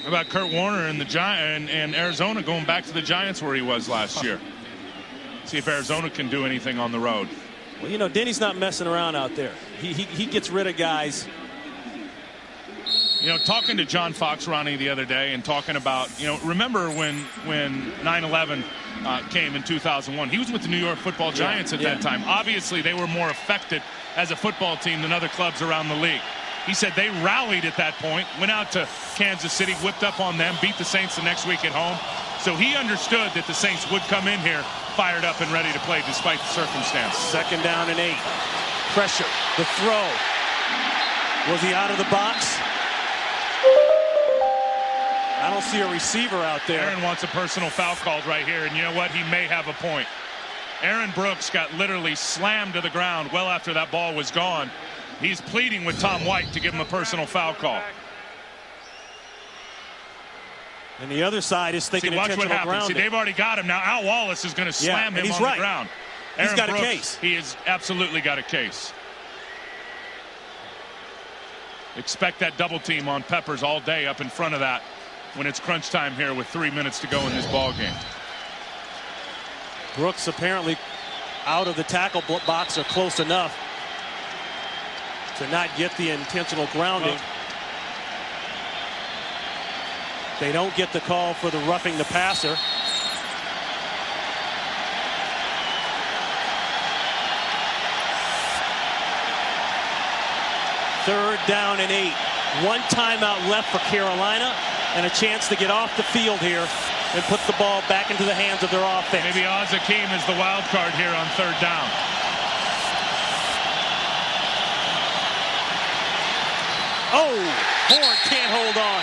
How about Kurt Warner and the and Arizona going back to the Giants where he was last year? See if Arizona can do anything on the road. Well, you know, Denny's not messing around out there. He gets rid of guys. You know, talking to John Fox, Ronnie, the other day, and talking about, you know, remember when 9/11 came in 2001? He was with the New York Football Giants at that time. Obviously, they were more affected as a football team than other clubs around the league. He said they rallied at that point, went out to Kansas City, whipped up on them, beat the Saints the next week at home. So he understood that the Saints would come in here fired up and ready to play despite the circumstance. 2nd down and 8. Pressure. The throw. Was he out of the box? I don't see a receiver out there. Aaron wants a personal foul called right here, and you know what? He may have a point. Aaron Brooks got literally slammed to the ground well after that ball was gone. He's pleading with Tom White to give him a personal foul call. And the other side is thinking watch what happens. grounding. See, they've already got him. Now Al Wallace is going to slam him on the ground. He's got Brooks, a case. He has absolutely got a case. Expect that double team on Peppers all day up in front of that when it's crunch time here with 3 minutes to go in this ball game. Brooks apparently out of the tackle box or close enough to not get the intentional grounding. They don't get the call for the roughing the passer. Third down and 8. 1 timeout left for Carolina and a chance to get off the field here and put the ball back into the hands of their offense. Maybe Akeem is the wild card here on 3rd down. Oh, Horn can't hold on.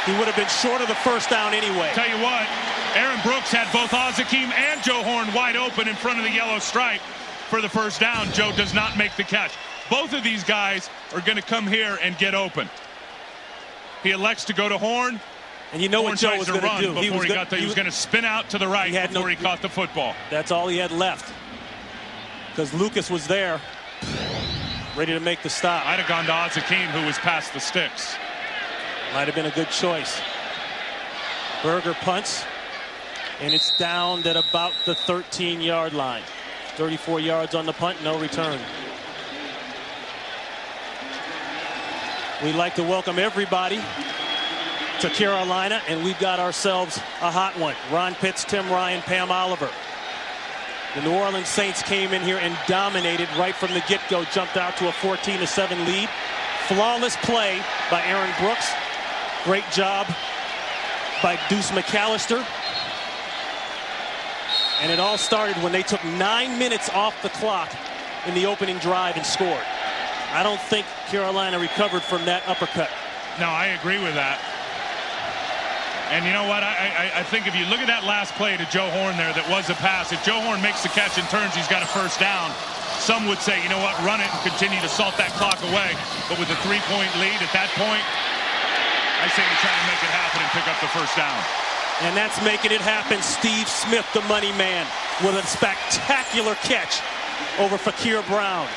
He would have been short of the 1st down anyway. Tell you what, Aaron Brooks had both Akeem and Joe Horn wide open in front of the yellow stripe for the 1st down. Joe does not make the catch. Both of these guys are going to come here and get open. He elects to go to Horn. And you know Horn what Joe was going to do. He was going to spin out to the right before he caught the football. That's all he had left. Because Lucas was there, ready to make the stop. I'd have gone to Akeem, who was past the sticks. Might have been a good choice. Berger punts, and it's down at about the 13-yard line. 34 yards on the punt, no return. We'd like to welcome everybody to Carolina, and we've got ourselves a hot one. Ron Pitts, Tim Ryan, Pam Oliver. The New Orleans Saints came in here and dominated right from the get-go, jumped out to a 14-7 lead. Flawless play by Aaron Brooks. Great job by Deuce McAllister. And it all started when they took 9 minutes off the clock in the opening drive and scored. I don't think Carolina recovered from that uppercut. No, I agree with that. And you know what? I think if you look at that last play to Joe Horn there, that was a pass. If Joe Horn makes the catch and turns, he's got a first down. Some would say, you know what, run it and continue to salt that clock away. But with a 3-point lead at that point, I say you try to make it happen and pick up the first down. And that's making it happen. Steve Smith, the money man, with a spectacular catch over Fakir Brown.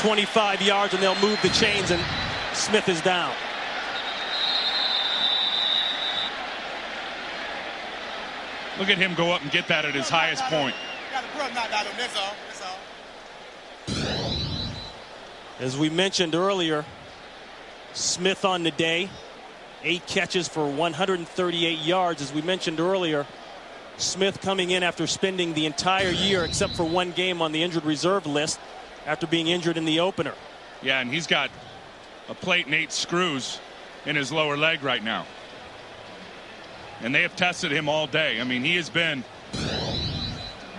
25 yards, and they'll move the chains, and Smith is down. Look at him go up and get that at his highest point. As we mentioned earlier, Smith on the day, 8 catches for 138 yards. As we mentioned earlier, Smith coming in after spending the entire year, except for 1 game, on the injured reserve list after being injured in the opener. Yeah, and he's got a plate and 8 screws in his lower leg right now. And they have tested him all day. I mean, he has been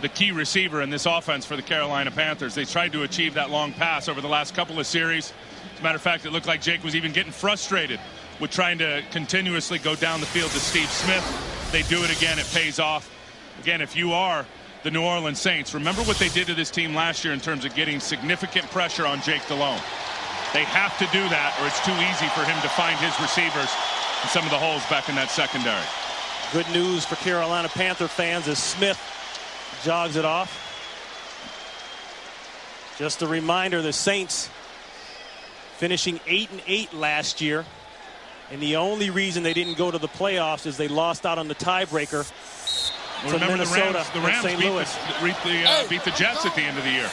the key receiver in this offense for the Carolina Panthers. They tried to achieve that long pass over the last couple of series. As a matter of fact, it looked like Jake was even getting frustrated with trying to continuously go down the field to Steve Smith. They do it again. It pays off. Again, if you are the New Orleans Saints, remember what they did to this team last year in terms of getting significant pressure on Jake Delhomme. They have to do that, or it's too easy for him to find his receivers in some of the holes back in that secondary. Good news for Carolina Panther fans as Smith jogs it off. Just a reminder, the Saints finishing 8-8 last year, and the only reason they didn't go to the playoffs is they lost out on the tiebreaker to Minnesota the Rams and St. Louis. Beat the Jets at the end of the year.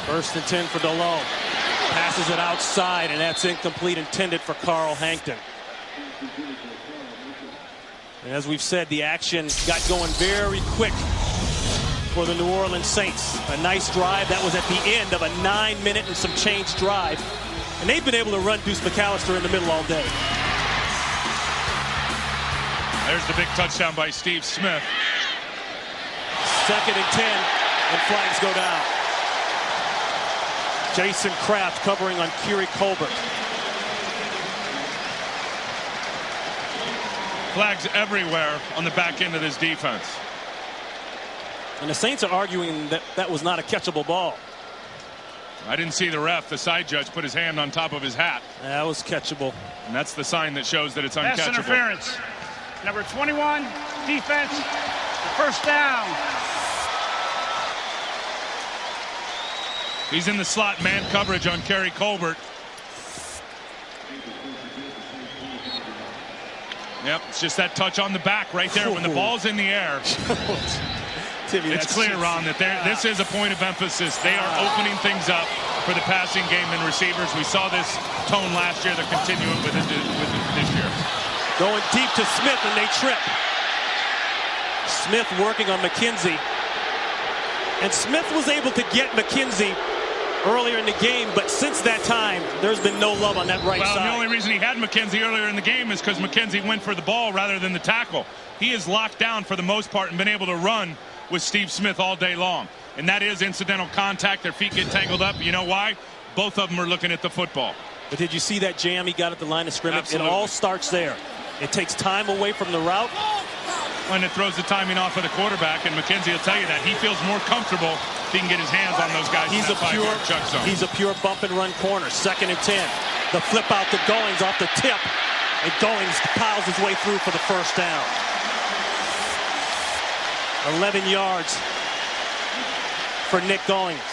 First and 10 for Delhomme. Passes it outside, and that's incomplete, intended for Carl Hankton. And as we've said, the action got going very quick for the New Orleans Saints. A nice drive. That was at the end of a 9-minute and some change drive. And they've been able to run Deuce McAllister in the middle all day. There's the big touchdown by Steve Smith. 2nd and 10, and flags go down. Jason Kraft covering on Kerry Colbert. Flags everywhere on the back end of this defense. And the Saints are arguing that that was not a catchable ball. I didn't see the ref. The side judge put his hand on top of his hat. That was catchable. And that's the sign that shows that it's uncatchable. Pass interference. Number 21, defense, first down. He's in the slot man coverage on Kerry Colbert. Yep, it's just that touch on the back right there. When the ball's in the air, it's clear, Ron, that this is a point of emphasis. They are opening things up for the passing game and receivers. We saw this tone last year. They're continuing with it this year. Going deep to Smith, and they trip. Smith working on McKenzie. And Smith was able to get McKenzie earlier in the game, but since that time, there's been no love on that right side. Well, the only reason he had McKenzie earlier in the game is because McKenzie went for the ball rather than the tackle. He is locked down for the most part and been able to run with Steve Smith all day long. And that is incidental contact. Their feet get tangled up. You know why? Both of them are looking at the football. But did you see that jam he got at the line of scrimmage? Absolutely. It all starts there. It takes time away from the route. When it throws the timing off of the quarterback, and McKenzie will tell you that he feels more comfortable if he can get his hands on those guys. He's a pure bump and run corner. 2nd and 10. The flip out to Goings off the tip, and Goings piles his way through for the first down. 11 yards for Nick Goings.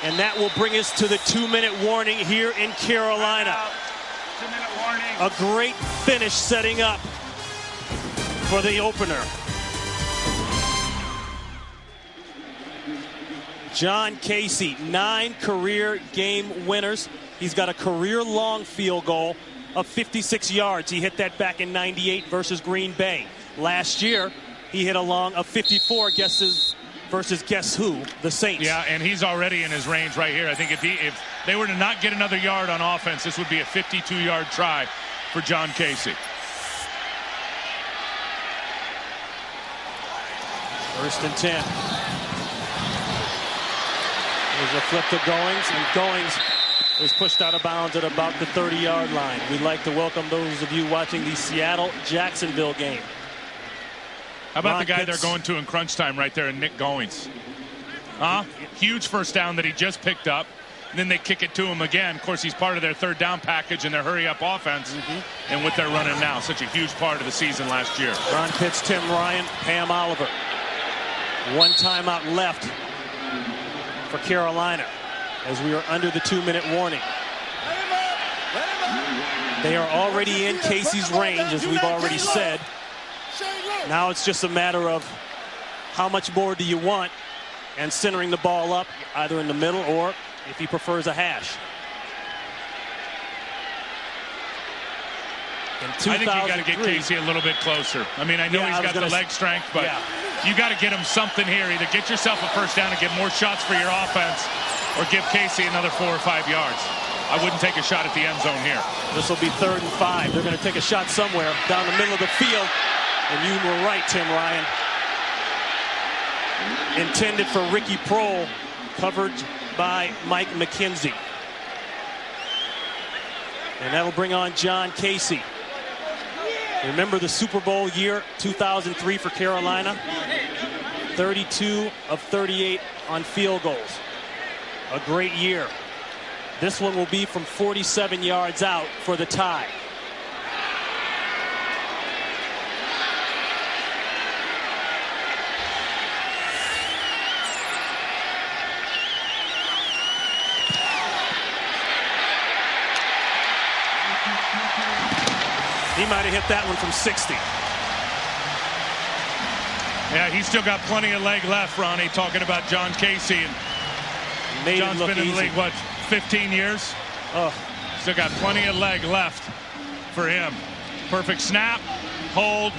And that will bring us to the 2-minute warning here in Carolina. 2-minute warning. A great finish setting up for the opener. John Casey, 9 career game winners. He's got a career-long field goal of 56 yards. He hit that back in '98 versus Green Bay. Last year, he hit a long of 54 versus guess who? The Saints. Yeah, and he's already in his range right here. I think if they were to not get another yard on offense, this would be a 52-yard try for John Casey. First and 10. There's a flip to Goings, and Goings is pushed out of bounds at about the 30-yard line. We'd like to welcome those of you watching the Seattle-Jacksonville game. How about the guy they're going to in crunch time right there, Nick Goings? Huge first down that he just picked up. And then they kick it to him again. Of course, he's part of their third down package and their hurry-up offense. And what they're running now, such a huge part of the season last year. Ron Pitts, Tim Ryan, Pam Oliver. 1 timeout left for Carolina as we are under the 2-minute warning. They are already in Casey's range, as we've already said. Now it's just a matter of how much more do you want, and centering the ball up either in the middle or, if he prefers, a hash. I think you got to get Casey a little bit closer. I mean, I know he's got the leg strength, but you got to get him something here. Either get yourself a first down and get more shots for your offense, or give Casey another 4 or 5 yards. I wouldn't take a shot at the end zone here. This will be 3rd and 5. They're going to take a shot somewhere down the middle of the field. And you were right, Tim Ryan. Intended for Ricky Prohl, covered by Mike McKenzie. And that'll bring on John Casey. Remember the Super Bowl year 2003 for Carolina? 32 of 38 on field goals. A great year. This one will be from 47 yards out for the tie. He might have hit that one from 60. Yeah, he's still got plenty of leg left, Ronnie, talking about John Casey. And John's been in the league, what, 15 years? Still got plenty of leg left for him. Perfect snap, hold,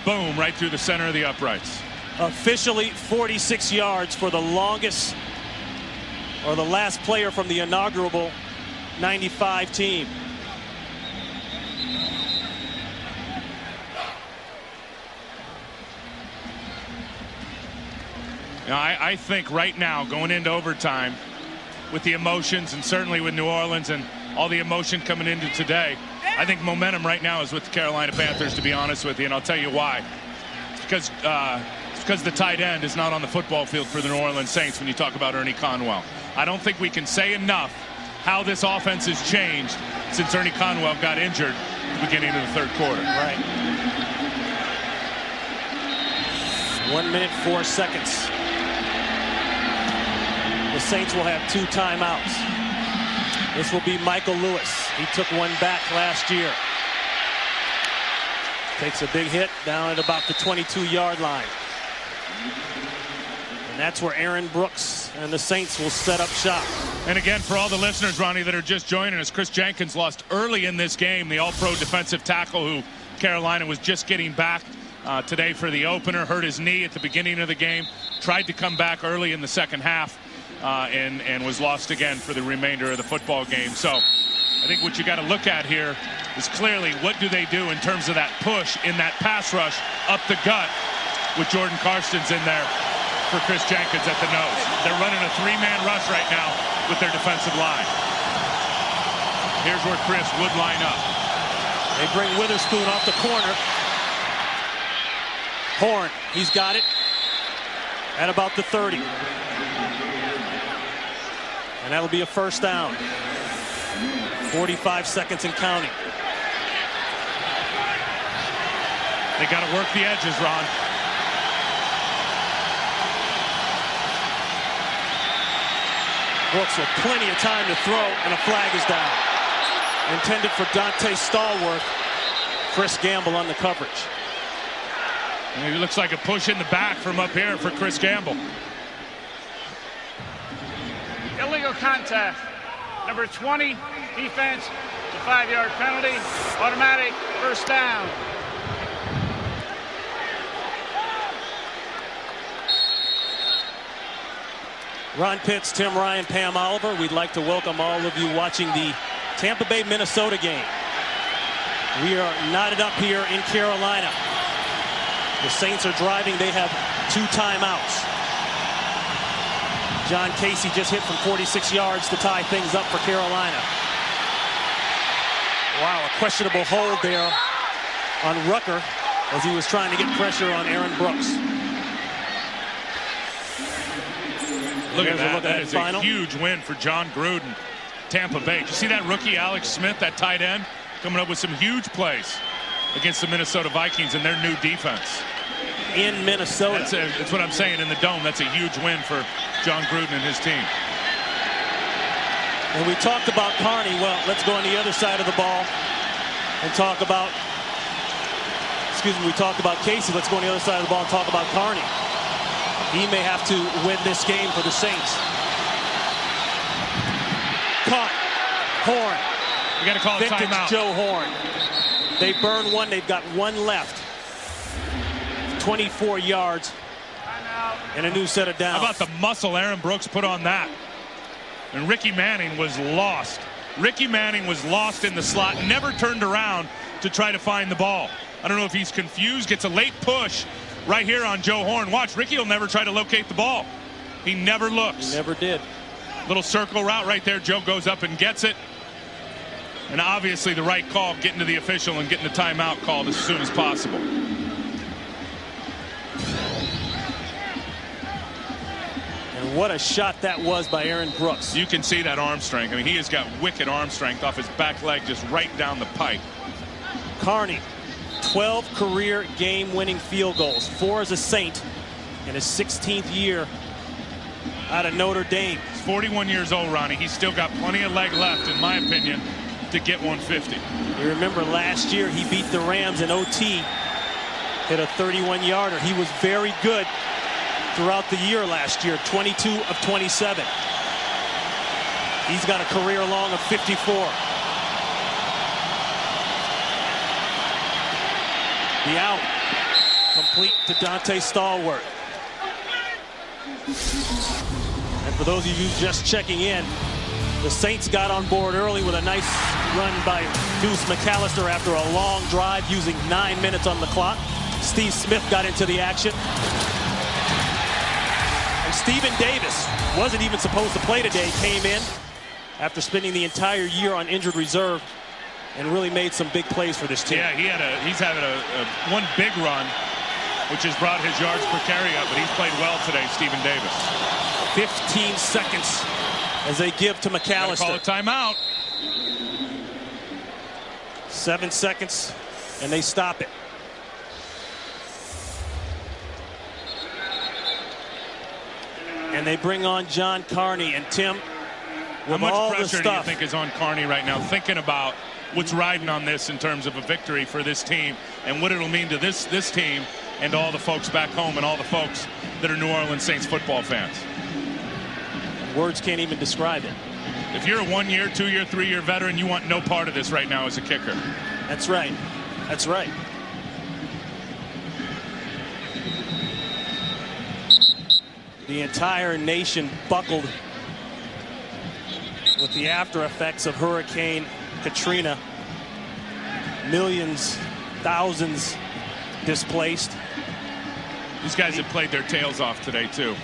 boom, right through the center of the uprights. Officially 46 yards for the longest, or the last player from the inaugural '95 team. Now, I think right now, going into overtime, with the emotions and certainly with New Orleans and all the emotion coming into today, I think momentum right now is with the Carolina Panthers, to be honest with you, and I'll tell you why. It's because the tight end is not on the football field for the New Orleans Saints when you talk about Ernie Conwell. I don't think we can say enough how this offense has changed since Ernie Conwell got injured at the beginning of the 3rd quarter. Right. 1 minute, 4 seconds. The Saints will have 2 timeouts. This will be Michael Lewis. He took one back last year. Takes a big hit down at about the 22-yard line. And that's where Aaron Brooks and the Saints will set up shop. And again, for all the listeners, Ronnie, that are just joining us, Chris Jenkins lost early in this game, the all-pro defensive tackle who Carolina was just getting back today for the opener, hurt his knee at the beginning of the game, tried to come back early in the second half, and was lost again for the remainder of the football game. So I think what you got to look at here is clearly what do they do in terms of that push in that pass rush up the gut with Jordan Karstens in there for Chris Jenkins at the nose. They're running a 3-man rush right now with their defensive line. Here's where Chris would line up. They bring Witherspoon off the corner. Horn, he's got it at about the 30. And that'll be a first down. 45 seconds and counting. They got to work the edges, Ron. Brooks with plenty of time to throw, and a flag is down. Intended for Dante Stallworth. Chris Gamble on the coverage. It looks like a push in the back from up here for Chris Gamble. contact. Number 20, defense, it's a 5-yard penalty, automatic first down. Ron Pitts, Tim Ryan, Pam Oliver, we'd like to welcome all of you watching the Tampa Bay, Minnesota game. We are knotted up here in Carolina. The Saints are driving. They have 2 timeouts. John Casey just hit from 46 yards to tie things up for Carolina. Wow, a questionable hold there on Rucker as he was trying to get pressure on Aaron Brooks. Look at that. That is a huge win for John Gruden, Tampa Bay. Did you see that rookie Alex Smith, that tight end, coming up with some huge plays against the Minnesota Vikings and their new defense? In Minnesota. That's what I'm saying, in the Dome. That's a huge win for John Gruden and his team. And we talked about Carney. Well, let's go on the other side of the ball and talk about, we talked about Casey. Let's go on the other side of the ball and talk about Carney. He may have to win this game for the Saints. Caught. Horn. You got to call a timeout. Joe Horn. They burn one. They've got one left. 24 yards and a new set of downs. How about the muscle Aaron Brooks put on that? And Ricky Manning was lost. Ricky Manning was lost in the slot, never turned around to try to find the ball. I don't know if he's confused, gets a late push right here on Joe Horn. Watch, Ricky will never try to locate the ball. He never looks. He never did. Little circle route right there. Joe goes up and gets it. And obviously the right call, getting to the official and getting the timeout called as soon as possible. And what a shot that was by Aaron Brooks. You can see that arm strength. I mean, he has got wicked arm strength off his back leg, just right down the pipe. Carney, 12 career game-winning field goals, 4 as a Saint in his 16th year out of Notre Dame. He's 41 years old, Ronnie. He's still got plenty of leg left, in my opinion, to get 150. You remember last year he beat the Rams in OT, hit a 31-yarder. He was very good throughout the year last year, 22 of 27. He's got a career long of 54. The out, complete to Dante Stallworth. And for those of you just checking in, the Saints got on board early with a nice run by Deuce McAllister after a long drive using 9 minutes on the clock. Steve Smith got into the action. And Stephen Davis wasn't even supposed to play today, came in after spending the entire year on injured reserve and really made some big plays for this team. Yeah, he's having one big run, which has brought his yards per carry up, but he's played well today, Stephen Davis. 15 seconds as they give to McAllister. Call a timeout. 7 seconds, and they stop it. And they bring on John Carney. And Tim, with how much pressure do you think is on Carney right now, thinking about what's riding on this in terms of a victory for this team and what it'll mean to this team and all the folks back home and all the folks that are New Orleans Saints football fans? Words can't even describe it. If you're a 1-year, 2-year, 3-year veteran, you want no part of this right now as a kicker. That's right. That's right. The entire nation buckled with the after effects of Hurricane Katrina. Millions, thousands displaced. These guys have played their tails off today, too.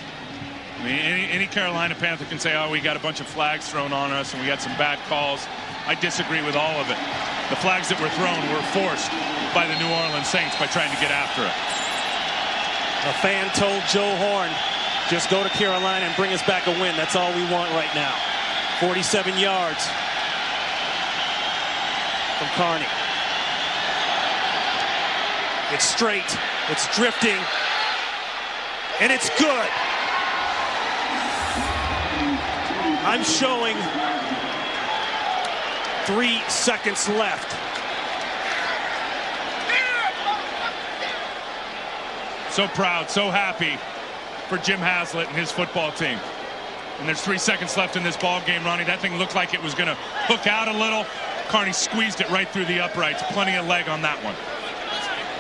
I mean, any Carolina Panther can say, oh, we got a bunch of flags thrown on us and we got some bad calls. I disagree with all of it. The flags that were thrown were forced by the New Orleans Saints by trying to get after it. A fan told Joe Horn, just go to Carolina and bring us back a win. That's all we want right now. 47 yards from Carney. It's straight. It's drifting. And it's good. I'm showing 3 seconds left. So proud, so happy for Jim Haslett and his football team. And there's 3 seconds left in this ball game, Ronnie. That thing looked like it was going to hook out a little. Carney squeezed it right through the uprights. Plenty of leg on that one.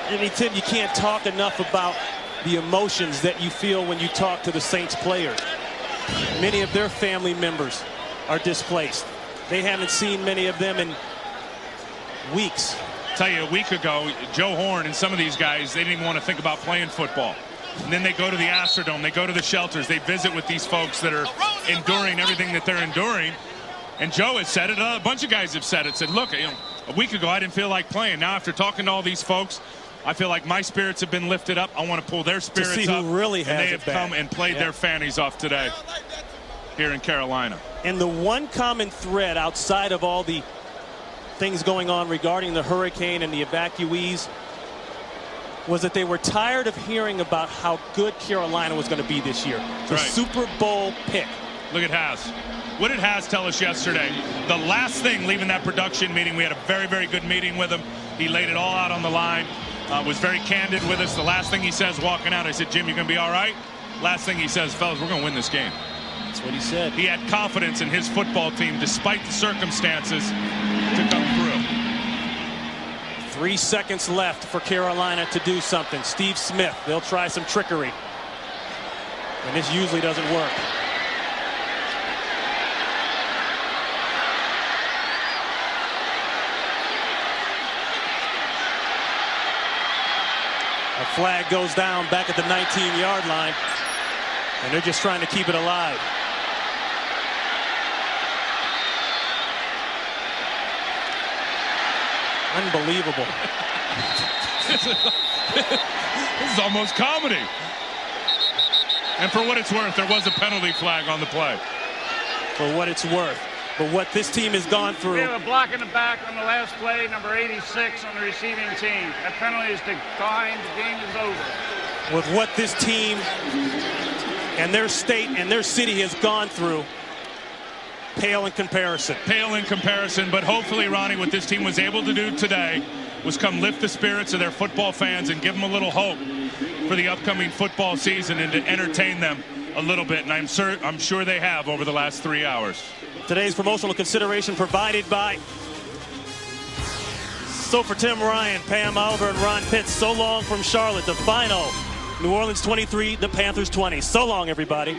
I mean, Tim, you can't talk enough about the emotions that you feel when you talk to the Saints players. Many of their family members are displaced. They haven't seen many of them in weeks. I'll tell you, a week ago, Joe Horn and some of these guys, they didn't even want to think about playing football. And then they go to the Astrodome, they go to the shelters, they visit with these folks that are enduring everything that they're enduring. And Joe has said it, a bunch of guys have said it, said, look, you know, a week ago I didn't feel like playing. Now after talking to all these folks, I feel like my spirits have been lifted up. I want to pull their spirits to see up. Who really has and they have come and played their fannies off today here in Carolina. And the one common thread outside of all the things going on regarding the hurricane and the evacuees was that they were tired of hearing about how good Carolina was going to be this year. The Super Bowl pick. Look at Haas. What did Haas tell us yesterday? The last thing leaving that production meeting, we had a very, very good meeting with him. He laid it all out on the line, was very candid with us. The last thing he says walking out, I said, Jim, you going to be all right? Last thing he says, fellas, we're going to win this game. That's what he said. He had confidence in his football team despite the circumstances to come through. 3 seconds left for Carolina to do something. Steve Smith, they'll try some trickery. And this usually doesn't work. A flag goes down back at the 19-yard line. And they're just trying to keep it alive. Unbelievable. This is almost comedy. And for what it's worth, there was a penalty flag on the play. For what it's worth. But what this team has gone through. We have a block in the back on the last play, number 86 on the receiving team. That penalty is declined. The game is over. With what this team and their state and their city has gone through, pale in comparison. Pale in comparison, but hopefully, Ronnie, what this team was able to do today was come lift the spirits of their football fans and give them a little hope for the upcoming football season and to entertain them a little bit. And I'm sure they have over the last 3 hours. Today's promotional consideration provided by for Tim Ryan, Pam Oliver, and Ron Pitts. So long from Charlotte. The final, New Orleans 23, the Panthers 20. So long, everybody.